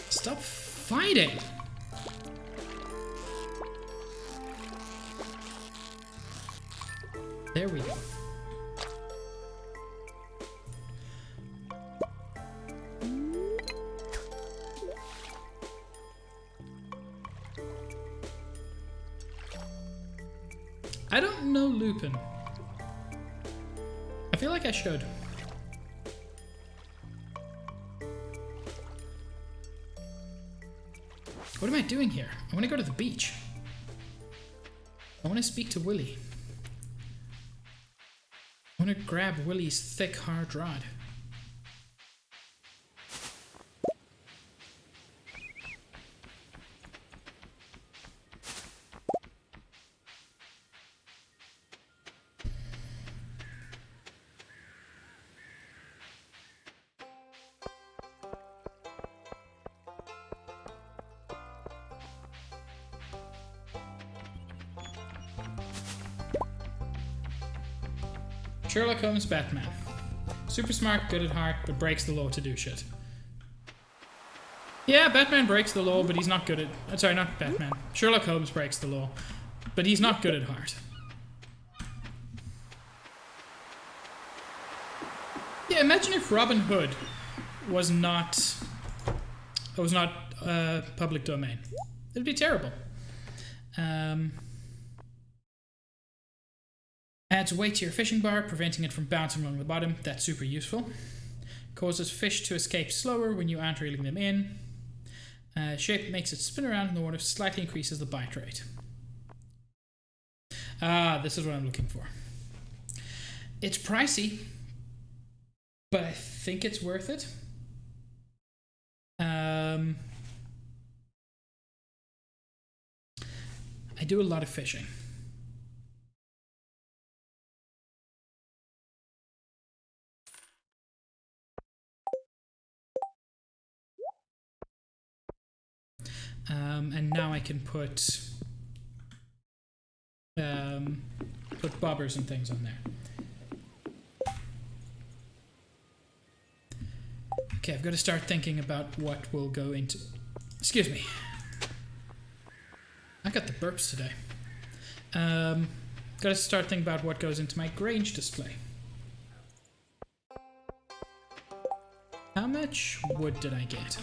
Stop fighting! There we go. I don't know Lupin. I feel like I should. What am I doing here? I want to go to the beach. I want to speak to Willy. I want to grab Willy's thick, hard rod. Sherlock Holmes, Batman. Super smart, good at heart, but breaks the law to do shit. Yeah, Batman breaks the law, but he's not good at... sorry, not Batman. Sherlock Holmes breaks the law, but he's not good at heart. Yeah, imagine if Robin Hood was not public domain. It'd be terrible. Adds weight to your fishing bar, preventing it from bouncing along the bottom. That's super useful. Causes fish to escape slower when you aren't reeling them in. Shape makes it spin around in the water, slightly increases the bite rate. Ah, this is what I'm looking for. It's pricey, but I think it's worth it. I do a lot of fishing. And now I can put bobbers and things on there. Okay, I've got to start thinking about what will go into... Excuse me. I got the burps today. Got to start thinking about what goes into my Grange display. How much wood did I get?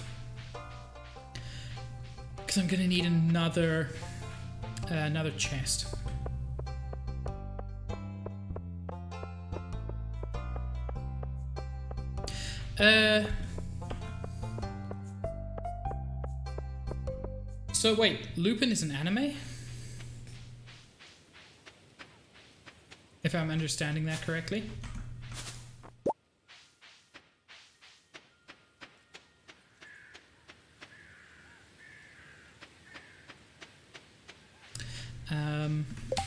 Because I'm gonna need another chest. So wait, Lupin is an anime? If I'm understanding that correctly.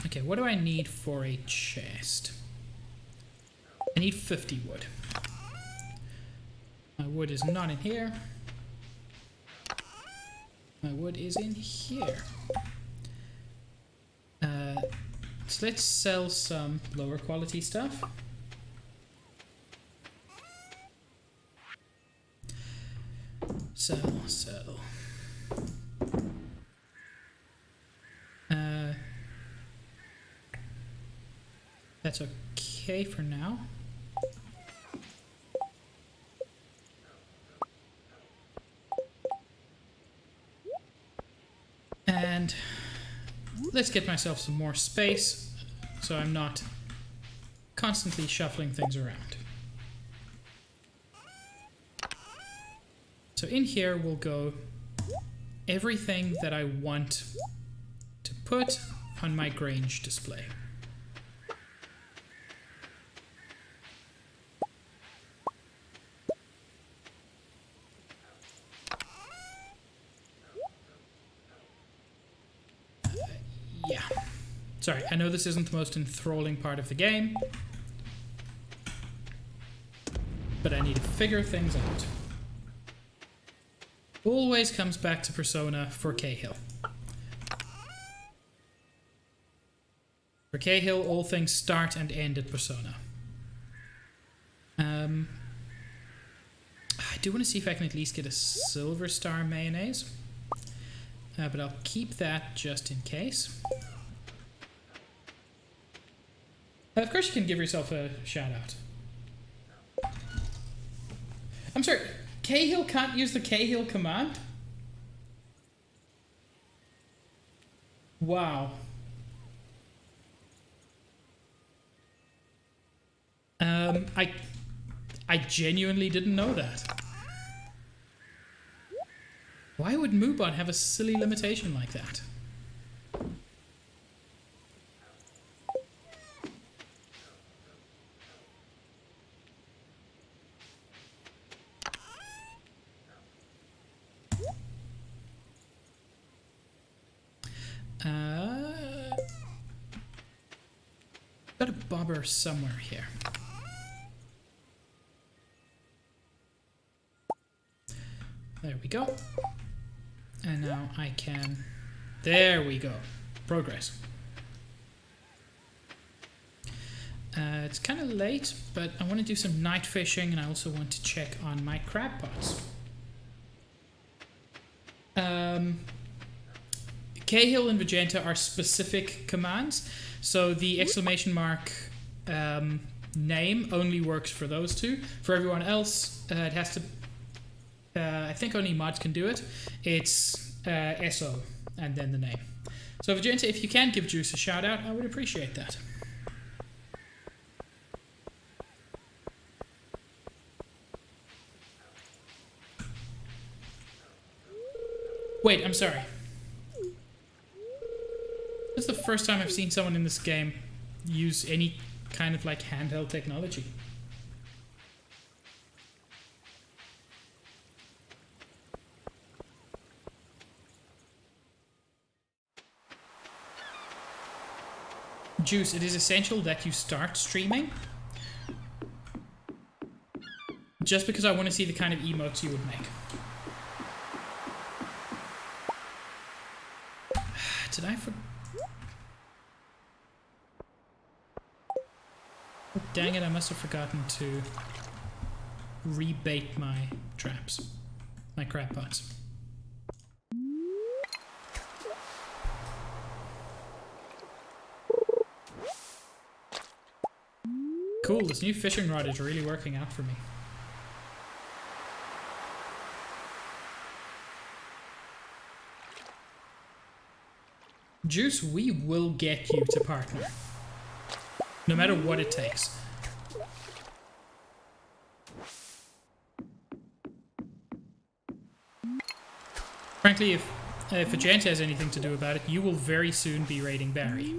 Okay, what do I need for a chest? I need 50 wood. My wood is not in here. My wood is in here. So let's sell some lower quality stuff. Sell. That's okay for now. And let's get myself some more space so I'm not constantly shuffling things around. So in here will go everything that I want to put on my Grange display. Yeah. Sorry, I know this isn't the most enthralling part of the game, but I need to figure things out. Always comes back to Persona for Cahill. For Cahill, all things start and end at Persona. I do want to see if I can at least get a silver star mayonnaise. But I'll keep that just in case. Of course you can give yourself a shout out. I'm sorry, Cahill can't use the Cahill command? Wow. I genuinely didn't know that. Why would Mubon have a silly limitation like that? Got a bobber somewhere here. There we go. And now I can... There we go. Progress. It's kind of late, but I want to do some night fishing, and I also want to check on my crab pots. Cahill and Vegeta are specific commands, so the exclamation mark name only works for those two. For everyone else, it has to... I think only mods can do it. It's SO and then the name. So Vegeta, if you can give Juice a shout out, I would appreciate that. Wait, I'm sorry. This is the first time I've seen someone in this game use any kind of like handheld technology. Juice, it is essential that you start streaming. Just because I want to see the kind of emotes you would make. Did I forget? Oh, dang it, I must have forgotten to rebait my traps. My crab pots. Cool, this new fishing rod is really working out for me. Juice, we will get you to partner. No matter what it takes. Frankly, if Vegeta has anything to do about it, you will very soon be raiding Barry.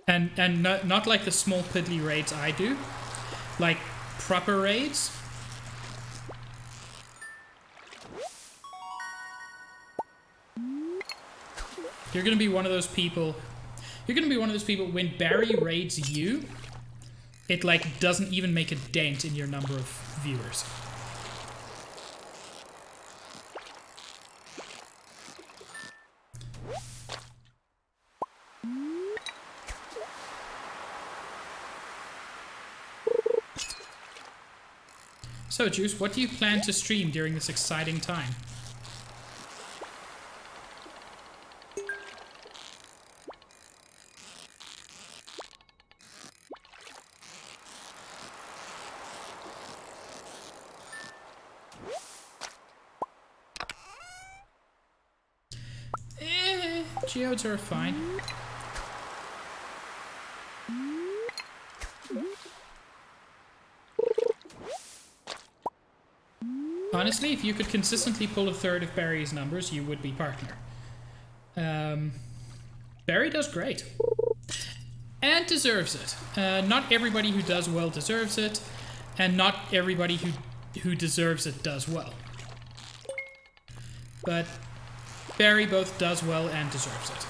And not like the small piddly raids I do. Like proper raids. You're gonna be one of those people. You're gonna be one of those people when Barry raids you, it like doesn't even make a dent in your number of viewers. So, Juice, what do you plan to stream during this exciting time? Geodes are fine. Honestly, if you could consistently pull a third of Barry's numbers, you would be partner. Barry does great. And deserves it. Not everybody who does well deserves it, and not everybody who deserves it does well. But Barry both does well and deserves it.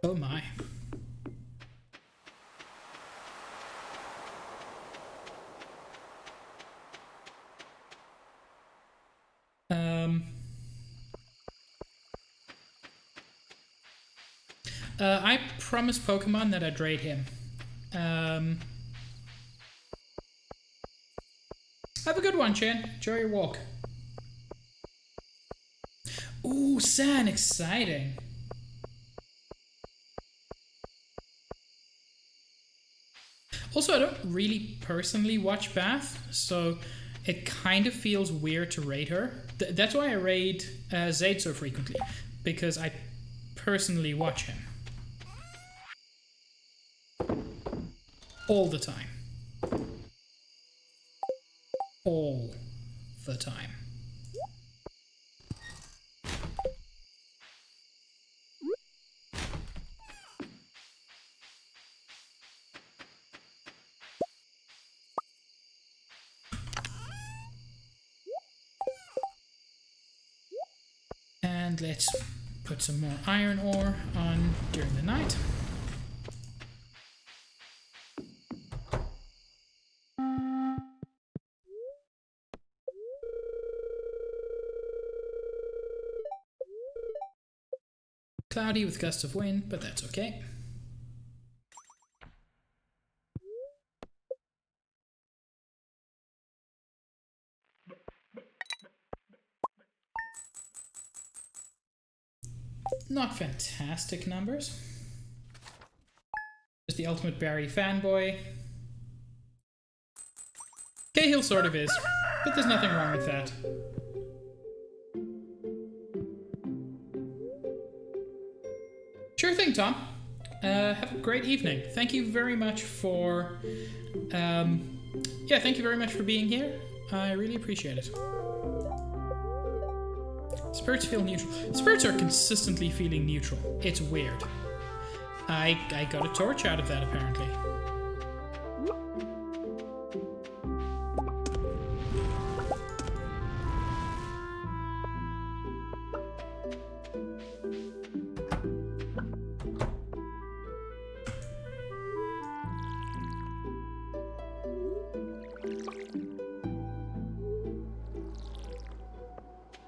Oh my. I promised Pokemon that I'd raid him. Have a good one, Chen. Enjoy your walk. Ooh, San, exciting. Also, I don't really personally watch Bath, so it kind of feels weird to raid her. That's why I raid Zaid so frequently, because I personally watch him. All the time. All the time. And let's put some more iron ore on during the night. Cloudy with gusts of wind, but that's okay. Not fantastic numbers. Just the ultimate Barry fanboy. Cahill sort of is, but there's nothing wrong with that. Sure thing, Tom. Have a great evening. Thank you very much for... thank you very much for being here. I really appreciate it. Spirits feel neutral. Spirits are consistently feeling neutral. It's weird. I got a torch out of that, apparently.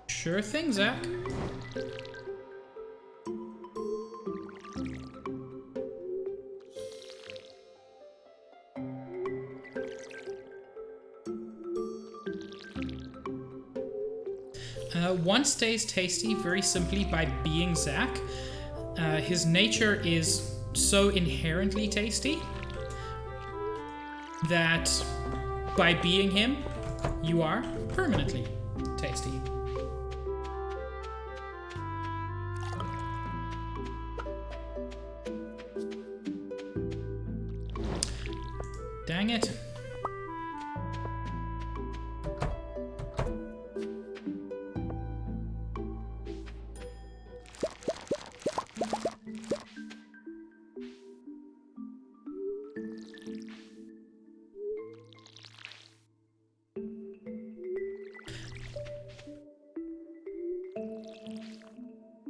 Sure thing, Zach. One stays tasty very simply by being Zach. His nature is so inherently tasty that by being him, you are permanently tasty. Dang it.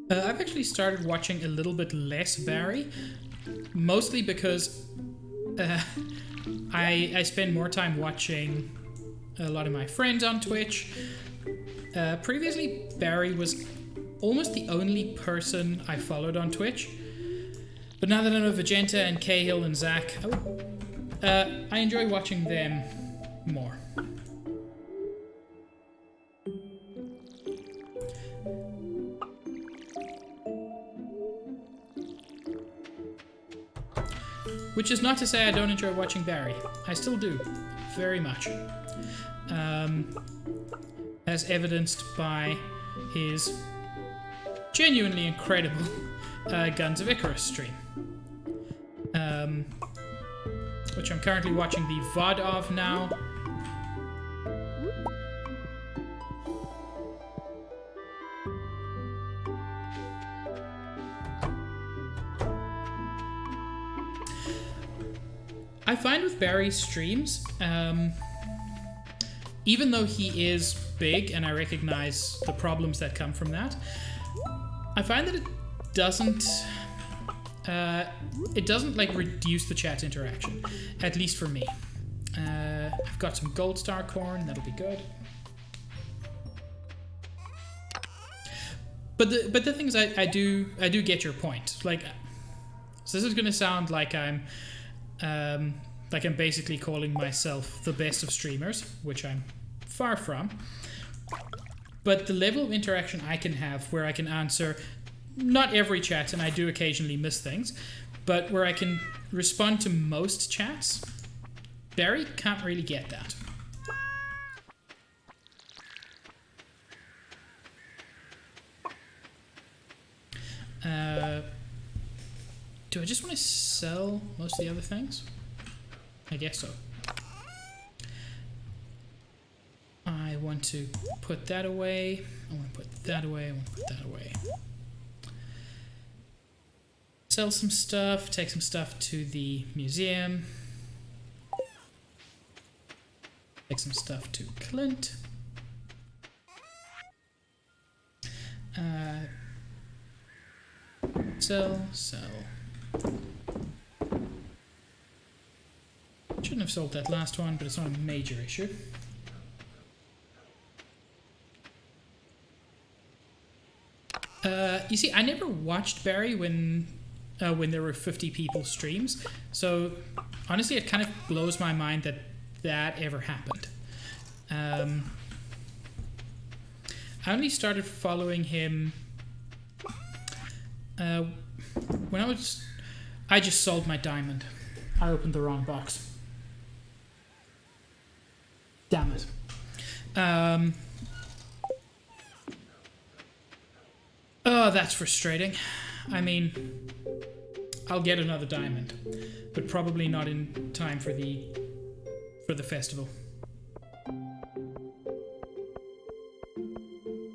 I've actually started watching a little bit less Barry, mostly because I spend more time watching a lot of my friends on Twitch. Previously, Barry was almost the only person I followed on Twitch, but now that I know Vegeta and Cahill and Zach, I enjoy watching them more. Which is not to say I don't enjoy watching Barry. I still do. Very much. As evidenced by his genuinely incredible Guns of Icarus stream. Which I'm currently watching the VOD of now. I find with Barry's streams, even though he is big and I recognize the problems that come from that, I find that it doesn't like reduce the chat interaction, at least for me. I've got some gold star corn, that'll be good. But the thing is, I do get your point. Like, So this is going to sound like I'm basically calling myself the best of streamers, which I'm far from. But the level of interaction I can have, where I can answer not every chat, and I do occasionally miss things, but where I can respond to most chats, Barry can't really get that. Do I just want to sell most of the other things? I guess so. I want to put that away. I want to put that away. I want to put that away. Sell some stuff. Take some stuff to the museum. Take some stuff to Clint. Sell. Shouldn't have sold that last one, but it's not a major issue. You see, I never watched Barry when there were 50 people streams, so honestly it kind of blows my mind that ever happened. I only started following him when I just sold my diamond. I opened the wrong box. Damn it. Oh, that's frustrating. I mean, I'll get another diamond, but probably not in time for the festival.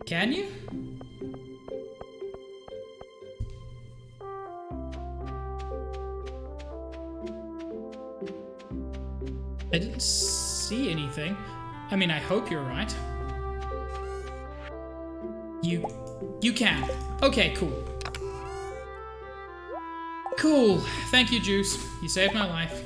Can you? I didn't see anything. I mean, I hope you're right. You can. Okay, cool. Cool. Thank you, Juice. You saved my life.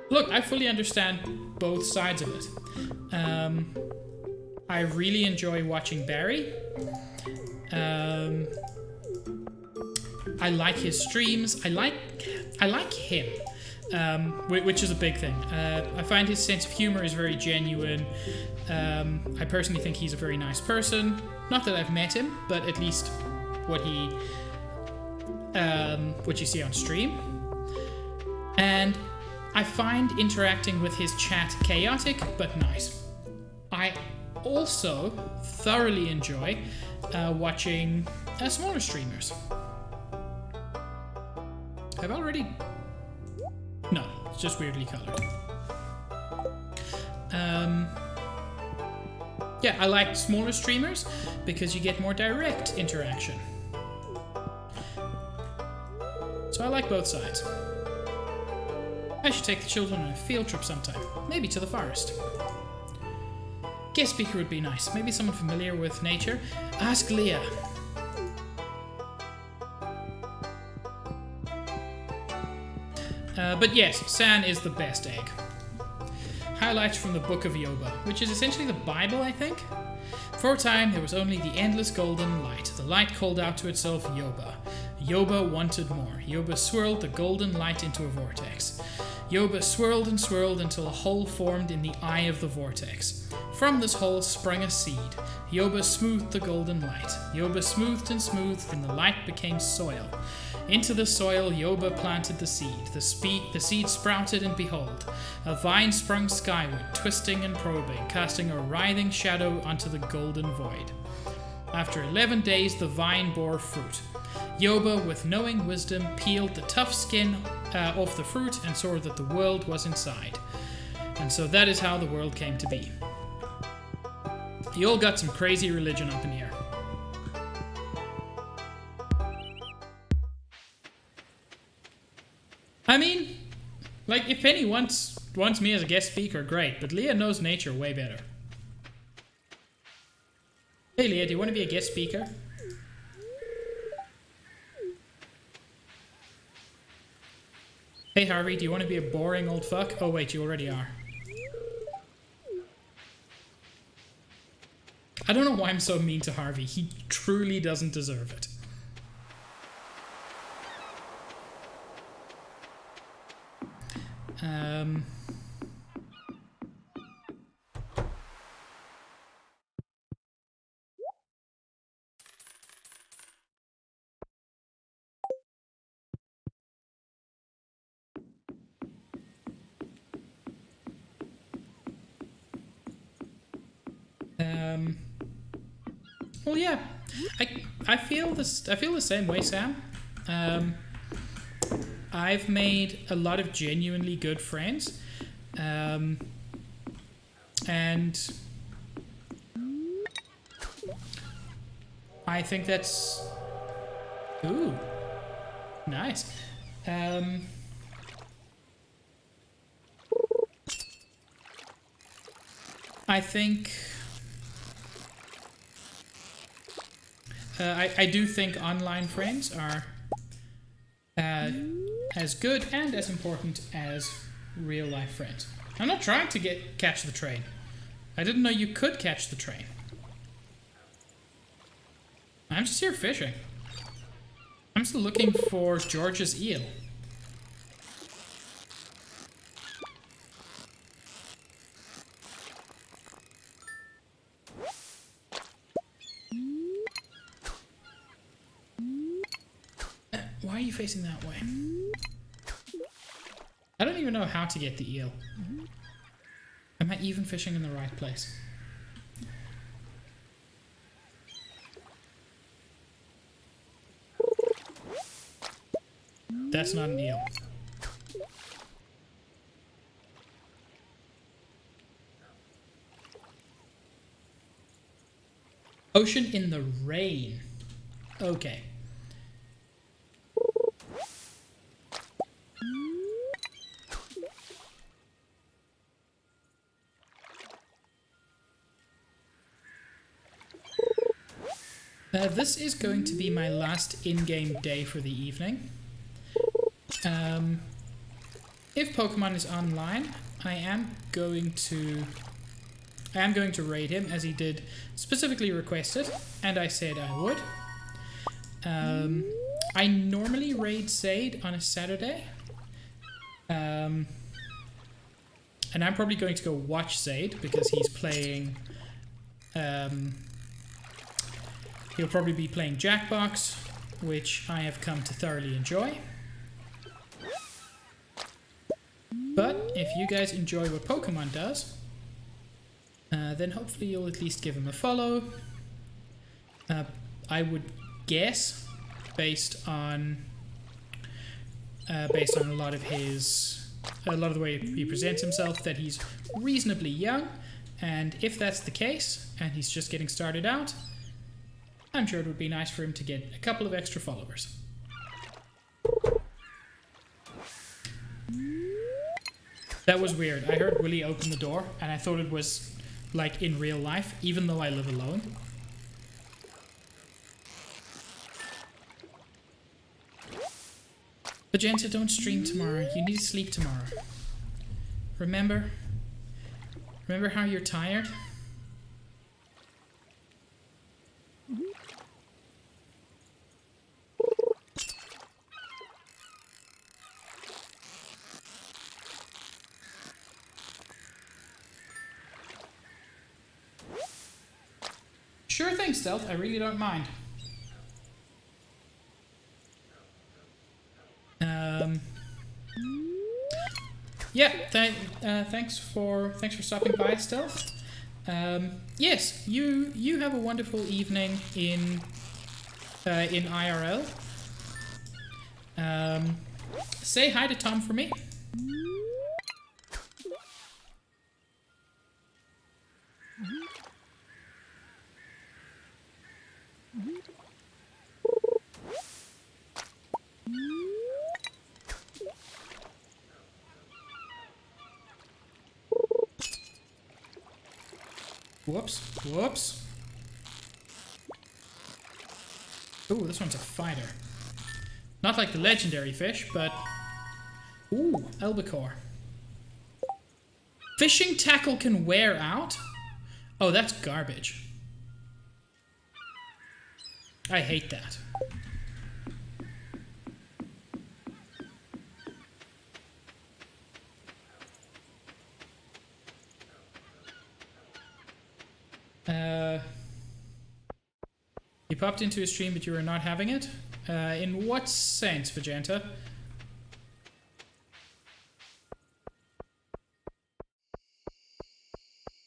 Look, I fully understand both sides of it. I really enjoy watching Barry. I like his streams. I like him, which is a big thing. I find his sense of humor is very genuine. I personally think he's a very nice person. Not that I've met him, but at least what you see on stream. And I find interacting with his chat chaotic but nice. I also thoroughly enjoy watching smaller streamers. I've already... No, it's just weirdly colored. Yeah, I like smaller streamers because you get more direct interaction. So I like both sides. I should take the children on a field trip sometime. Maybe to the forest. Guest speaker would be nice. Maybe someone familiar with nature. Ask Leah. But yes, San is the best egg. Highlights from the Book of Yoba, which is essentially the Bible, I think. For a time, there was only the endless golden light. The light called out to itself Yoba. Yoba wanted more. Yoba swirled the golden light into a vortex. Yoba swirled and swirled until a hole formed in the eye of the vortex. From this hole sprung a seed. Yoba smoothed the golden light. Yoba smoothed and smoothed, and the light became soil. Into the soil Yoba planted the seed. The seed sprouted, and behold, a vine sprung skyward, twisting and probing, casting a writhing shadow onto the golden void. After 11 days, the vine bore fruit. Yoba, with knowing wisdom, peeled the tough skin off the fruit and saw that the world was inside. And so that is how the world came to be. You all got some crazy religion up in here. I mean, like, if Penny wants me as a guest speaker, great, but Leah knows nature way better. Hey Leah, do you want to be a guest speaker? Hey Harvey, do you want to be a boring old fuck? Oh wait, you already are. I don't know why I'm so mean to Harvey. He truly doesn't deserve it. Well, yeah, I feel this. I feel the same way, Sam. I've made a lot of genuinely good friends, and I think that's ooh nice. I think. I do think online friends are as good and as important as real life friends. I'm not trying to catch the train. I didn't know you could catch the train. I'm just here fishing. I'm still looking for George's eel. Why are you facing that way? I don't even know how to get the eel. Am I even fishing in the right place? That's not an eel. Ocean in the rain. Okay. This is going to be my last in-game day for the evening. If Pokemon is online, I am going to raid him, as he did specifically request it, and I said I would. I normally raid Zaid on a Saturday. And I'm probably going to go watch Zaid because he's playing. He'll probably be playing Jackbox, which I have come to thoroughly enjoy. But if you guys enjoy what Pokemon does, then hopefully you'll at least give him a follow. I would guess, based on a lot of the way he presents himself, that he's reasonably young. And if that's the case, and he's just getting started out, I'm sure it would be nice for him to get a couple of extra followers. That was weird. I heard Willie open the door, and I thought it was like in real life, even though I live alone. Magenta, don't stream tomorrow. You need to sleep tomorrow. Remember? Remember how you're tired? Sure thing, Stealth. I really don't mind. Yeah. Thanks for stopping by, Stealth. Yes, you have a wonderful evening in IRL. Say hi to Tom for me. Whoops. Whoops. Ooh, this one's a fighter. Not like the legendary fish, but Ooh, albacore. Fishing tackle can wear out? Oh, that's garbage. I hate that. You popped into a stream, but you were not having it? In what sense, Veganta?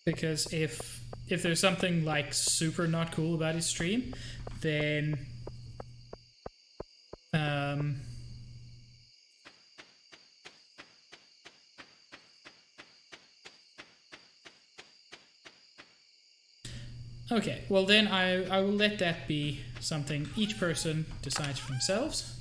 Because if there's something like super not cool about his stream, then okay, well then I will let that be something each person decides for themselves.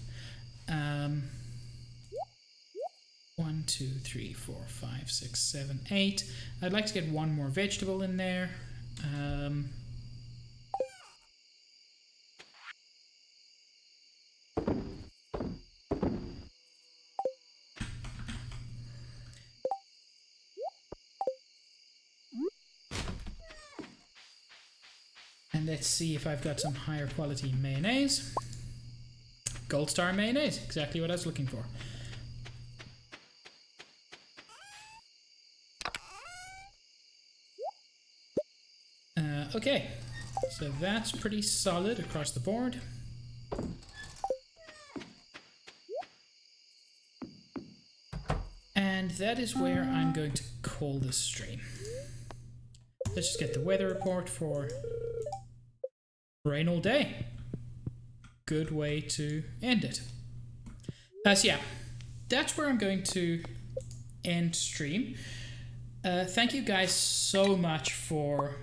1, 2, 3, 4, 5, 6, 7, 8. I'd like to get one more vegetable in there. And let's see if I've got some higher quality mayonnaise. Gold Star mayonnaise, exactly what I was looking for. Okay, so that's pretty solid across the board. And that is where I'm going to call this stream. Let's just get the weather report for rain all day. Good way to end it. So yeah, that's where I'm going to end stream. Thank you guys so much for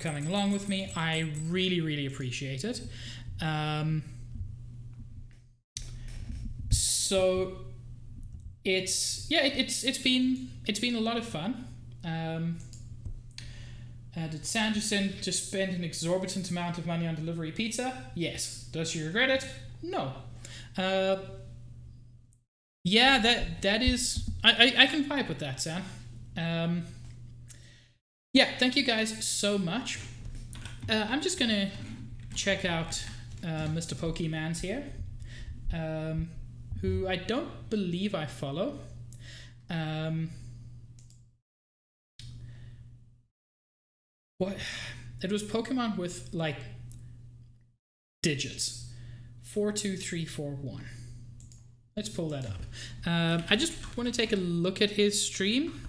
coming along with me. I really appreciate it. So it's been a lot of fun. Did Sanderson just spend an exorbitant amount of money on delivery pizza? Yes. Does she regret it? No. Yeah, that is... I can vibe with that, Sam. Yeah, thank you guys so much. I'm just going to check out Mr. Pokemans here, who I don't believe I follow. What? It was Pokemon with, like, digits. 4, 2, 3, 4, 1. Let's pull that up. I just want to take a look at his stream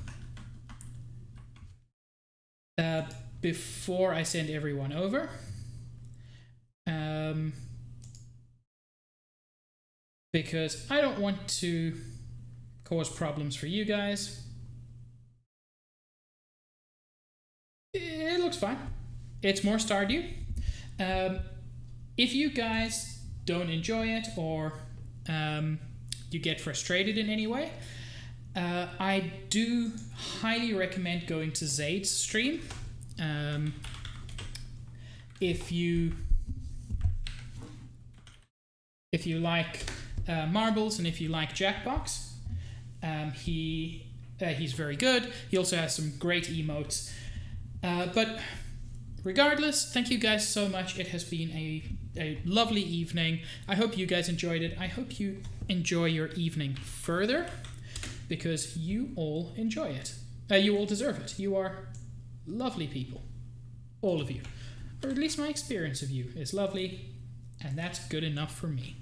before I send everyone over. Because I don't want to cause problems for you guys. It looks fine. It's more Stardew. If you guys don't enjoy it or you get frustrated in any way, I do highly recommend going to Zaid's stream. If you like marbles and if you like Jackbox, he's very good. He also has some great emotes. But regardless, thank you guys so much. It has been a lovely evening. I hope you guys enjoyed it. I hope you enjoy your evening further, because you all enjoy it. You all deserve it. You are lovely people. All of you. Or at least my experience of you is lovely, and that's good enough for me.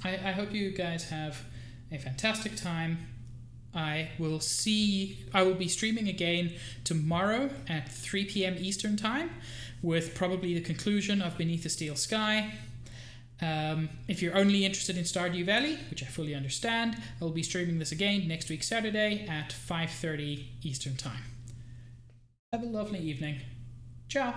I hope you guys have a fantastic time. I will be streaming again tomorrow at 3 p.m. Eastern Time, with probably the conclusion of Beneath the Steel Sky. If you're only interested in Stardew Valley, which I fully understand, I'll be streaming this again next week Saturday at 5:30 Eastern Time. Have a lovely evening. Ciao.